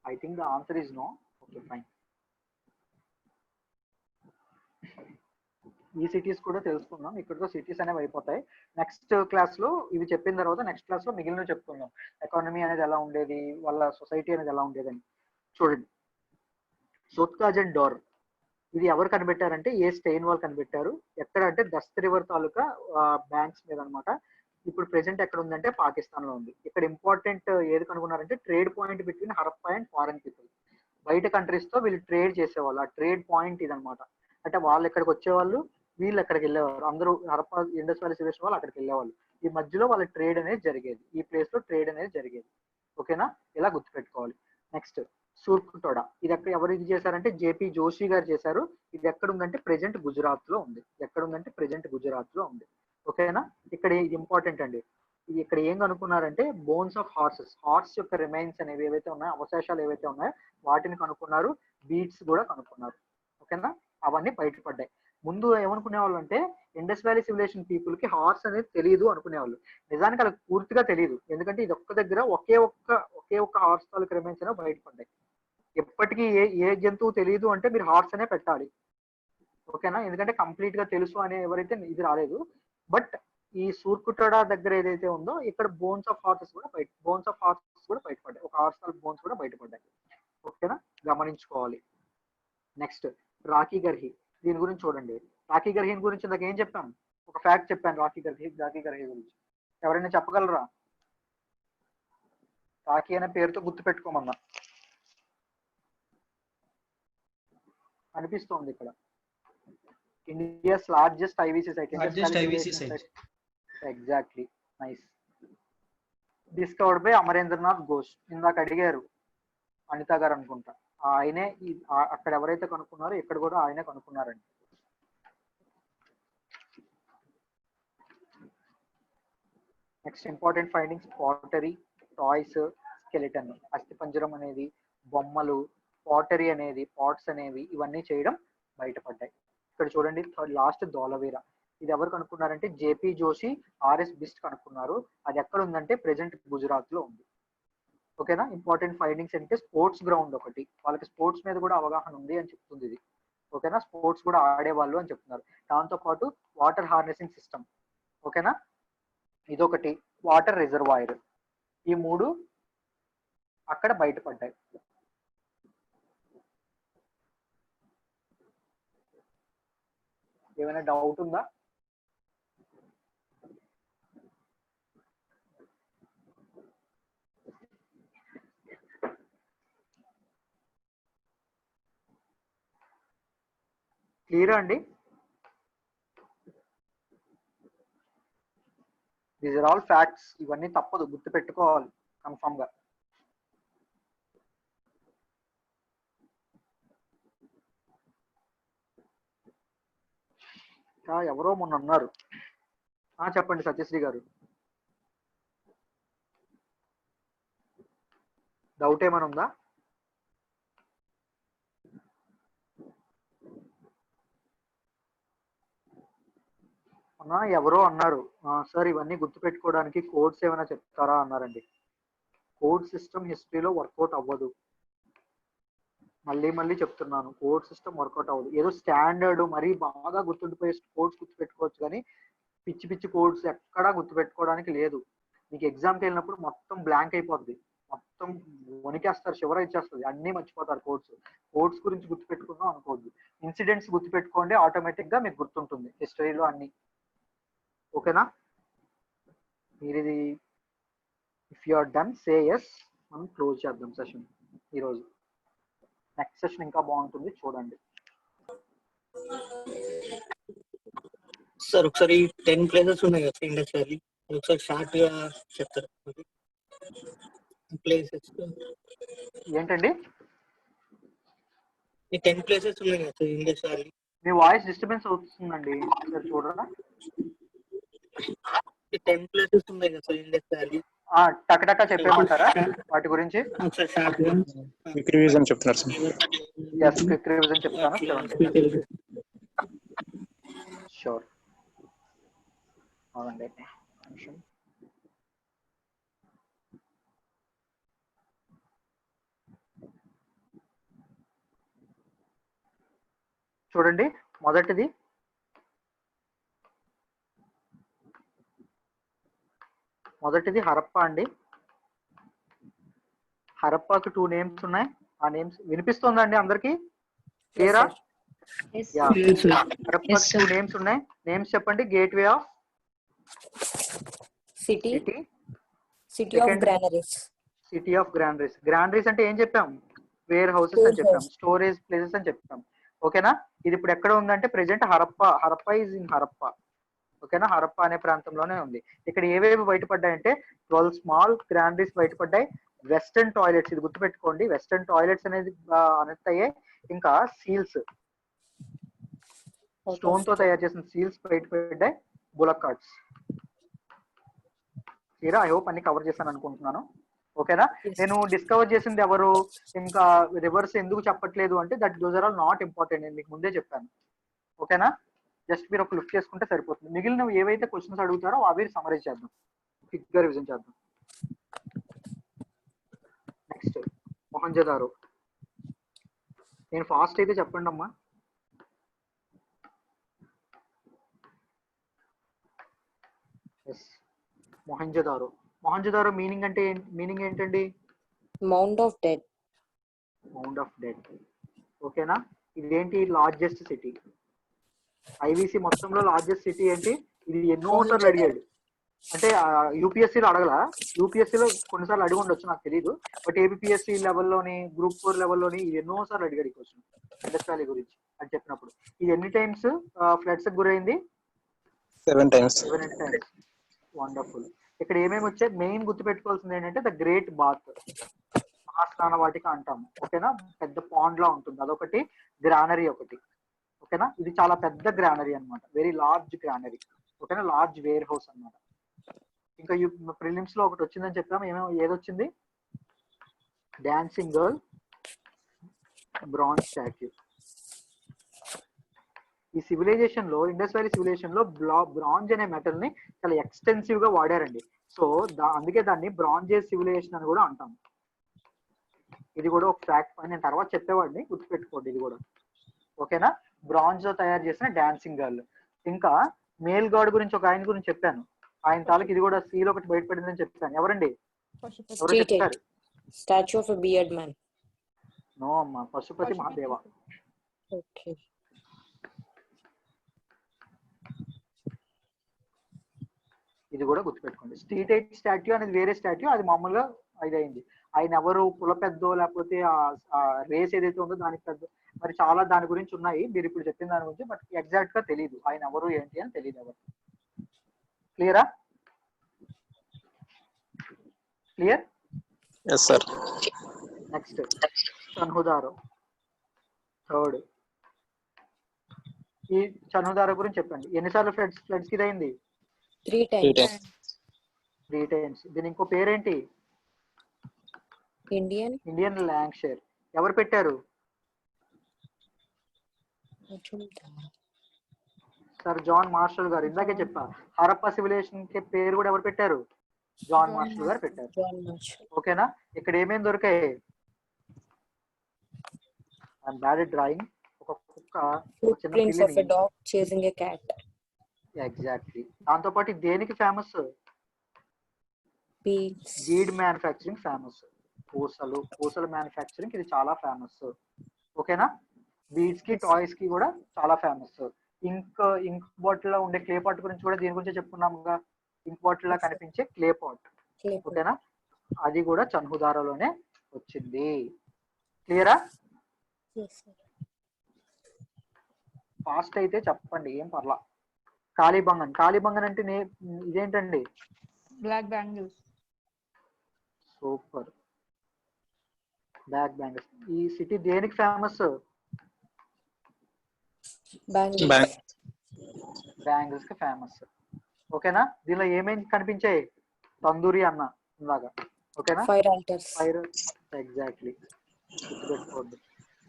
I think the answer is no. Okay, fine. ఈ సిటీస్ కూడా తెలుసుకుందాం, ఇక్కడతో సిటీస్ అనేవి అయిపోతాయి. నెక్స్ట్ క్లాస్ లో ఇవి చెప్పిన తర్వాత నెక్స్ట్ క్లాస్ లో మిగిలినవి చెప్పుకుందాం. ఎకానమీ అనేది ఎలా ఉండేది, వాళ్ళ సొసైటీ అనేది ఎలా ఉండేది అని. చూడండి, సోత్కాజ్ అండ్ డోర్ ఇది ఎవరు కనిపెట్టారంటే ఏ స్టెయిన్ వాళ్ళు కనిపెట్టారు. ఎక్కడ అంటే దస్త్ రివర్ తాలూకా బ్యాంక్స్ మీద అనమాట. ఇప్పుడు ప్రెసెంట్ ఎక్కడ ఉందంటే పాకిస్తాన్ లో ఉంది. ఇక్కడ ఇంపార్టెంట్ ఏది కనుగొన్నారంటే trade point between Harappa and foreign people. బయట కంట్రీస్ తో వీళ్ళు ట్రేడ్ చేసేవాళ్ళు. ఆ ట్రేడ్ పాయింట్ ఇదనమాట. అంటే వాళ్ళు ఎక్కడికి వచ్చేవాళ్ళు, వీళ్ళు ఎక్కడికి వెళ్ళేవారు. అందరూ హరప్పా ఇండస్ వ్యాలీ సివిలైజేషన్ వాళ్ళు అక్కడికి వెళ్ళేవాళ్ళు. ఈ మధ్యలో వాళ్ళ ట్రేడ్ అనేది జరిగేది, ఈ ప్లేస్ లో ట్రేడ్ అనేది జరిగేది. ఓకేనా? ఇలా గుర్తుపెట్టుకోవాలి. నెక్స్ట్ సూర్కుటోడా, ఇది ఎవరు ఇది చేశారంటే జేపీ జోషి గారు చేశారు. ఇది ఎక్కడ ఉందంటే ప్రెజెంట్ గుజరాత్ లో ఉంది. ఎక్కడ ఉందంటే ప్రెజెంట్ గుజరాత్ లో ఉంది. ఓకేనా? ఇక్కడ ఇది ఇంపార్టెంట్ అండి. ఇక్కడ ఏం కనుక్కున్నారంటే బోన్స్ ఆఫ్ హార్స్ యొక్క రిమైన్స్ అనేవి ఏవైతే ఉన్నాయో, అవశేషాలు ఏవైతే ఉన్నాయో వాటిని కనుక్కున్నారు. బీట్స్ కూడా కనుక్కున్నారు. ఓకేనా? అవన్నీ బయటపడ్డాయి. ముందు ఏమనుకునే వాళ్ళు అంటే ఇండస్ వ్యాలీ సివిలైజేషన్ పీపుల్ కి హార్స్ అనేది తెలియదు అనుకునేవాళ్ళు. నిజానికి అది పూర్తిగా తెలియదు, ఎందుకంటే ఇది ఒక్క దగ్గర ఒకే ఒక్క హార్స్ తాలూకు రిమైన్స్ అనేవి బయటపడ్డాయి. ఎప్పటికీ ఏ జంతువు తెలియదు అంటే మీరు హార్స్ అనే పెట్టాలి. ఓకేనా? ఎందుకంటే కంప్లీట్ గా తెలుసు అనే ఎవరైతే ఇది రాలేదు. బట్ ఈ సూర్కుటోడా దగ్గర ఏదైతే ఉందో ఇక్కడ బోన్స్ ఆఫ్ హార్సెస్ కూడా బయటపడ్డాయి. ఒక హార్స్ బోన్స్ కూడా బయటపడ్డాయి. ఓకేనా? గమనించుకోవాలి. నెక్స్ట్ రాఖీ గర్హి, దీని గురించి చూడండి. రాఖీ గర్హిన్ గురించి నాకు ఏం చెప్పాను? ఒక ఫ్యాక్ట్ చెప్పాను రాఖీ గర్హి గురించి. ఎవరైనా చెప్పగలరా? రాఖీ అనే పేరుతో గుర్తు పెట్టుకోమన్నా అనిపిస్తోంది ఇక్కడ. India's largest IVC site. Exactly, nice. Discovered by Amarendranath Ghosh. ఇందాక అడిగారు అనిత గారు అనుకుంటా, ఆయనే అక్కడ ఎవరైతే కనుక్కున్నారో ఇక్కడ కూడా ఆయనే కనుక్కున్నారండి. Next important findings pottery, toys, skeleton. అస్థిపంజరం అనేది, బొమ్మలు, పాటరీ అనేది, పాట్స్ అనేవి ఇవన్నీ చేయడం బయటపడ్డాయి. ఇక్కడ చూడండి లాస్ట్ ధోలవీర. ఇది ఎవరు కనుక్కున్నారంటే జేపీ జోషి, ఆర్ఎస్ బిస్ట్ కనుక్కున్నారు. అది ఎక్కడ ఉందంటే ప్రెసెంట్ గుజరాత్ లో ఉంది. ఓకేనా. ఇంపార్టెంట్ ఫైండింగ్స్ అంటే స్పోర్ట్స్ గ్రౌండ్ ఒకటి, వాళ్ళకి స్పోర్ట్స్ మీద కూడా అవగాహన ఉంది అని చెప్తుంది ఇది. ఓకేనా, స్పోర్ట్స్ కూడా ఆడేవాళ్ళు అని చెప్తున్నారు. దాంతో పాటు వాటర్ హార్నెసింగ్ సిస్టమ్. ఓకేనా, ఇదొకటి, వాటర్ రిజర్వాయర్. ఈ 3 అక్కడ బయటపడ్డాయి. ఏమైనా డౌట్ ఉందా? క్లియరా అండి? These are all facts. ఇవన్నీ తప్పదు, గుర్తు పెట్టుకోవాలి కన్ఫామ్ గా. ఎవరో మొన్న ఉన్నారు. చెప్పండి సత్యశ్రీ గారు, డౌట్ ఏమైనా ఉందా? ఎవరో అన్నారు సార్ ఇవన్నీ గుర్తు పెట్టుకోవడానికి కోడ్స్ ఏమైనా చెప్తారా అన్నారండి. కోడ్ సిస్టమ్ హిస్టరీలో వర్కౌట్ అవ్వదు. మళ్ళీ మళ్ళీ చెప్తున్నాను, కోడ్ సిస్టమ్ వర్కౌట్ అవ్వదు. ఏదో స్టాండర్డ్ మరీ బాగా గుర్తుండిపోయే కోడ్స్ గుర్తు పెట్టుకోవచ్చు, కానీ పిచ్చి పిచ్చి కోడ్స్ ఎక్కడా గుర్తు పెట్టుకోవడానికి లేదు. మీకు ఎగ్జామ్కి వెళ్ళినప్పుడు మొత్తం బ్లాంక్ అయిపోద్ది, మొత్తం వణికేస్తారు, శివర ఇచ్చేస్తుంది, అన్నీ మర్చిపోతారు. కోడ్స్ గురించి గుర్తు పెట్టుకుందాం అనుకోవద్దు. ఇన్సిడెంట్స్ గుర్తు పెట్టుకోండి, ఆటోమేటిక్ గా మీకు గుర్తుంటుంది హిస్టరీలో అన్ని. ఓకేనా, మీరు ఇది if you are done say yes. మనం క్లోజ్ చేద్దాం సెషన్ ఈరోజు. నెక్స్ట్ సెషన్ ఇంకా బాగుంటుంది, చూడండి. సార్ ఒకసారి 10 ప్లేసెస్ ఉన్నాయి కదా ఇండస్ వ్యాలీ, ఒకసారి షార్ట్ గా చెప్తారు ప్లేసెస్. ఏంటండి ఈ 10 ప్లేసెస్ ఉన్నాయి కదా సార్ ఇండస్ వ్యాలీ. మీ వాయిస్ డిస్టర్బెన్స్ అవుతుందండి, ఒకసారి చూడరా. ఈ 10 ప్లేసెస్ ఉన్నాయి కదా సార్ ఇండస్ వ్యాలీ. టకటక చెప్పేమంటారా వాటి గురించి? ఒకసారి షార్ట్ గా క్విక్ రివిజన్ చెప్తున్నారు సార్. ఎస్, క్విక్ రివిజన్ చెప్తాను, చూడండి. షూర్, అవునండి. చూడండి, మొదటిది హరప్పా అండి. హరప్పాకి 2 నేమ్స్ ఉన్నాయి. ఆ నేమ్స్ వినిపిస్తుందండి అందరికి? క్లియరా? హరప్పాకి 2 నేమ్స్ ఉన్నాయి. నేమ్స్ చెప్పండి. Gateway of city of granaries. City of granaries. Granaries అంటే ఏం చెప్పాం? వేర్ హౌసెస్ అని చెప్పాం, స్టోరేజ్ ప్లేసెస్ అని చెప్పాం. ఓకేనా, ఇది ఇప్పుడు ఎక్కడ ఉందంటే present Harappa is in Harappa. ఓకేనా, హరప్పా అనే ప్రాంతంలోనే ఉంది. ఇక్కడ ఏవేవి బయటపడ్డాయంటే 12 స్మాల్ గ్రానరీస్ బయటపడ్డాయి. వెస్టర్న్ టాయిలెట్స్, ఇది గుర్తుపెట్టుకోండి, వెస్టర్న్ టాయిలెట్స్ అనేది అనెక్ట్ అయ్యాయి. ఇంకా సీల్స్, స్టోన్ తో తయారు చేసిన సీల్స్ బయటపడ్డాయి. Bullock carts. Clear? I hope అన్ని కవర్ చేశాను అనుకుంటున్నాను. ఓకేనా, నేను డిస్కవర్ చేసింది ఎవరు, ఇంకా రివర్స్ ఎందుకు చెప్పట్లేదు అంటే those are all not important, నేను మీకు ముందే చెప్పాను. ఓకేనా, జస్ట్ మీరు ఒక లుక్ చేసుకుంటే సరిపోతుంది. మిగిలిన ఏవైతే క్వశ్చన్స్ అడుగుతారో అవి సమరైజ్ చేద్దాం, క్విక్ గా రివిజన్ చేద్దాం. నెక్స్ట్ మొహంజదారో. నేను ఫాస్ట్ అయితే చెప్పండి అమ్మా. మొహంజదారో మీనింగ్ ఏంటండి? Mount of dead. Mount of dead. ఓకేనా, ఇదేంటి? Largest city. ఐవీసీ మొత్తంలో లార్జెస్ట్ సిటీ ఏంటి? ఇది ఎన్నోసార్లు అడిగాడు. అంటే యూపీఎస్సీలో అడగలా, యూపీఎస్సీలో కొన్నిసార్లు అడిగి ఉండొచ్చు, నాకు తెలియదు. బట్ ఏపీఎస్సీ లెవెల్లోని, గ్రూప్ 4 లెవెల్లోని ఇది ఎన్నోసార్లు అడిగాడు ఈ క్వశ్చన్ ఇండస్ వ్యాలీ గురించి అని చెప్పినప్పుడు. ఇది ఎన్ని టైమ్స్ ఫ్లడ్స్ గురైంది? 7 times. 7 times. వండర్ఫుల్. ఇక్కడ ఏమేమి వచ్చాయి? మెయిన్ గుర్తుపెట్టుకోవాల్సింది ఏంటంటే ద గ్రేట్ బాత్, మహాస్నాన వాటిక అంటాము. ఓకేనా, పెద్ద పాండ్ లా ఉంటుంది, అదొకటి. గ్రానరీ ఒకటి. ఓకేనా, ఇది చాలా పెద్ద గ్రానరీ అన్నమాట, వెరీ లార్జ్ గ్రానరీ. ఓకేనా, లార్జ్ వేర్ హౌస్ అన్నమాట. ఇంకా ప్రిలిమ్స్ లో ఒకటి వచ్చిందని చెప్పాము, ఏదొచ్చింది? Dancing girl bronze statue. ఈ సివిలైజేషన్ లో, ఇండస్ వ్యాలీ సివిలైజేషన్ లో బ్రాంజ్ అనే మెటల్ ని చాలా ఎక్స్టెన్సివ్ గా వాడారండి. సో అందుకే దాన్ని బ్రాంజేజ్ సివిలైజేషన్ అని కూడా అంటాం. ఇది కూడా ఒక ఫ్యాక్ట్, నేను తర్వాత చెప్పేవాడిని, గుర్తుపెట్టుకోండి ఇది కూడా. ఓకేనా? బ్రాంజ్ తో తయారు చేసిన డాన్సింగ్ గర్ల్. ఇంకా మేల్ గాడ్ గురించి ఒక ఆయన గురించి చెప్పాను, ఆయన తాలూకు ఇది కూడా సీల్ ఒకటి బయటపడిందని చెప్పాను. ఎవరండి? ఎవరు చెప్తారు? Statue of a beard man. No అమ్మా, పశుపతి మహాదేవ. ఓకే. ఇది కూడా గుర్తుపెట్టుకోండి. స్ట్రీట్ ఎయిట్ స్టాట్యూ అనేది వేరే స్టాట్యూ, అది మామూలుగా ఇది అయింది. ఆయన ఎవరు కుల పెద్దో లేకపోతే ఆ రేస్ ఏదైతే ఉందో దానికి పెద్ద, మరి చాలా దాని గురించి ఉన్నాయి మీరు ఇప్పుడు చెప్పిన దాని గురించి, బట్ ఎగ్జాక్ట్ గా తెలియదు ఆయన ఎవరు ఏంటి అని తెలియదు ఎవరు. క్లియరా? Clear? Yes, sir. Next Chanhudaro, third. ఈ చన్హుదారో గురించి చెప్పండి. ఎన్నిసార్లు ఫ్లడ్స్ కి అయింది? 3 Three times. times. 3 times. దీని ఇంకో పేరేంటి? ఇండియన్ ల్యాంక్షైర్. ఎవరు పెట్టారు? సర్ జాన్ మార్షల్ గారు. ఇందాకే చెప్పా, హరప్పా సివిలైజేషన్ కి పేరు కూడా ఎవరు పెట్టారు? జాన్ మార్షల్ గారు పెట్టారు. ఓకేనా? ఇక్కడ ఏమేమి దొరికాయి? I'm bad at drawing. ఒక కుక్క, ఒక చిన్న Footprints of a పిల్లిని. dog chasing a cat. Exactly. దాంతో పాటు ఇది దేనికి famous? Beads. Bead manufacturing famous. పూసలు మ్యానుఫ్యాక్చరింగ్ ఇది చాలా ఫేమస్. ఓకేనా? బీడ్స్ కి, టాయ్స్ కి కూడా చాలా ఫేమస్. ఇంక్ బాటిల్ లో ఉండే క్లే పాట్ గురించి కూడా దీని గురించి చెప్పుకున్నాముగా. ఇంక్ బాటిల్ లా కనిపించే క్లే పాట్. ఓకేనా? అది కూడా చన్హుదారోలోనే వచ్చింది. క్లియరా? Yes, sir. ఫాస్ట్ అయితే చెప్పండి, ఏం పర్లా. కాళీబంగన్ అంటే ఇదేంటండి? Black bangles. Super. Black bangles. ఈ సిటీ దేనికి ఫేమస్? Bangles. బ్యాంగిల్స్ కి ఫేమస్. ఓకేనా? దీనిలో ఏమేమి కనిపించాయి? తందూరి అన్న ఇందాక. ఓకేనా? Fire altars. ఫైర్. ఎగ్జాక్ట్లీ. గుర్తుపెట్టుకోండి.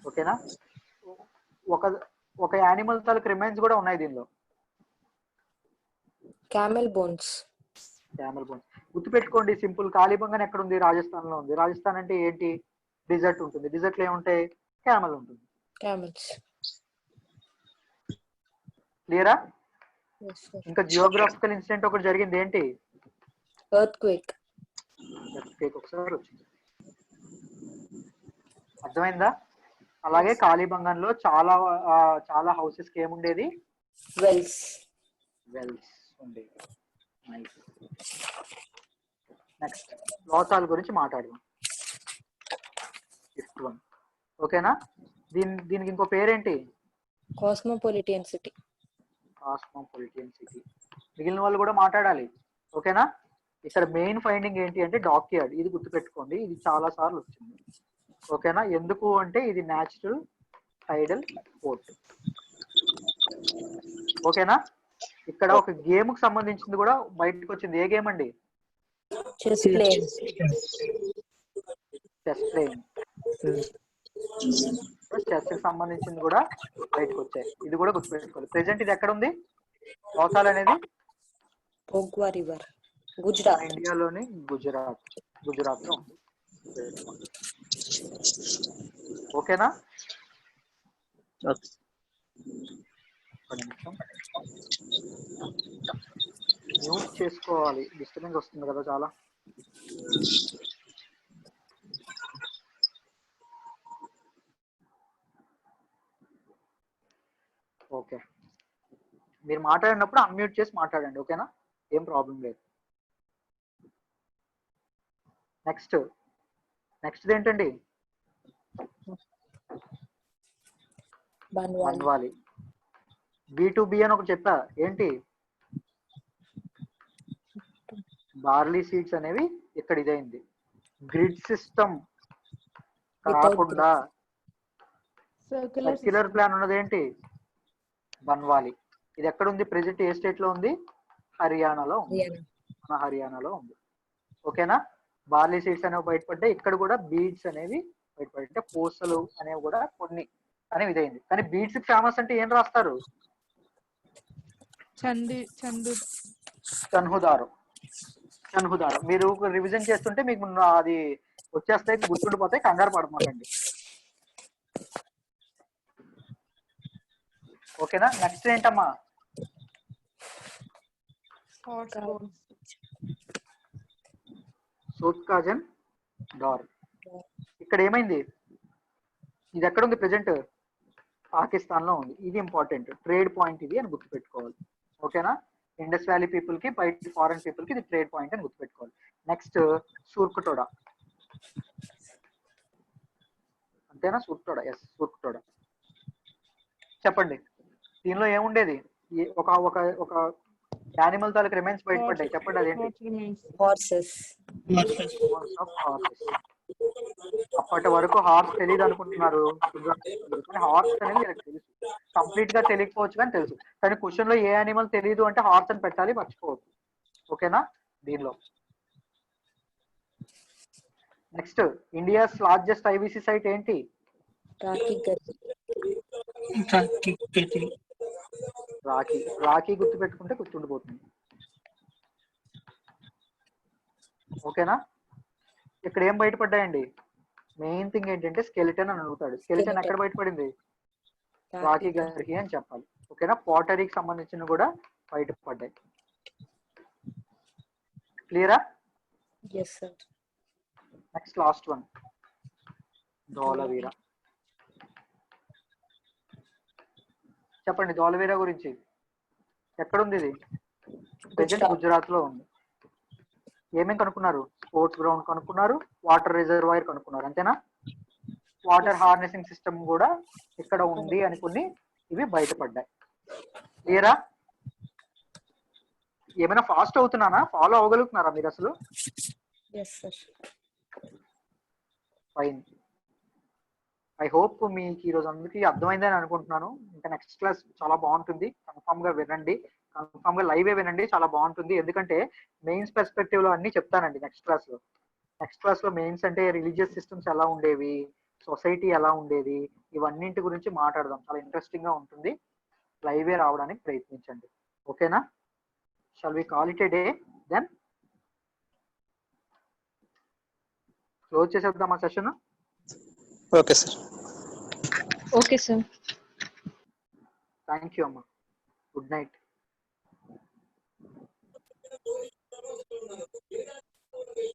ఓకేనా? ఒక యానిమల్ తాలూకు రిమైన్స్ కూడా ఉన్నాయి దీనిలో. Camel bones. గుర్తుపెట్టుకోండి సింపుల్. కాళీబంగన్ ఎక్కడ ఉంది? రాజస్థాన్ లో ఉంది. రాజస్థాన్ అంటే ఏంటి? డిజర్ట్ ఉంటుంది. డిజర్ట్ లో ఏముంటాయి? క్యామెల్ ఉంటుంది. Camels. క్లియరా? Yes, sir. ఇంకా జియోగ్రాఫికల్ ఇన్సిడెంట్ ఒకటి జరిగింది, ఏంటి? Earthquake. ఒకసారి వచ్చింది. అర్థమైందా? అలాగే కాళీబంగన్ లో చాలా హౌసెస్ కి ఏముండేది? Wells. ఉండేది. నెక్స్ట్ లోతాల్ గురించి మాట్లాడదాం. Fifth one. ఓకేనా? దీనికి ఇంకో పేరేంటి? Cosmopolitan city. మిగిలిన వాళ్ళు కూడా మాట్లాడాలి. ఓకేనా? ఇక్కడ మెయిన్ ఫైండింగ్ ఏంటి అంటే డాక్ యార్డ్. ఇది గుర్తుపెట్టుకోండి, ఇది చాలా సార్లు వచ్చింది. ఓకేనా? ఎందుకు అంటే ఇది న్యాచురల్ టైడల్ పోర్ట్. ఓకేనా? ఇక్కడ ఒక గేమ్ కి సంబంధించింది కూడా బయటకు వచ్చింది. ఏ గేమ్ అండి? Chess playing. Chess playing. Chess కి సంబంధించింది కూడా బయటకు వచ్చాయి. ఇది కూడా గుర్తుపెట్టుకోవాలి. ప్రెసెంట్ ఇది ఎక్కడ ఉంది? లోతాల్ అనేది Pogwa river. Gujarat. ఇండియాలోని గుజరాత్ లో ఉంది. ఓకేనా? మ్యూట్ చేసుకోవాలి, డిస్టర్బెన్స్ వస్తుంది కదా చాలా. ఓకే, మీరు మాట్లాడినప్పుడు అన్మ్యూట్ చేసి మాట్లాడండి. ఓకేనా? ఏం ప్రాబ్లం లేదు. నెక్స్ట్ ఏంటండి? బన్వాలి. B2B అని ఒకటి చెప్పా, ఏంటి? బార్లీ సీడ్స్ అనేవి ఇక్కడ ఇదైంది. గ్రిడ్ సిస్టమ్ కాకుండా సర్క్యులర్ ప్లాన్ ఉన్నది ఏంటి? బన్వాలి. ఇది ఎక్కడ ఉంది? ప్రెసెంట్ ఏ స్టేట్ లో ఉంది? హర్యానాలో ఉంది. మన హర్యానాలో ఉంది. ఓకేనా? బార్లీ సీడ్స్ అనేవి బయటపడ్డాయి. ఇక్కడ కూడా బీడ్స్ అనేవి బయటపడ్డాయి. అంటే పూసలు అనేవి కూడా కొన్ని అనేవి ఇదైంది. కానీ బీడ్స్ ఫేమస్ అంటే ఏం రాస్తారు? చన్హుదారు. మీరు రివిజన్ చేస్తుంటే మీకు అది వచ్చేస్తాయి, గుర్తుండిపోతాయి, కంగారు పడమాకండి. ఓకేనా? నెక్స్ట్ ఏంటమ్మా? సోత్కాజన్ డార్. ఇక్కడ ఏమైంది? ఇది ఎక్కడ ఉంది ప్రెజెంట్? పాకిస్తాన్ లో ఉంది. ఇది ఇంపార్టెంట్ ట్రేడ్ పాయింట్ ఇది అని గుర్తుపెట్టుకోవాలి. ఓకేనా? ఇండస్ వ్యాలీ పీపుల్ కి, బయట ఫారెన్ పీపుల్ కి ఇది ట్రేడ్ పాయింట్ అని గుర్తుపెట్టుకోవాలి. నెక్స్ట్ సూర్కుటోడా. అంతేనా? సూర్కుటోడా. ఎస్, సూర్కుటోడా. చెప్పండి, దీనిలో ఏముండేది? ఒక ఒక ఒక యానిమల్ తాలూకు రిమైన్స్ బయటపడ్డాయి. చెప్పండి అదేంటి? హార్సెస్. అప్పటి వరకు హార్స్ తెలియదు అనుకుంటున్నారు, కానీ హార్స్ అనేది వీళ్ళకి తెలుసు. కంప్లీట్ గా తెలియకపోవచ్చు కానీ తెలుసు. కానీ క్వశ్చన్ లో ఏ యానిమల్ తెలియదు అంటే హార్స్ అని పెట్టాలి, మర్చిపోవద్దు. ఓకేనా? దీనిలో next India's largest IVC site ఏంటి? రాఖీ గుర్తు పెట్టుకుంటే గుర్తుండిపోతుంది. ఓకేనా? ఇక్కడ ఏం బయటపడ్డాయండి? మెయిన్ థింగ్ ఏంటంటే స్కెలిటన్ అని అడుగుతాడు. స్కెలిటన్ ఎక్కడ బయటపడింది? రాఖీ గారికి అని చెప్పాలి. ఓకేనా? పాటరీకి సంబంధించిన కూడా బయటపడ్డాయి. క్లియరా? Next last one, Dholavira. చెప్పండి ధోలవీరా గురించి. ఎక్కడుంది ఇది? ప్రెజెంట్ గుజరాత్ లో ఉంది. ఏమేమి కనుక్కున్నారు? స్పోర్ట్స్ గ్రౌండ్ కనుక్కున్నారు, వాటర్ రిజర్వాయర్ కనుక్కున్నారు. అంతేనా? వాటర్ హార్నెసింగ్ సిస్టమ్ కూడా ఇక్కడ ఉంది అని కొన్ని ఇవి బయటపడ్డాయి. క్లియరా? ఏమైనా ఫాస్ట్ అవుతున్నానా? ఫాలో అవ్వగలుగుతున్నారా మీరు అసలు? ఫైన్. ఐ హోప్ మీకు ఈ రోజు అందరికీ అర్థమైందని అనుకుంటున్నాను. ఇంకా నెక్స్ట్ క్లాస్ చాలా బాగుంటుంది. కన్ఫామ్ గా వినండి, కన్ఫామ్ గా లైవే వినండి, చాలా బాగుంటుంది. ఎందుకంటే మెయిన్స్ పర్స్పెక్టివ్ లో అన్ని చెప్తానండి నెక్స్ట్ క్లాస్ లో మెయిన్స్ అంటే రిలీజియస్ సిస్టమ్స్ ఎలా ఉండేవి, సొసైటీ ఎలా ఉండేది, ఇవన్నింటి గురించి మాట్లాడదాం. చాలా ఇంట్రెస్టింగ్ గా ఉంటుంది. లైవే రావడానికి ప్రయత్నించండి. ఓకేనా? Shall we call it a day then? Close చేసేద్దాం ఆ session. Okay sir. Okay sir. Thank you అమ్మా. Good night.